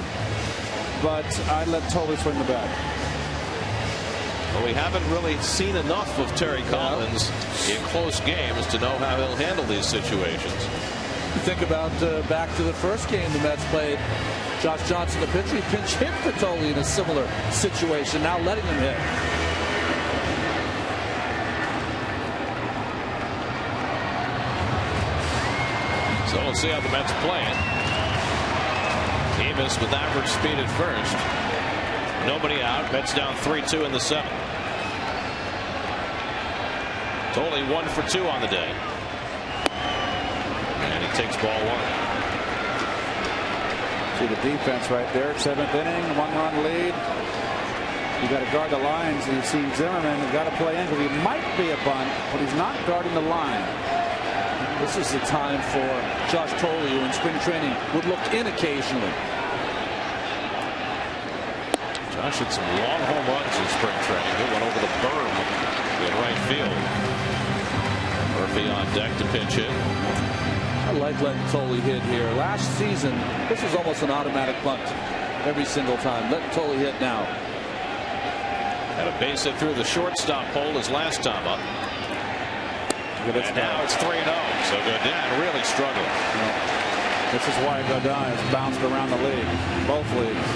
but I let Tolley swing the bat. Well, we haven't really seen enough of Terry Collins in close games to know how he'll handle these situations. You think about back to the first game the Mets played. Josh Johnson, the pitcher, he pinch hit for Tolley in a similar situation, now letting him hit. So we'll see how the Mets play it. Amos with average speed at first. Nobody out. Mets down 3-2 in the 7th. Tolley 1 for 2 on the day. And he takes ball 1. See the defense right there. 7th inning, 1-run lead. You got to guard the lines. You've seen Zimmerman. You've got to play in because he might be a bunt, but he's not guarding the line. This is the time for Josh Tolley, who in spring training would look in occasionally. Josh hit some long home runs in spring training. Hit one over the berm in right field. Murphy on deck to pitch hit. I like letting Tolley hit here. Last season, this was almost an automatic bunt every single time. Letting Tolley hit now. Had a base hit through the shortstop pole his last time up. And now it's 3-0. So Godin really struggling. This is why Godin has bounced around the league, both leagues.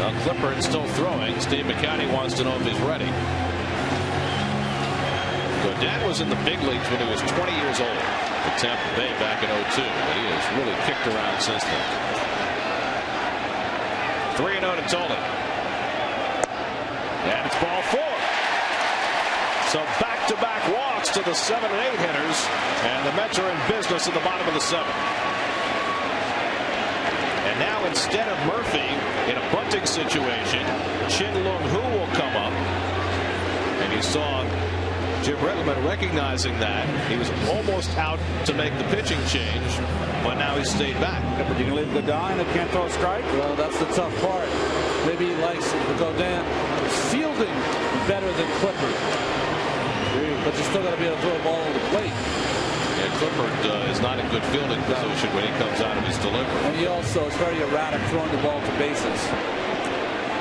Well, Clippard still throwing. Steve McCowney wants to know if he's ready. Godin was in the big leagues when he was 20 years old at Tampa Bay back in 02. But he has really kicked around since then. 3-0 to Tolley. And it's ball 4. So back-to-back walks to the 7 and 8 hitters. And the Mets are in business in the bottom of the 7th. And now instead of Murphy in a bunting situation, Chin Lung Hu will come up. And you saw Jim Rittleman recognizing that. He was almost out to make the pitching change, but now he stayed back. But you can leave Godin and can't throw a strike? Well, that's the tough part. Maybe he likes Godin fielding better than Clippard. But you still got to be able to throw the ball on the plate. Yeah, Clippard is not in good fielding position when he comes out of his delivery. And he also is very erratic throwing the ball to bases.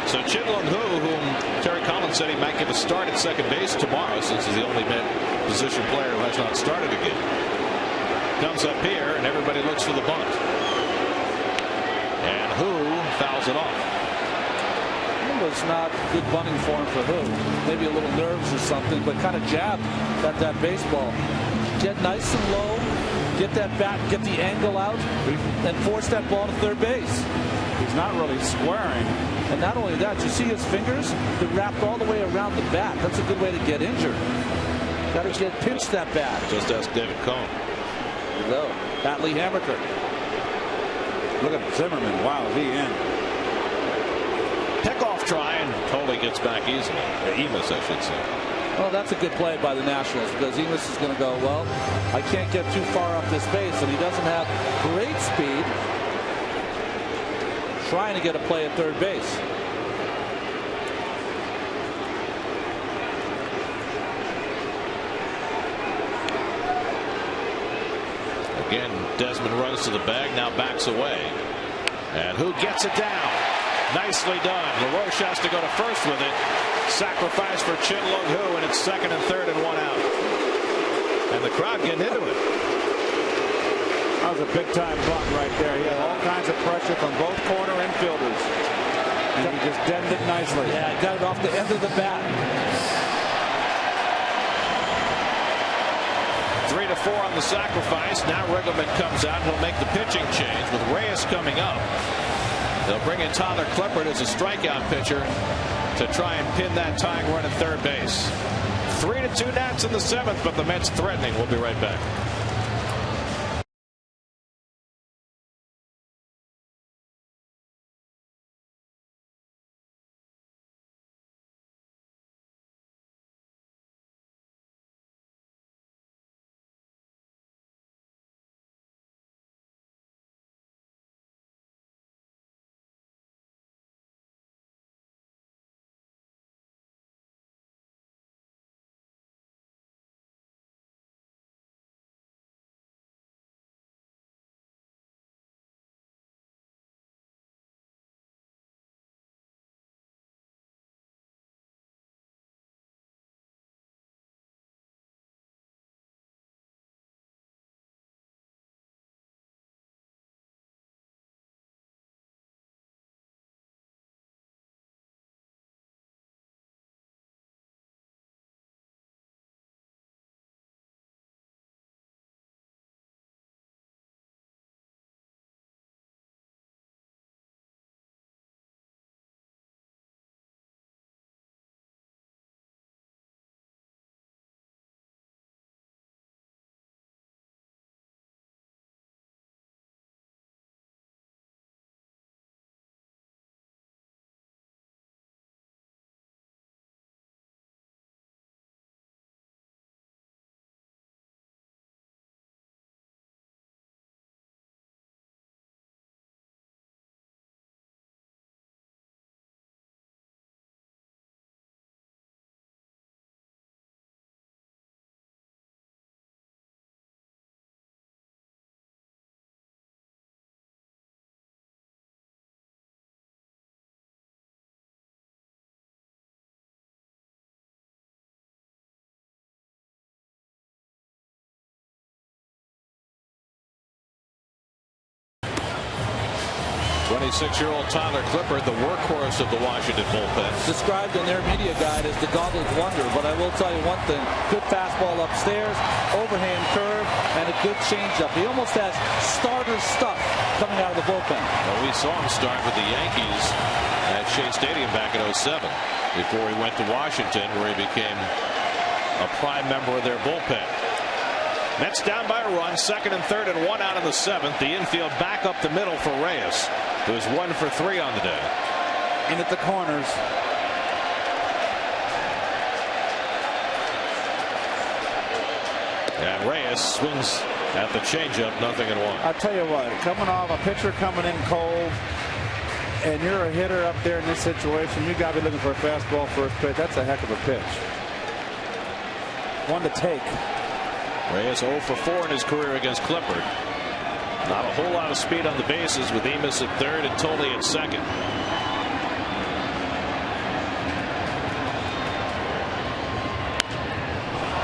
So Chin Lung Hu, whom Terry Collins said he might give a start at second base tomorrow, since he's the only mid-position player who has not started again, comes up here and everybody looks for the bunt. And Hu fouls it off. It was not good bunting form for Hu. Maybe a little nerves or something, but kind of jabbed at that baseball. Get nice and low, get that bat, get the angle out, and force that ball to third base. He's not really squaring. And not only that, you see his fingers? They're wrapped all the way around the bat. That's a good way to get injured. Got to pinch that bat. Just ask David Cohn. There you go. Batley Hammaker. Look at Zimmerman. Wow, is he in? Pickoff try, and Tolley gets back easily. Emas, I should say. Well, that's a good play by the Nationals, because Emas is going to go, well, I can't get too far off this base, and he doesn't have great speed. Trying to get a play at third base. Again, Desmond runs to the bag, now backs away. And who gets it down? Nicely done. LaRoche has to go to first with it. Sacrifice for Chin Lung Hu, and it's second and third and 1 out. And the crowd getting into it. That was a big-time bunt right there. He had all kinds of pressure from both corner infielders. And he just deadened it nicely. Yeah, got it off the end of the bat. 3-4 on the sacrifice. Now Riggleman comes out and he'll make the pitching change with Reyes coming up. They'll bring in Tyler Clippard as a strikeout pitcher to try and pin that tying run at third base. 3-2 Nats in the 7th, but the Mets threatening. We'll be right back. 26-year-old Tyler Clippard, the workhorse of the Washington bullpen. Described in their media guide as the goggles wonder, but I will tell you one thing: good fastball upstairs, overhand curve, and a good changeup. He almost has starter stuff coming out of the bullpen. Well, we saw him start with the Yankees at Shea Stadium back in '07 before he went to Washington, where he became a prime member of their bullpen. Mets down by a run, second and third and one out in the seventh. The infield back up the middle for Reyes, who's 1 for 3 on the day. In at the corners. And Reyes swings at the changeup, 0-1. I'll tell you what, coming off a pitcher coming in cold, and you're a hitter up there in this situation, you got to be looking for a fastball first pitch. That's a heck of a pitch. One to take. Reyes 0 for 4 in his career against Clippard. Not a whole lot of speed on the bases with Emis at third and Toley at second.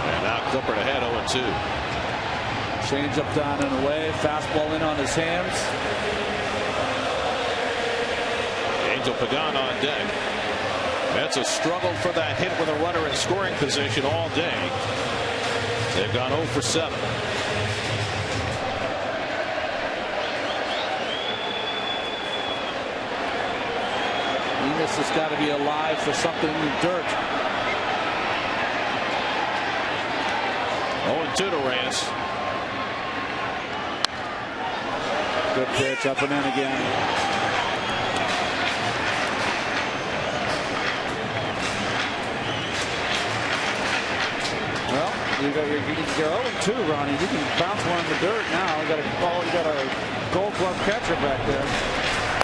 And now Clippard ahead 0-2. Change up down and away. Fastball in on his hands. Angel Pagan on deck. Mets a struggle for that hit with a runner in scoring position all day. They've gone 0 for 7. Emis has got to be alive for something in the dirt. 0-2 to Reyes. Good pitch, up and in again. You're 0-2, Ronnie. You can bounce one in the dirt now. You got a Gold Glove catcher back there.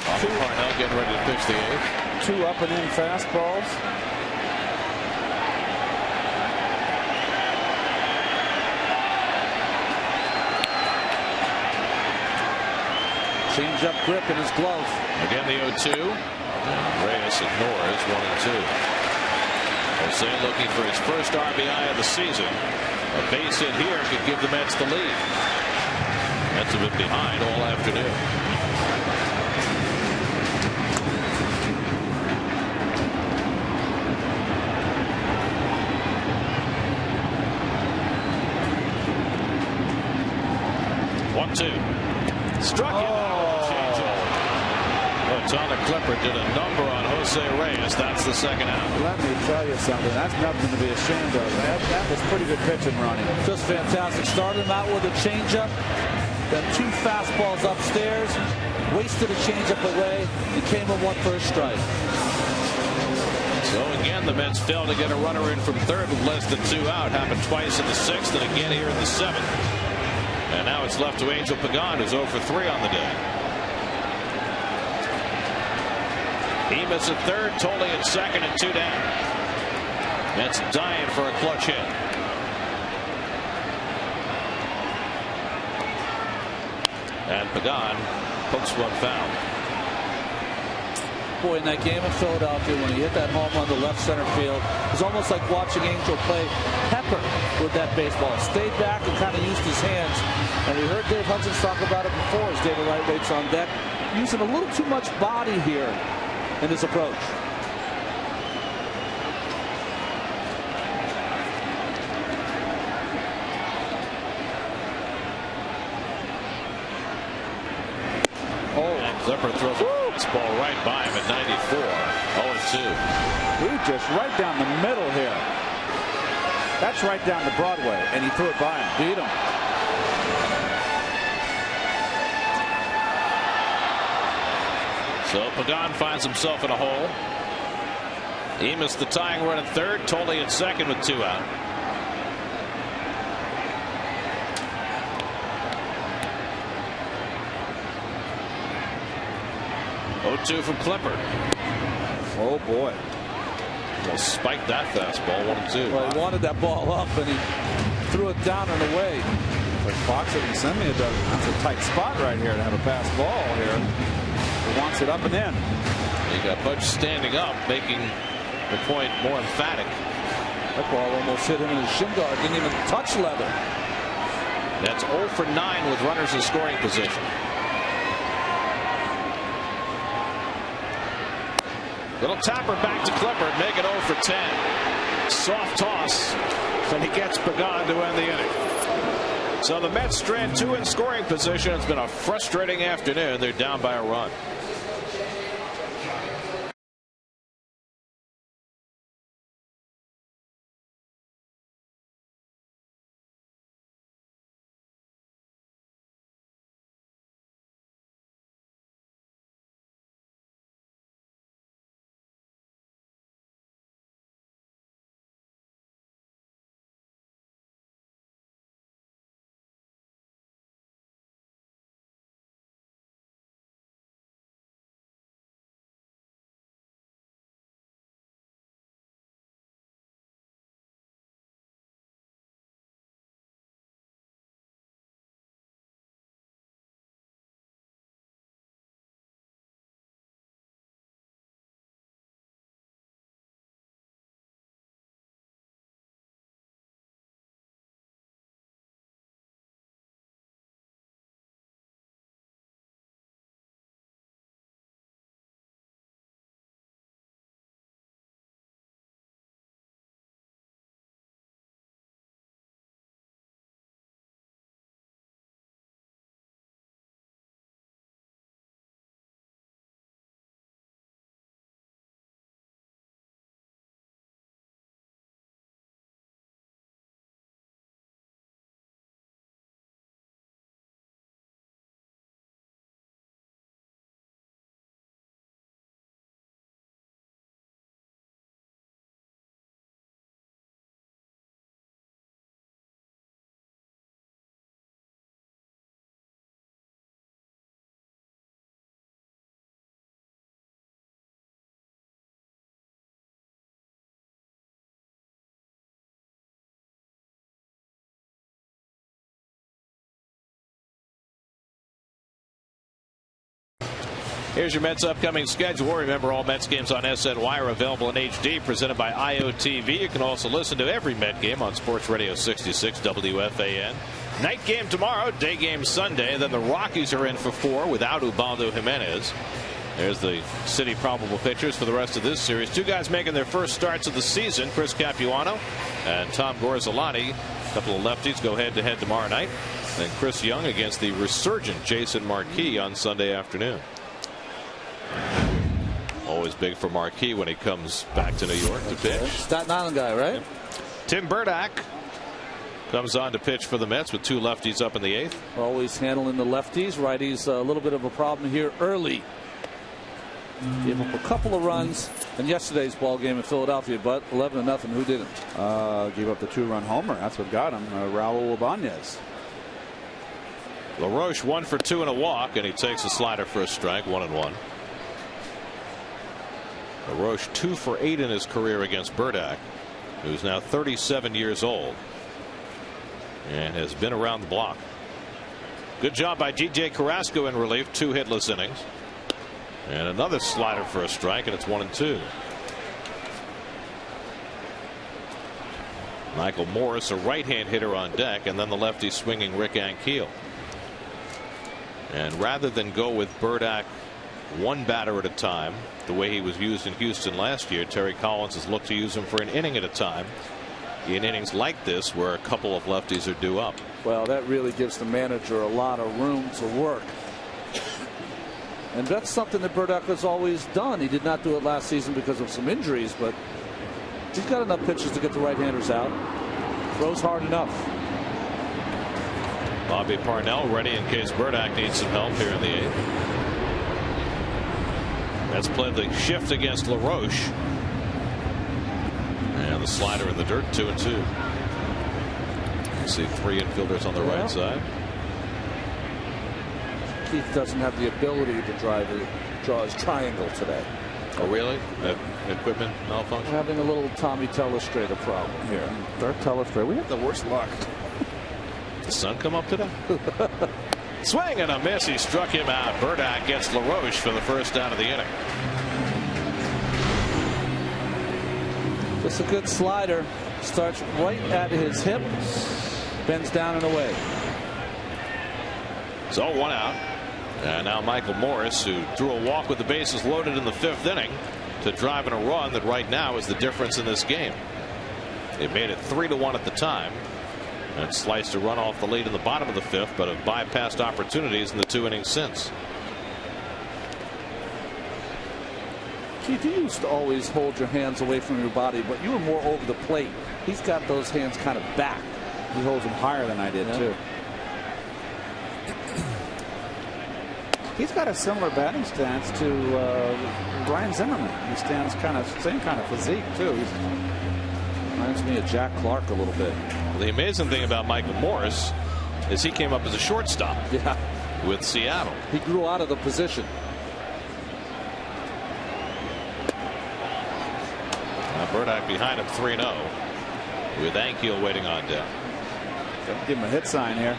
Parnell getting ready to pitch the 8th. 2 up and in fastballs. Change up grip in his glove. Again the 0-2. Reyes ignores 1-2. Jose looking for his first RBI of the season. A base hit here could give the Mets the lead. Mets have been behind all afternoon. Struck him. Tyler Clippard did a number on Jose Reyes. That's the second out. Let me tell you something. That's nothing to be ashamed of. That was pretty good pitching, Ronnie. Just fantastic. Started him out with a changeup. Then 2 fastballs upstairs. Wasted a changeup away. And came in 1 for a strike. So again, the Mets failed to get a runner in from third with less than 2 out. Happened twice in the 6th and again here in the 7th. And now it's left to Angel Pagan, who's 0 for 3 on the day. Emis at third, Toley at second, and 2 down. Mets dying for a clutch hit. And Pagan pokes one foul. Boy, in that game in Philadelphia, when he hit that home run to left center field, it was almost like watching Angel play pepper with that baseball. Stayed back and kind of used his hands. And we heard Dave Hudson talk about it before as David Wright waits on deck. Using a little too much body here in his approach. And Clippard throws a ball right by him at 94. 0-2. He just right down the middle here. That's right down the Broadway, and he threw it by him. Beat him. So Pagan finds himself in a hole. Emis the tying run at third. Toley at second with 2 out. Oh, 2 from Clippard. Oh boy. Well, spiked that fastball. 1-2. Well, he wanted that ball up and he threw it down and away. But Fox didn't send me a dozen. That's a tight spot right here to have a pass ball here. He wants it up and in. You got Budge standing up, making the point more emphatic. That ball almost hit him in his shin guard. Didn't even touch leather. That's 0 for 9 with runners in scoring position. Little tapper back to Clipper, make it 0 for 10. Soft toss, and he gets Pregame to end the inning. So the Mets strand 2 in scoring position. It's been a frustrating afternoon. They're down by a run. Here's your Mets upcoming schedule. Remember, all Mets games on SNY are available in HD, presented by IOTV. You can also listen to every Met game on Sports Radio 66 WFAN. Night game tomorrow, day game Sunday. Then the Rockies are in for 4 without Ubaldo Jimenez. There's the city probable pitchers for the rest of this series. 2 guys making their first starts of the season, Chris Capuano and Tom Gorzolani. A couple of lefties go head-to-head tomorrow night. And Chris Young against the resurgent Jason Marquis on Sunday afternoon. Always big for Marquis when he comes back to New York to pitch. Staten Island guy, right? Yep. Tim Burdack comes on to pitch for the Mets with 2 lefties up in the 8th. Always handling the lefties. Righties a little bit of a problem here early. Gave up a couple of runs in yesterday's ball game in Philadelphia, but 11-0. Who didn't? Gave up the 2-run homer. That's what got him. Raul Ibanez. LaRoche 1 for 2 and a walk, and he takes a slider for a strike. 1-1. LaRoche 2 for 8 in his career against Burdack, who's now 37 years old and has been around the block. Good job by G.J. Carrasco in relief. 2 hitless innings. And another slider for a strike, and it's 1-2. Michael Morris, a right-hand hitter on deck, and then the lefty swinging Rick Ankiel. And rather than go with Burdack 1 batter at a time, the way he was used in Houston last year, Terry Collins has looked to use him for an inning at a time in innings like this where a couple of lefties are due up. Well, that really gives the manager a lot of room to work. And that's something that Burdack has always done. He did not do it last season because of some injuries, but he's got enough pitches to get the right-handers out. Throws hard enough. Bobby Parnell ready in case Burdack needs some help here in the 8th. That's played the shift against LaRoche. And the slider in the dirt, 2-2. You see 3 infielders on the right side. Keith doesn't have the ability to draw his triangle today. Oh, really? That equipment malfunction? We're having a little Tommy Telestrator problem here. Dark Telestrator. We have the worst luck. The sun come up today? Swing and a miss. He struck him out. Burdack gets LaRoche for the first out of the inning. Just a good slider. Starts right at his hip. Bends down and away. So 1 out. And now Michael Morris, who threw a walk with the bases loaded in the 5th inning, to drive in a run that right now is the difference in this game. It made it 3-1 at the time and sliced a run off the lead in the bottom of the 5th, but have bypassed opportunities in the 2 innings since. Keith, you used to always hold your hands away from your body, but you were more over the plate. He's got those hands kind of back. He holds them higher than I did, too. He's got a similar batting stance to Ryan Zimmerman. He stands kind of same kind of physique, too. He reminds me of Jack Clark a little bit. Well, the amazing thing about Michael Morris is he came up as a shortstop with Seattle. He grew out of the position. Burdick behind him 3-0 with Ankiel waiting on deck. Give him a hit sign here.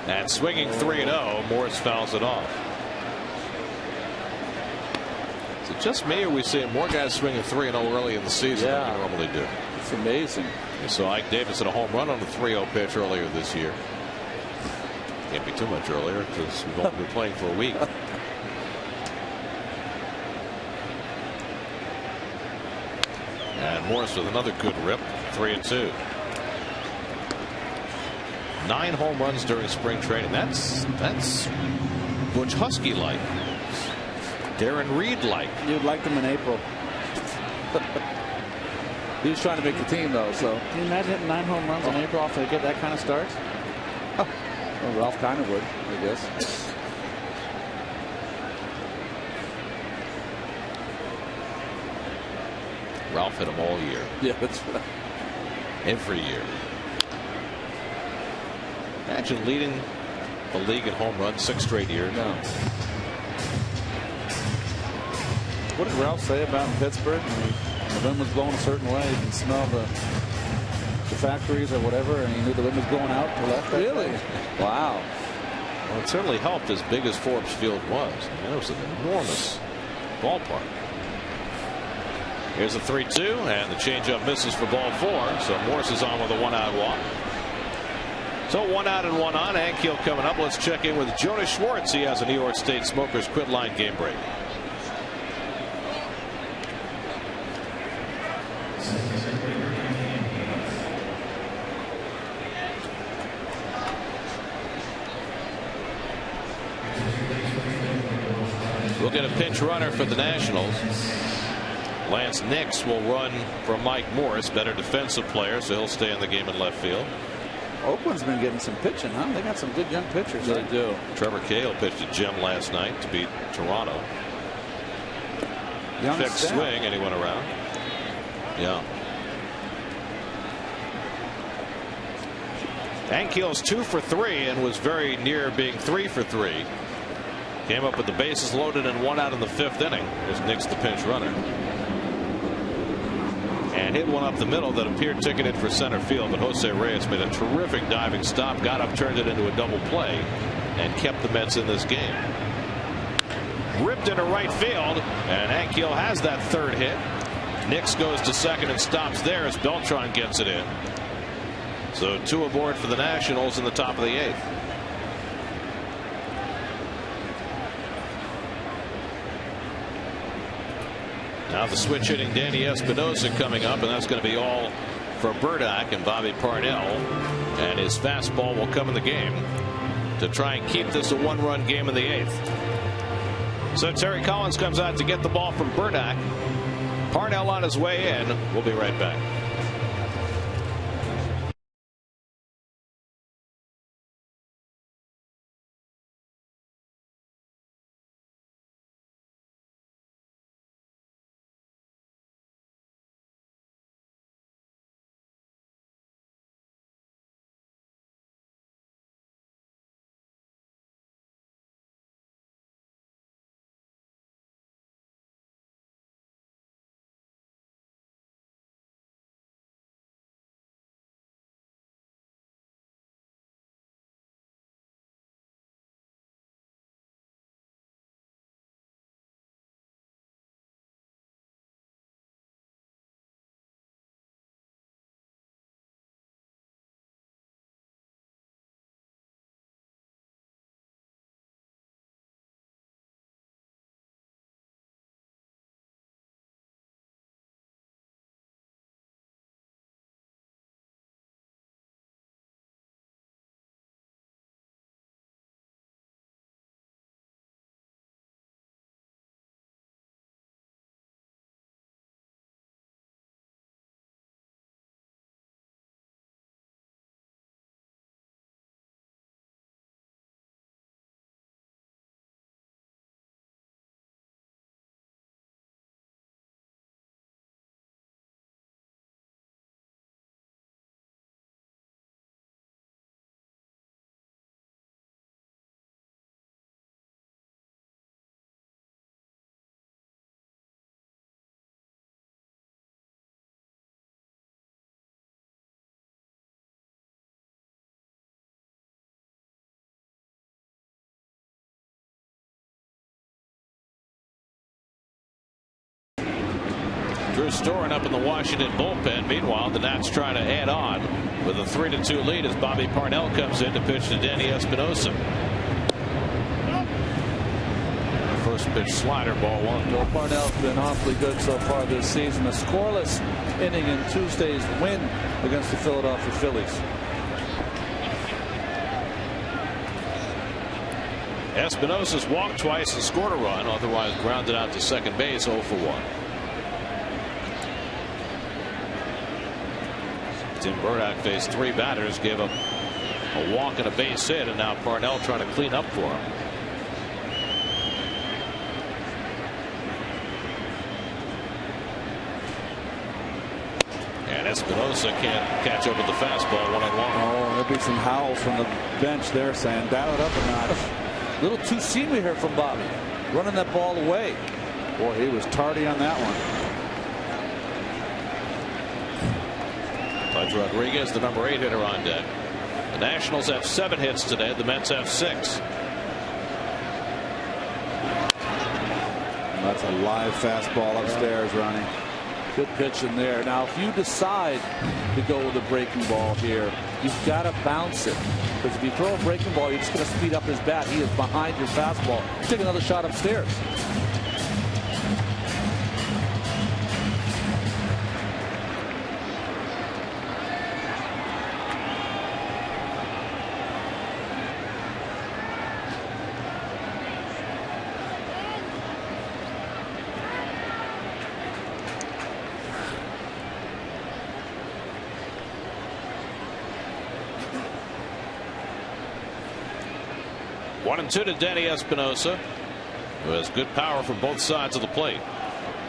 And swinging 3-0, Morris fouls it off. Is it just me, or are we seeing more guys swinging 3-0 early in the season than we normally do? It's amazing. You saw Ike Davis hit a home run on the 3-0 pitch earlier this year. Can't be too much earlier because we've only been playing for a week. And Morris with another good rip, 3-2. 9 home runs during spring training. That's Butch Husky like. Darren Reed like. You'd like them in April. He was trying to make the team, though. So can you imagine hitting 9 home runs in April after they get that kind of start? Well, Ralph kind of would, I guess. Ralph hit them all year. Yeah, that's right. Every year. Imagine leading the league in home runs 6 straight years. No. What did Ralph say about in Pittsburgh? When the wind was blowing a certain way, you can smell the factories or whatever, and he knew the wind was going out to left. Really? Wow. Well, it certainly helped as big as Forbes Field was. I mean, it was an enormous ballpark. Here's a 3-2, and the changeup misses for ball 4. So Morris is on with a 1-out walk. So 1 out and 1 on. Ankiel coming up. Let's check in with Jonas Schwartz. He has a New York State Smokers quit line game break. We'll get a pinch runner for the Nationals. Lance Nix will run for Mike Morris, better defensive player, so he'll stay in the game in left field. Oakland's been getting some pitching, huh? They got some good young pitchers. They do. Trevor Cahill pitched a gem last night to beat Toronto. Young Fixed staff. swing, and he went around. Yeah. Ankiel's 2 for 3 and was very near being 3 for 3. Came up with the bases loaded and 1 out in the 5th inning. Was Nix the pinch runner. And hit one up the middle that appeared ticketed for center field, but Jose Reyes made a terrific diving stop, got up, turned it into a double play, and kept the Mets in this game. Ripped into right field, and Ankiel has that 3rd hit. Nix goes to second and stops there as Beltran gets it in. So 2 aboard for the Nationals in the top of the 8th. Now the switch hitting Danny Espinosa coming up, and that's going to be all for Burdick and Bobby Parnell. And his fastball will come in the game to try and keep this a 1-run game in the 8th. So Terry Collins comes out to get the ball from Burdick. Parnell on his way in. We'll be right back. Drew Storen up in the Washington bullpen. Meanwhile, the Nats trying to add on with a 3-2 lead as Bobby Parnell comes in to pitch to Danny Espinosa. First pitch slider, ball one. Joe Parnell's been awfully good so far this season. A scoreless inning in Tuesday's win against the Philadelphia Phillies. Espinosa's walked twice and scored a run, otherwise grounded out to second base 0 for 1. Tim Burdack faced 3 batters, gave up a walk and a base hit, and now Parnell trying to clean up for him. And Espinosa can't catch up with the fastball 1-1. Oh, there'll be some howls from the bench there saying dial it up a notch. A little too seamy here from Bobby, running that ball away. Boy, he was tardy on that one. Pudge Rodriguez, the number 8 hitter on deck. The Nationals have 7 hits today. The Mets have 6. That's a live fastball upstairs, Ronnie. Good pitch in there. Now, if you decide to go with a breaking ball here, you've got to bounce it. Because if you throw a breaking ball, you're just going to speed up his bat. He is behind your fastball. Take another shot upstairs. One and 2 to Danny Espinosa, who has good power from both sides of the plate.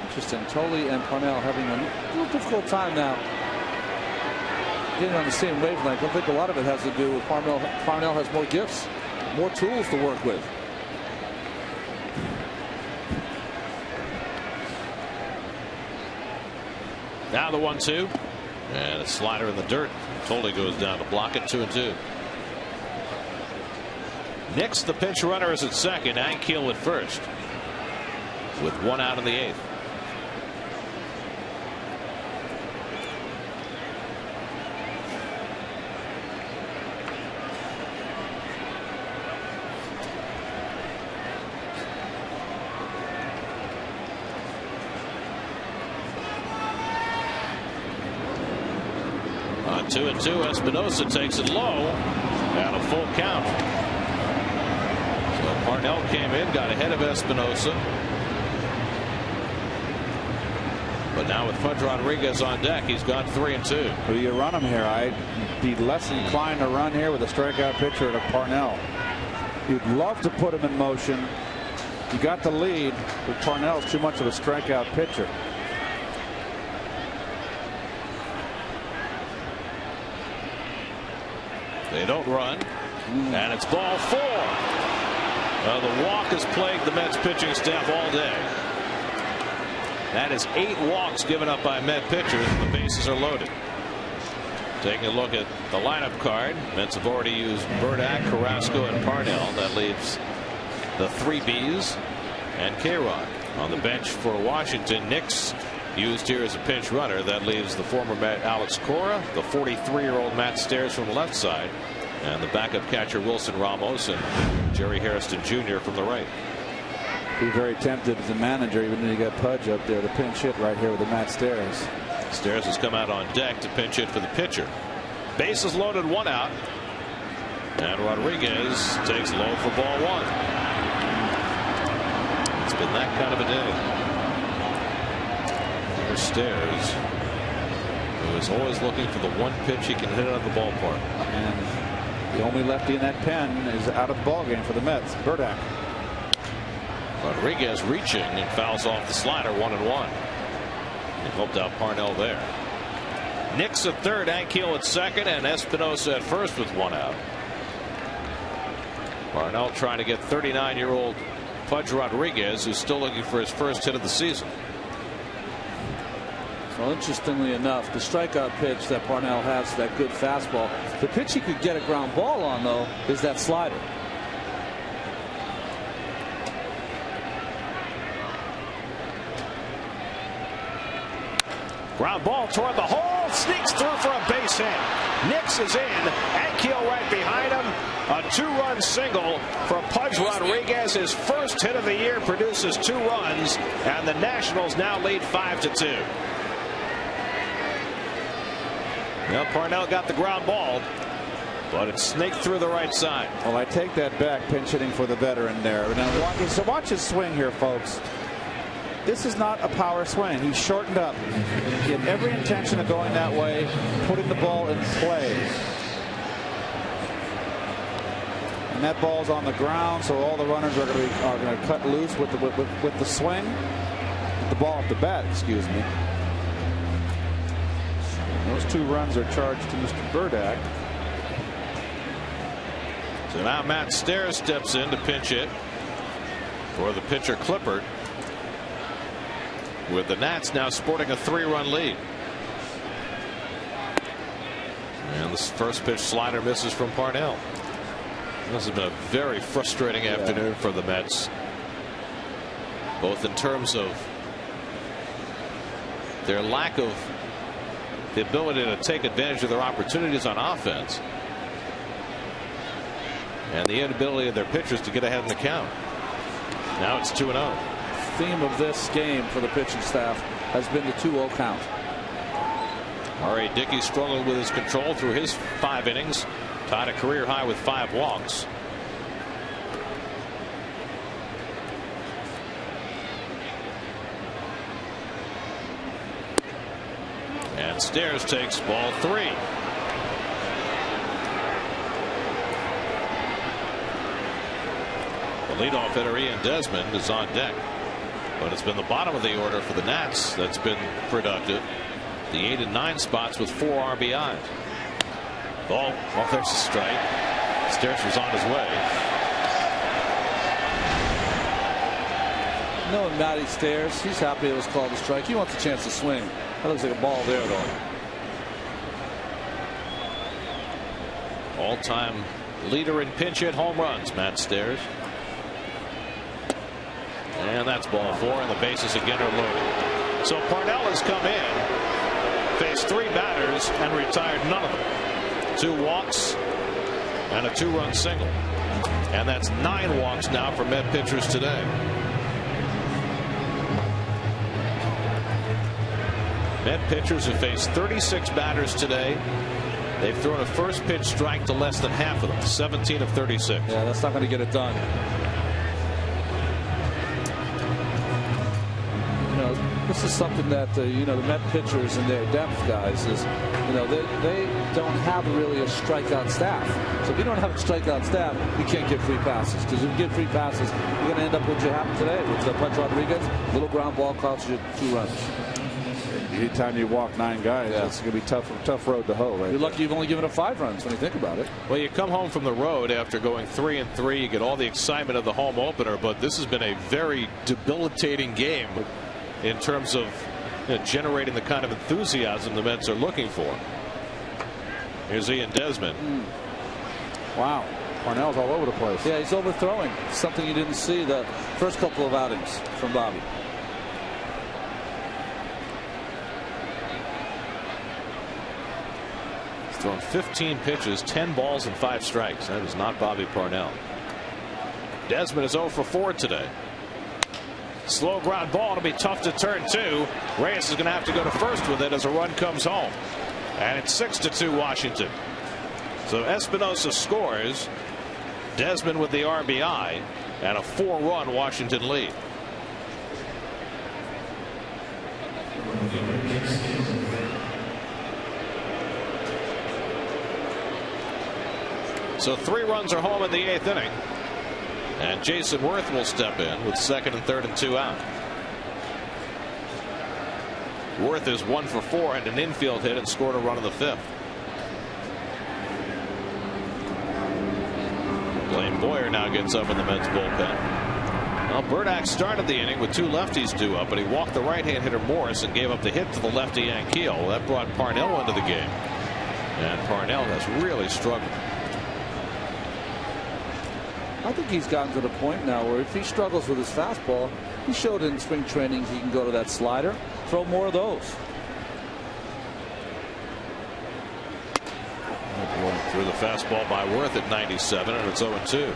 Interesting. Tolley and Parnell having a little difficult time now getting on the same wavelength. I think a lot of it has to do with Parnell. Parnell has more gifts, more tools to work with. Now the 1-2, and a slider in the dirt. Tolley goes down to block it. 2-2. Nix, the pinch runner, is at second. Ankiel at first, with 1 out in the 8th. On 2-2, Espinosa takes it low, and a full count. Parnell came in, got ahead of Espinosa. But now with Pudge Rodriguez on deck, he's gone 3-2. Well, you run him here. I'd be less inclined to run here with a strikeout pitcher to Parnell. You'd love to put him in motion. You got the lead, but Parnell's too much of a strikeout pitcher. They don't run, and it's ball 4. The walk has plagued the Mets pitching staff all day. That is 8 walks given up by Met pitchers, and the bases are loaded. Taking a look at the lineup card, Mets have already used Burdack, Carrasco, and Parnell. That leaves the 3 Bs and K-Rod. On the bench for Washington, Nix used here as a pinch runner. That leaves the former Met Alex Cora, the 43-year-old Matt Stairs from the left side, and the backup catcher Wilson Ramos and Jerry Hairston Jr. from the right. Be very tempted as a manager, even though you got Pudge up there, to pinch hit right here with the Matt Stairs. Stairs has come out on deck to pinch hit for the pitcher. Bases loaded, 1 out, and Rodriguez takes low for ball 1. It's been that kind of a day. There's Stairs, who is always looking for the one pitch he can hit out of the ballpark. And the only lefty in that pen is out of the ballgame for the Mets, Burdack. Rodriguez reaching and fouls off the slider, 1-1. He helped out Parnell there. Nix at third, Ankiel at second, and Espinosa at first with 1 out. Parnell trying to get 39-year-old Pudge Rodriguez, who's still looking for his first hit of the season. Well, interestingly enough, the strikeout pitch that Parnell has, that good fastball, the pitch he could get a ground ball on, though, is that slider. Ground ball toward the hole, sneaks through for a base hit. Nix is in, Ankiel right behind him. A 2-run single for Pudge Rodriguez. His first hit of the year produces 2 runs, and the Nationals now lead 5-2. Now Parnell got the ground ball, but it snaked through the right side. Well, I take that back, pinch hitting for the veteran there. Now, so watch his swing here, folks. This is not a power swing. He's shortened up. He had every intention of going that way, putting the ball in play. And that ball's on the ground, so all the runners are going to cut loose with the swing. The ball off the bat, excuse me. Those 2 runs are charged to Mr. Burdack. So now Matt Stairs steps in to pinch hit for the pitcher Clippard, with the Nats now sporting a 3-run lead. And this first pitch slider misses from Parnell. This has been a very frustrating afternoon for the Mets, both in terms of their lack of the ability to take advantage of their opportunities on offense, and the inability of their pitchers to get ahead in the count. Now it's 2-0. Theme of this game for the pitching staff has been the 2-0 count. R.A. Dickey struggled with his control through his 5 innings, tied a career high with 5 walks. And Stairs takes ball 3. The leadoff hitter Ian Desmond is on deck, but it's been the bottom of the order for the Nats that's been productive. The 8 and 9 spots with 4 RBIs. Ball, well, there's a strike. Stairs was on his way. Knowing Matty Stairs, he's happy it was called a strike. He wants a chance to swing. That looks like a ball there, though. All-time leader in pinch hit home runs, Matt Stairs. And that's ball 4, and the bases again are loaded. So Parnell has come in, faced 3 batters, and retired none of them. 2 walks and a 2-run single. And that's 9 walks now for Met pitchers today. Met pitchers have faced 36 batters today. They've thrown a first pitch strike to less than half of them, 17 of 36. Yeah, that's not going to get it done. You know, this is something that the Met pitchers and their depth guys is, they don't have really a strikeout staff. So if you don't have a strikeout staff, you can't get free passes. Because if you get free passes, you're going to end up with what happened today with Pudge Rodriguez. Little ground ball costs you 2 runs. Anytime you walk 9 guys, it's going to be tough road to hoe. Right? You're lucky you've only given up 5 runs when you think about it. Well, you come home from the road after going 3 and 3. You get all the excitement of the home opener, but this has been a very debilitating game in terms of generating the kind of enthusiasm the Mets are looking for. Here's Ian Desmond. Wow. Parnell's all over the place. Yeah, he's overthrowing. Something you didn't see the first couple of outings from Bobby. He's thrown 15 pitches, 10 balls, and 5 strikes. That is not Bobby Parnell. Desmond is 0 for 4 today. Slow ground ball. It'll be tough to turn 2. Reyes is going to have to go to first with it as a run comes home. And it's 6-2 Washington. So Espinosa scores. Desmond with the RBI and a 4-run Washington lead. So 3 runs are home in the 8th inning. And Jason Worth will step in with 2nd and 3rd and 2 out. Worth is 1 for 4 and an infield hit and scored a run in the 5th. Blaine Boyer now gets up in the Mets bullpen. Well, Burdack started the inning with 2 lefties due up, but he walked the right-hand hitter Morris and gave up the hit to the lefty Ankiel. That brought Parnell into the game. And Parnell has really struggled. I think he's gotten to the point now where if he struggles with his fastball, he showed in spring training he can go to that slider, throw more of those. Threw the fastball by Worth at 97, and it's 0-2.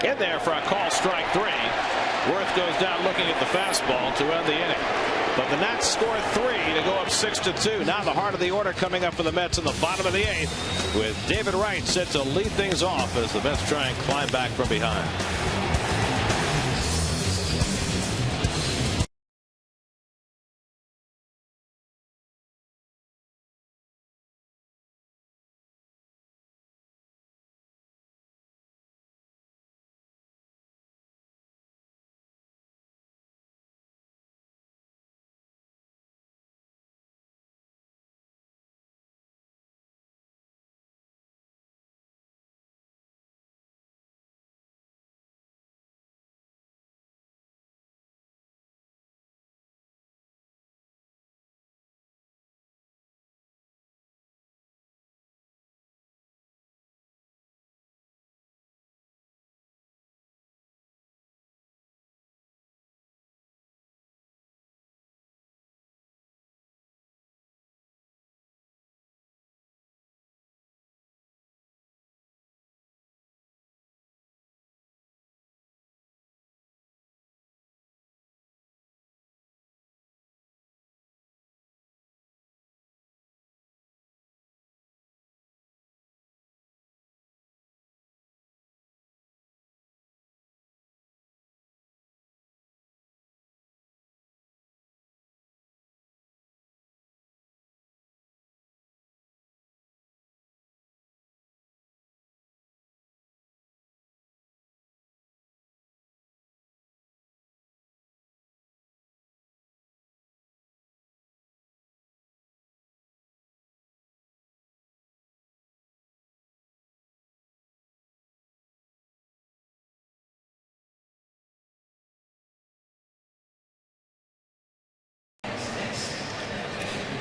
In there for a call, strike 3. Worth goes down looking at the fastball to end the inning. But the Nats score 3 to go up 6-2. Now the heart of the order coming up for the Mets in the bottom of the 8th, with David Wright set to lead things off as the Mets try and climb back from behind.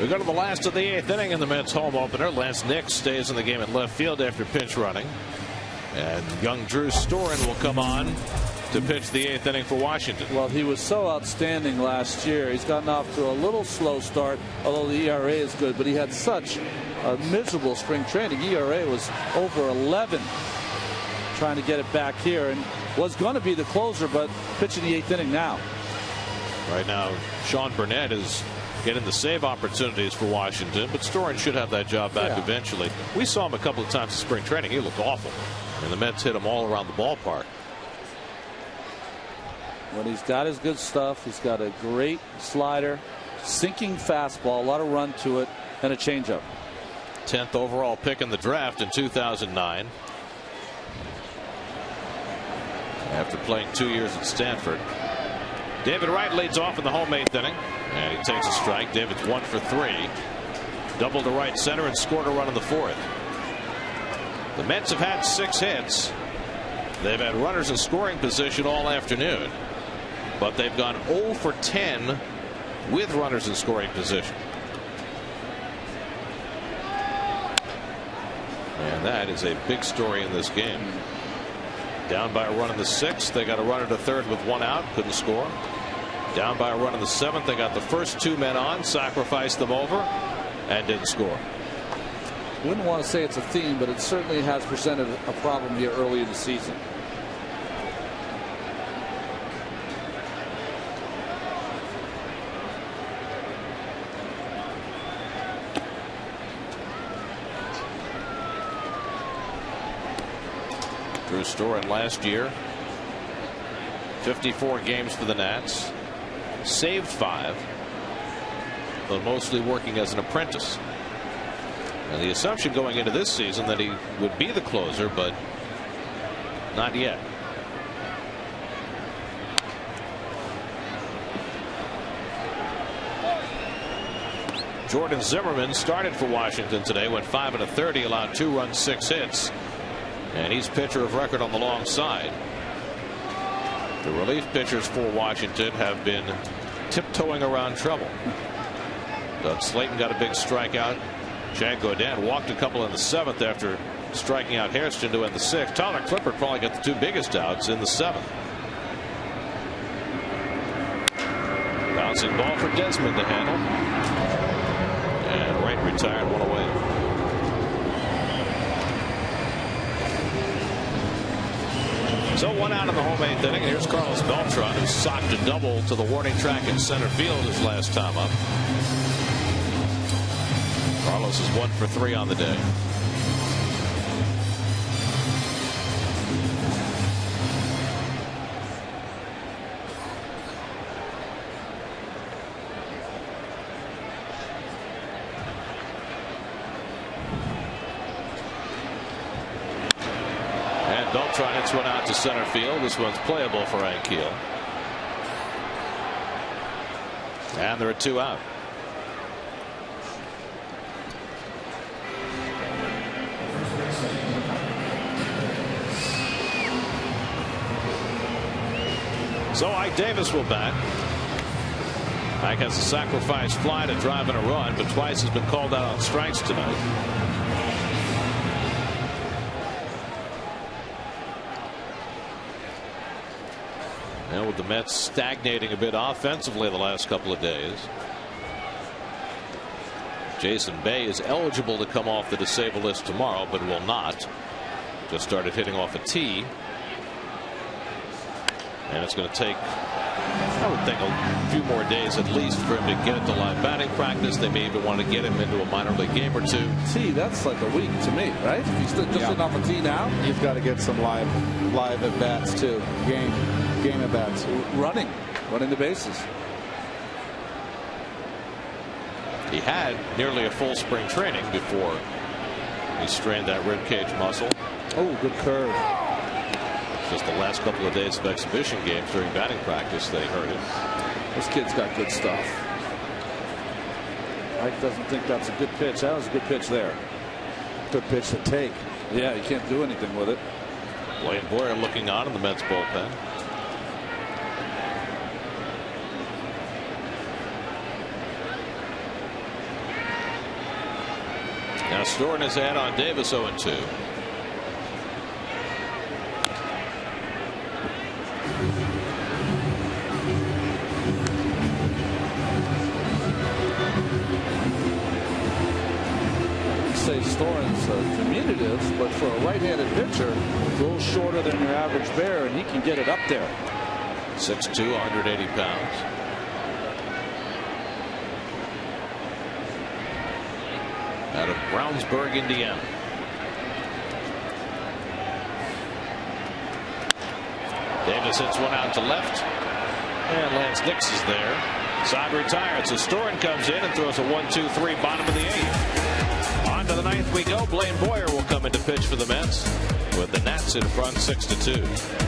We go to the last of the 8th inning in the Mets home opener. Lance Nix stays in the game at left field after pinch running. And young Drew Storen will come on to pitch the 8th inning for Washington. Well, he was so outstanding last year. He's gotten off to a little slow start, although the ERA is good. But he had such a miserable spring training. ERA was over 11. Trying to get it back here, and was going to be the closer, but pitching the 8th inning now. Right now, Sean Burnett is getting the save opportunities for Washington, but Storen should have that job back eventually. We saw him a couple of times in spring training. He looked awful, and the Mets hit him all around the ballpark. When he's got his good stuff, he's got a great slider, sinking fastball, a lot of run to it, and a changeup. 10th overall pick in the draft in 2009. After playing 2 years at Stanford. David Wright leads off in the home 8th inning, and he takes a strike. David's 1 for 3. Doubled to right center and scored a run in the 4th. The Mets have had 6 hits. They've had runners in scoring position all afternoon, but they've gone 0 for 10 with runners in scoring position. And that is a big story in this game. Down by a run in the 6th. They got a runner to third with 1 out. Couldn't score. Down by a run in the 7th. They got the first 2 men on, sacrificed them over, and didn't score. Wouldn't want to say it's a theme, but it certainly has presented a problem here early in the season. Drew Storen last year, 54 games for the Nats, saved 5, but mostly working as an apprentice. And the assumption going into this season that he would be the closer, but not yet. Jordan Zimmerman started for Washington today, went 5 1/3, allowed 2 runs, 6 hits. And he's pitcher of record on the long side. The relief pitchers for Washington have been tiptoeing around trouble. Doug Slayton got a big strikeout. Chad Gaudin walked a couple in the 7th after striking out Hairston to end the 6th. Tyler Clippard probably got the 2 biggest outs in the 7th. Bouncing ball for Desmond to handle. And Wright retired, 1 away. So 1 out in the home 8th inning. Here's Carlos Beltran, who socked a double to the warning track in center field his last time up. Carlos is 1 for 3 on the day. And Beltran hits one out to center field. This one's playable for Ankiel. And there are 2 out. So Ike Davis will bat. Ike has a sacrifice fly to drive in a run, but twice has been called out on strikes tonight. And with the Mets stagnating a bit offensively the last couple of days, Jason Bay is eligible to come off the disabled list tomorrow, but will not. Just started hitting off a tee. And it's going to take, I would think, a few more days at least for him to get into live batting practice. They may even want to get him into a minor league game or 2. Tee, that's like a week to me, right? He's just sitting off a tee now. He's got to get some live at bats too. Game at bats. Running the bases. He had nearly a full spring training before he strained that rib cage muscle. Oh, good curve. Just the last couple of days of exhibition games during batting practice, they hurt him. This kid's got good stuff. Mike doesn't think that's a good pitch. That was a good pitch there. Good pitch to take. Yeah, you can't do anything with it. Blaine Boyer looking on in the Mets bullpen. Now storing his head on Davis 0-2. Say Storen's diminutive, but for a right-handed pitcher, a little shorter than your average bear, and he can get it up there. 6'2", 180 pounds. Out of Brownsburg, Indiana. Davis hits one out to left, and Lance Nix is there. Side retires. So Storen comes in and throws a 1-2-3 bottom of the 8th. On to the 9th we go. Blaine Boyer will come in to pitch for the Mets with the Nats in front 6-2.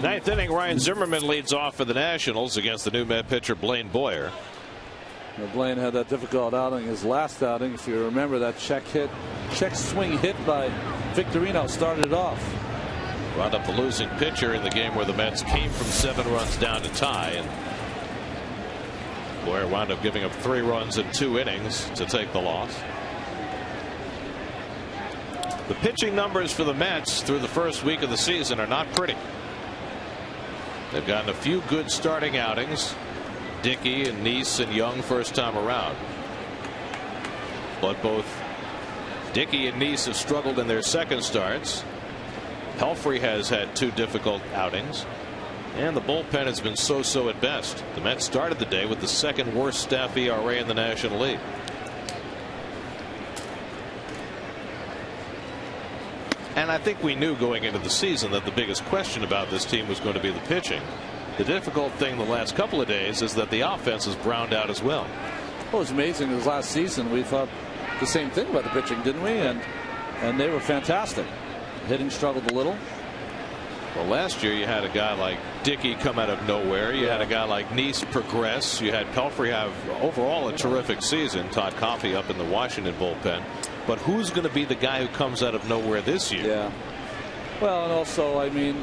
Ninth inning, Ryan Zimmerman leads off for the Nationals against the new Met pitcher Blaine Boyer. Now, Blaine had that difficult outing his last outing. If you remember, that check swing hit by Victorino started it off. Wound up the losing pitcher in the game where the Mets came from 7 runs down to tie, and Boyer wound up giving up 3 runs in 2 innings to take the loss. The pitching numbers for the Mets through the first week of the season are not pretty. They've gotten a few good starting outings. Dickey and Neese and Young first time around. But both Dickey and Neese have struggled in their second starts. Pelfrey has had 2 difficult outings. And the bullpen has been so-so at best. The Mets started the day with the 2nd worst staff ERA in the National League. And I think we knew going into the season that the biggest question about this team was going to be the pitching. The difficult thing the last couple of days is that the offense has browned out as well. Well, it was amazing. This last season we thought the same thing about the pitching, didn't we? And they were fantastic. Hitting struggled a little. Well, last year you had a guy like Dickey come out of nowhere. You had a guy like Neese progress. You had Pelfrey have overall a terrific season. Todd Coffey up in the Washington bullpen. But who's going to be the guy who comes out of nowhere this year? Yeah. Well, and also, I mean,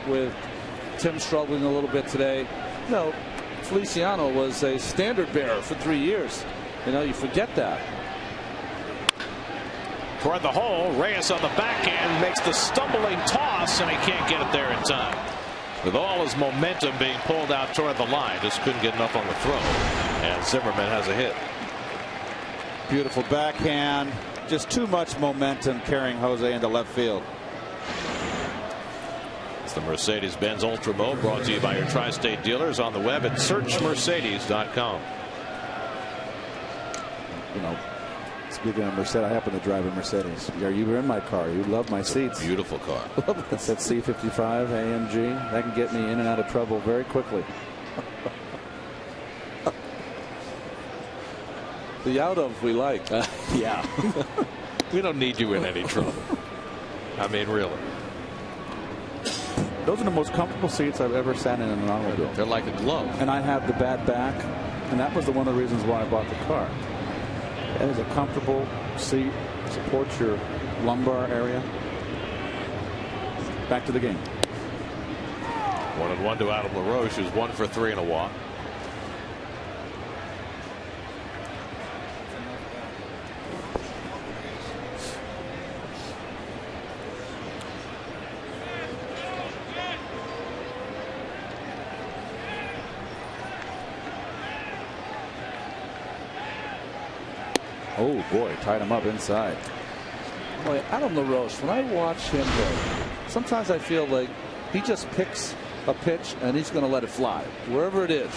with Tim struggling a little bit today, Feliciano was a standard bearer for 3 years. You forget that. Toward the hole, Reyes on the backhand makes the stumbling toss, and he can't get it there in time. With all his momentum being pulled out toward the line, just couldn't get enough on the throw. And Zimmerman has a hit. Beautiful backhand. Just too much momentum carrying Jose into left field. It's the Mercedes-Benz Ultra Mo, brought to you by your tri-state dealers on the web at searchmercedes.com. Speaking of Mercedes, I happen to drive a Mercedes. You were in my car. You love my seats. Beautiful car. It's that C55 AMG. That can get me in and out of trouble very quickly. The out of we like. Yeah. We don't need you in any trouble. I mean, really. Those are the most comfortable seats I've ever sat in an automobile. They're like a glove. And I have the bad back, and that was one of the reasons why I bought the car. It is a comfortable seat, supports your lumbar area. Back to the game. 1-1 to Adam LaRoche, who's 1 for 3 in a walk. Oh boy, tied him up inside. Boy, Adam LaRoche, when I watch him play, sometimes I feel like he just picks a pitch and he's going to let it fly wherever it is.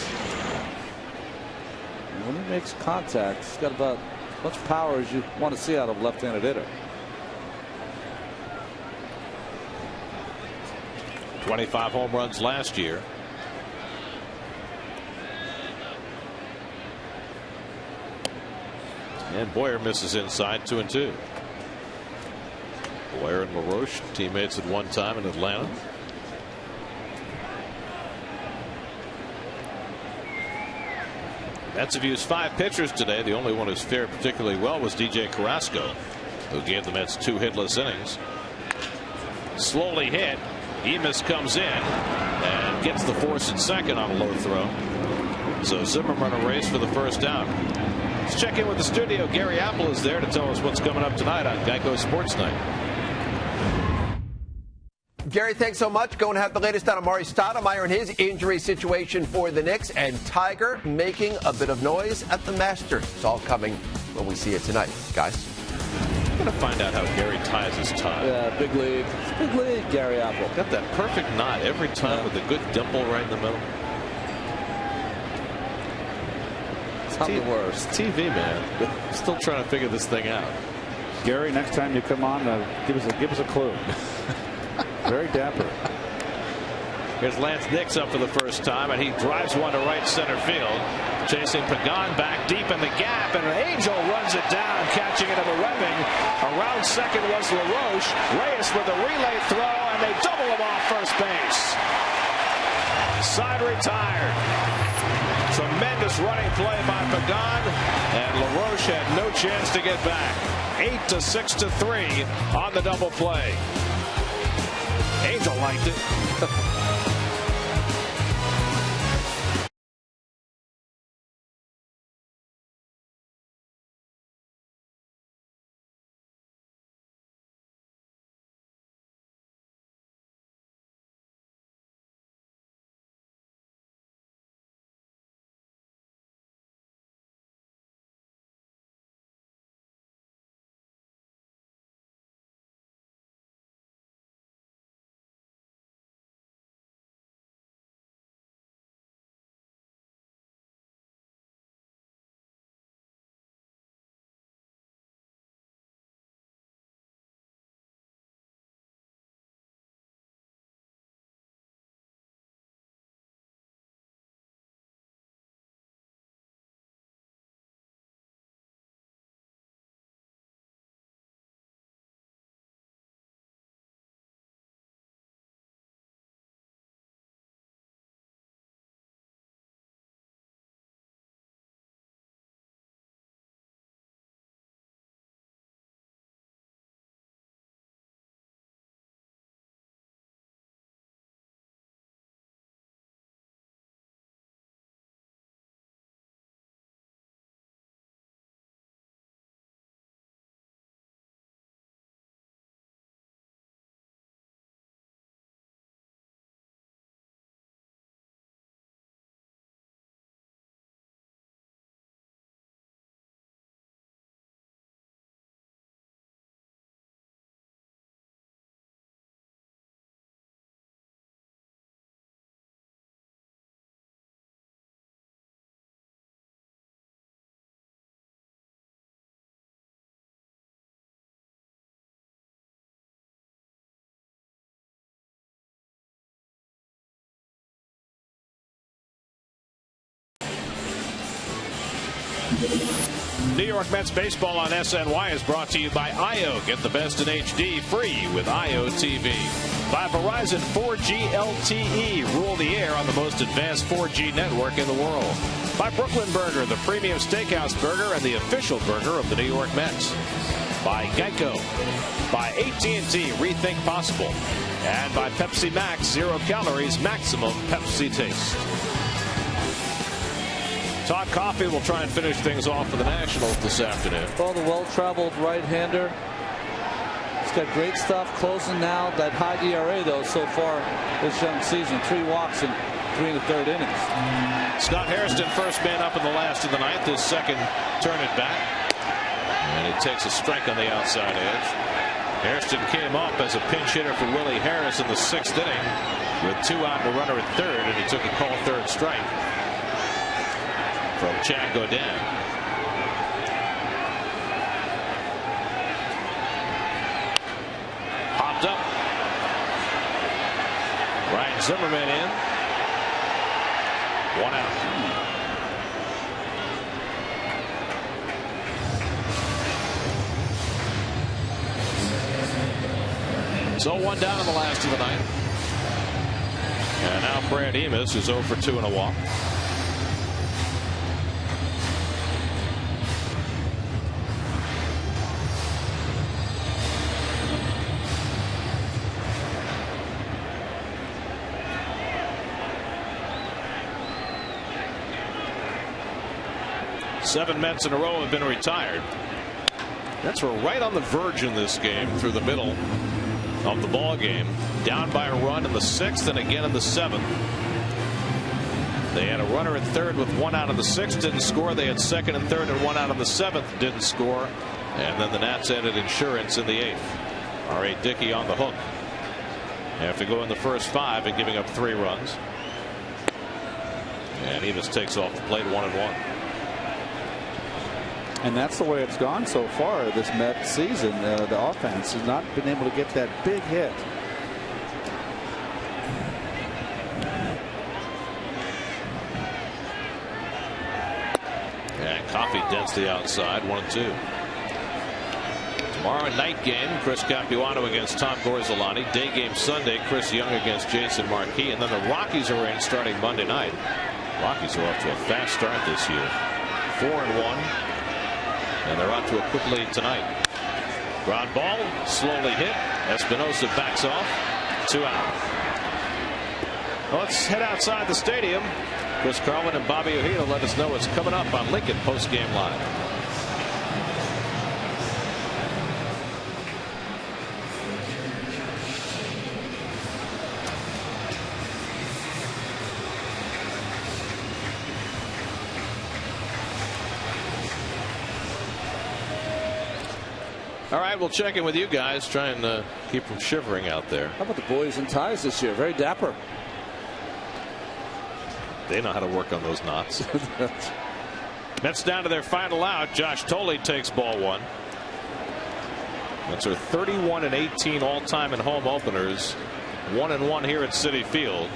And when he makes contact, he's got about as much power as you want to see out of a left-handed hitter. 25 home runs last year. And Boyer misses inside, 2-2. Boyer and LaRoche, teammates at one time in Atlanta. Mets have used 5 pitchers today. The only one who's fared particularly well was DJ Carrasco, who gave the Mets 2 hitless innings. Slowly hit. Emis comes in and gets the force at second on a low throw. So Zimmerman a race for the first out. Let's check in with the studio. Gary Apple is there to tell us what's coming up tonight on Geico Sports Night. Gary, thanks so much. Going to have the latest on Amari Stoudemire and his injury situation for the Knicks, and Tiger making a bit of noise at the Masters. It's all coming when we see it tonight, guys. We're going to find out how Gary ties his tie. Yeah, big league. It's big league, Gary Apple. Got that perfect knot every time with a good dimple right in the middle. Not the worst. It's TV, man. Still trying to figure this thing out. Gary, next time you come on, give us a clue. Very dapper. Here's Lance Nix up for the first time, and he drives one to right center field. Chasing Pregame back deep in the gap, and an Angel runs it down, catching it in the webbing. Around second was LaRoche. Reyes with a relay throw, and they double him off first base. Side retired. Tremendous running play by Pregame, and LaRoche had no chance to get back. 8-6-3 on the double play. Angel liked it. New York Mets baseball on SNY is brought to you by IO. Get the best in HD free with IO TV. By Verizon 4G LTE. Rule the air on the most advanced 4G network in the world. By Brooklyn Burger, the premium steakhouse burger and the official burger of the New York Mets. By Geico. By AT&T, rethink possible. And by Pepsi Max, 0 calories, maximum Pepsi taste. Todd Coffey will try and finish things off for the Nationals this afternoon. Well, the well-traveled right-hander. He's got great stuff closing now. That high ERA, though, so far this young season. 3 walks in 3 1/3 innings. Scott Hairston, first man up in the last of the ninth. His second turn at bat. And he takes a strike on the outside edge. Hairston came up as a pinch hitter for Willie Harris in the 6th inning with 2 out and a runner at third, and he took a call third strike from Chad Godin. Popped up. Ryan Zimmerman in. 1 out. So 1 down in the last of the ninth. And now Brad Emus is 0 for 2 and a walk. Seven Mets in a row have been retired. Mets were right on the verge in this game through the middle of the ball game. Down by a run in the 6th and again in the 7th. They had a runner at third with 1 out of the 6th, didn't score. They had second and third and 1 out of the 7th, didn't score. And then the Nats added insurance in the 8th. R.A. Dickey on the hook after going the first 5 and giving up 3 runs. And Emus takes off the plate 1-1. And that's the way it's gone so far this Mets season. The offense has not been able to get that big hit. Density outside, 1-2. Tomorrow night game, Chris Capuano against Tom Gorzolani. Day game Sunday, Chris Young against Jason Marquis. And then the Rockies are in starting Monday night. Rockies are off to a fast start this year. 4-1. And they're out to a quick lead tonight. Ground ball, slowly hit. Espinosa backs off. 2 out. Let's head outside the stadium. Chris Carlin and Bobby Ojeda let us know what's coming up on Lincoln Postgame Live. All right, we'll check in with you guys, try and keep from shivering out there. How about the boys in ties this year? Very dapper. They know how to work on those knots. Mets down to their final out. Josh Tolley takes ball 1. Mets are 31-18 all-time in home openers. 1-1 here at Citi Field.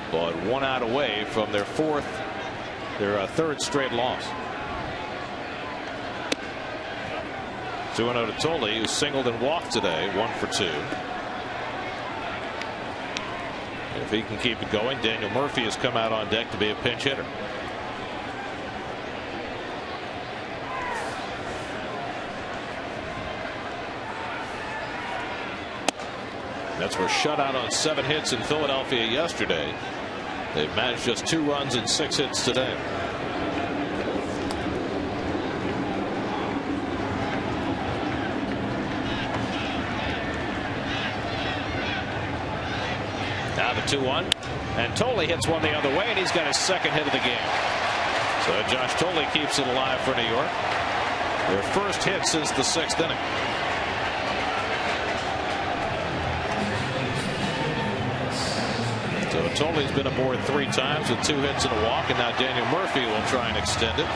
But 1 out away from their third straight loss. 2-0 to Tolley, who singled and walked today, 1 for 2. If he can keep it going, Daniel Murphy has come out on deck to be a pinch hitter. Mets were shut out on 7 hits in Philadelphia yesterday. They've managed just 2 runs and 6 hits today. Now the 2-1, and Tolley hits one the other way, and he's got his second hit of the game. So Josh Tolley keeps it alive for New York. Their first hit since the 6th inning. So Tolley's been aboard 3 times with 2 hits and a walk, and now Daniel Murphy will try and extend it.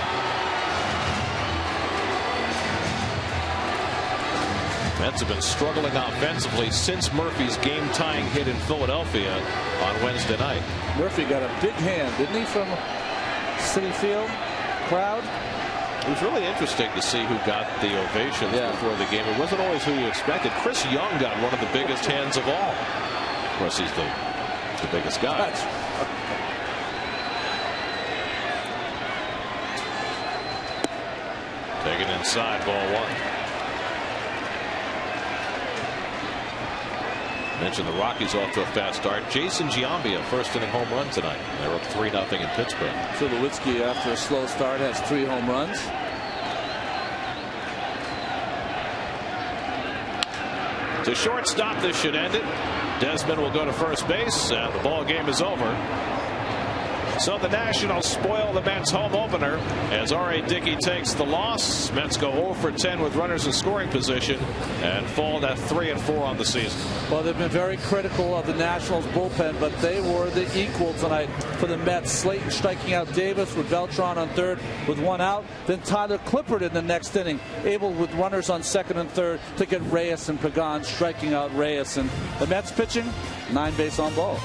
Mets have been struggling offensively since Murphy's game-tying hit in Philadelphia on Wednesday night. Murphy got a big hand, didn't he, from Citi Field crowd? It was really interesting to see who got the ovations before the game. It wasn't always who you expected. Chris Young got one of the biggest hands of all. Of course, he's the biggest guy. Taken inside, ball 1. Mentioned the Rockies off to a fast start. Jason Giambia, first inning home run tonight. They're up 3-0 in Pittsburgh. Tulowitzki, after a slow start, has 3 home runs. To shortstop, this should end it. Desmond will go to first base, and the ball game is over. So the Nationals spoil the Mets home opener as R.A. Dickey takes the loss. Mets go 0 for 10 with runners in scoring position and fall to 3-4 on the season. Well, they've been very critical of the Nationals bullpen, but they were the equal tonight for the Mets. Slayton striking out Davis with Beltran on third with 1 out. Then Tyler Clippard in the next inning, able with runners on second and third to get Reyes and Pagan, striking out Reyes. And the Mets pitching 9 base on ball.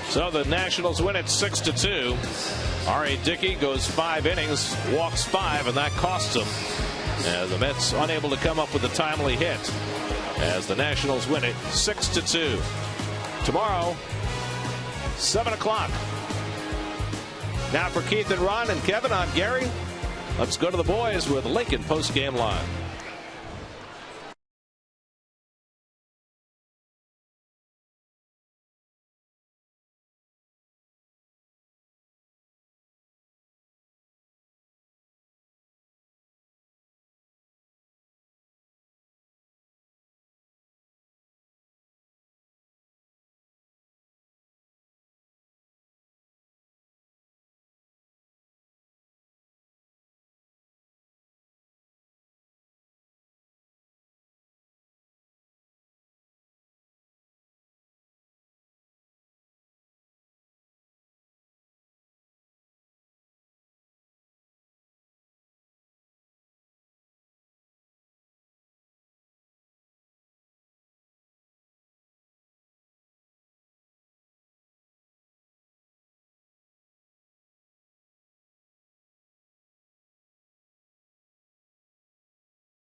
So the Nationals win it 6-2. R.A. Dickey goes 5 innings, walks 5, and that costs him. The Mets unable to come up with a timely hit as the Nationals win it 6-2. Tomorrow, 7 o'clock. Now for Keith and Ron and Kevin, I'm Gary. Let's go to the boys with Lincoln Postgame Live.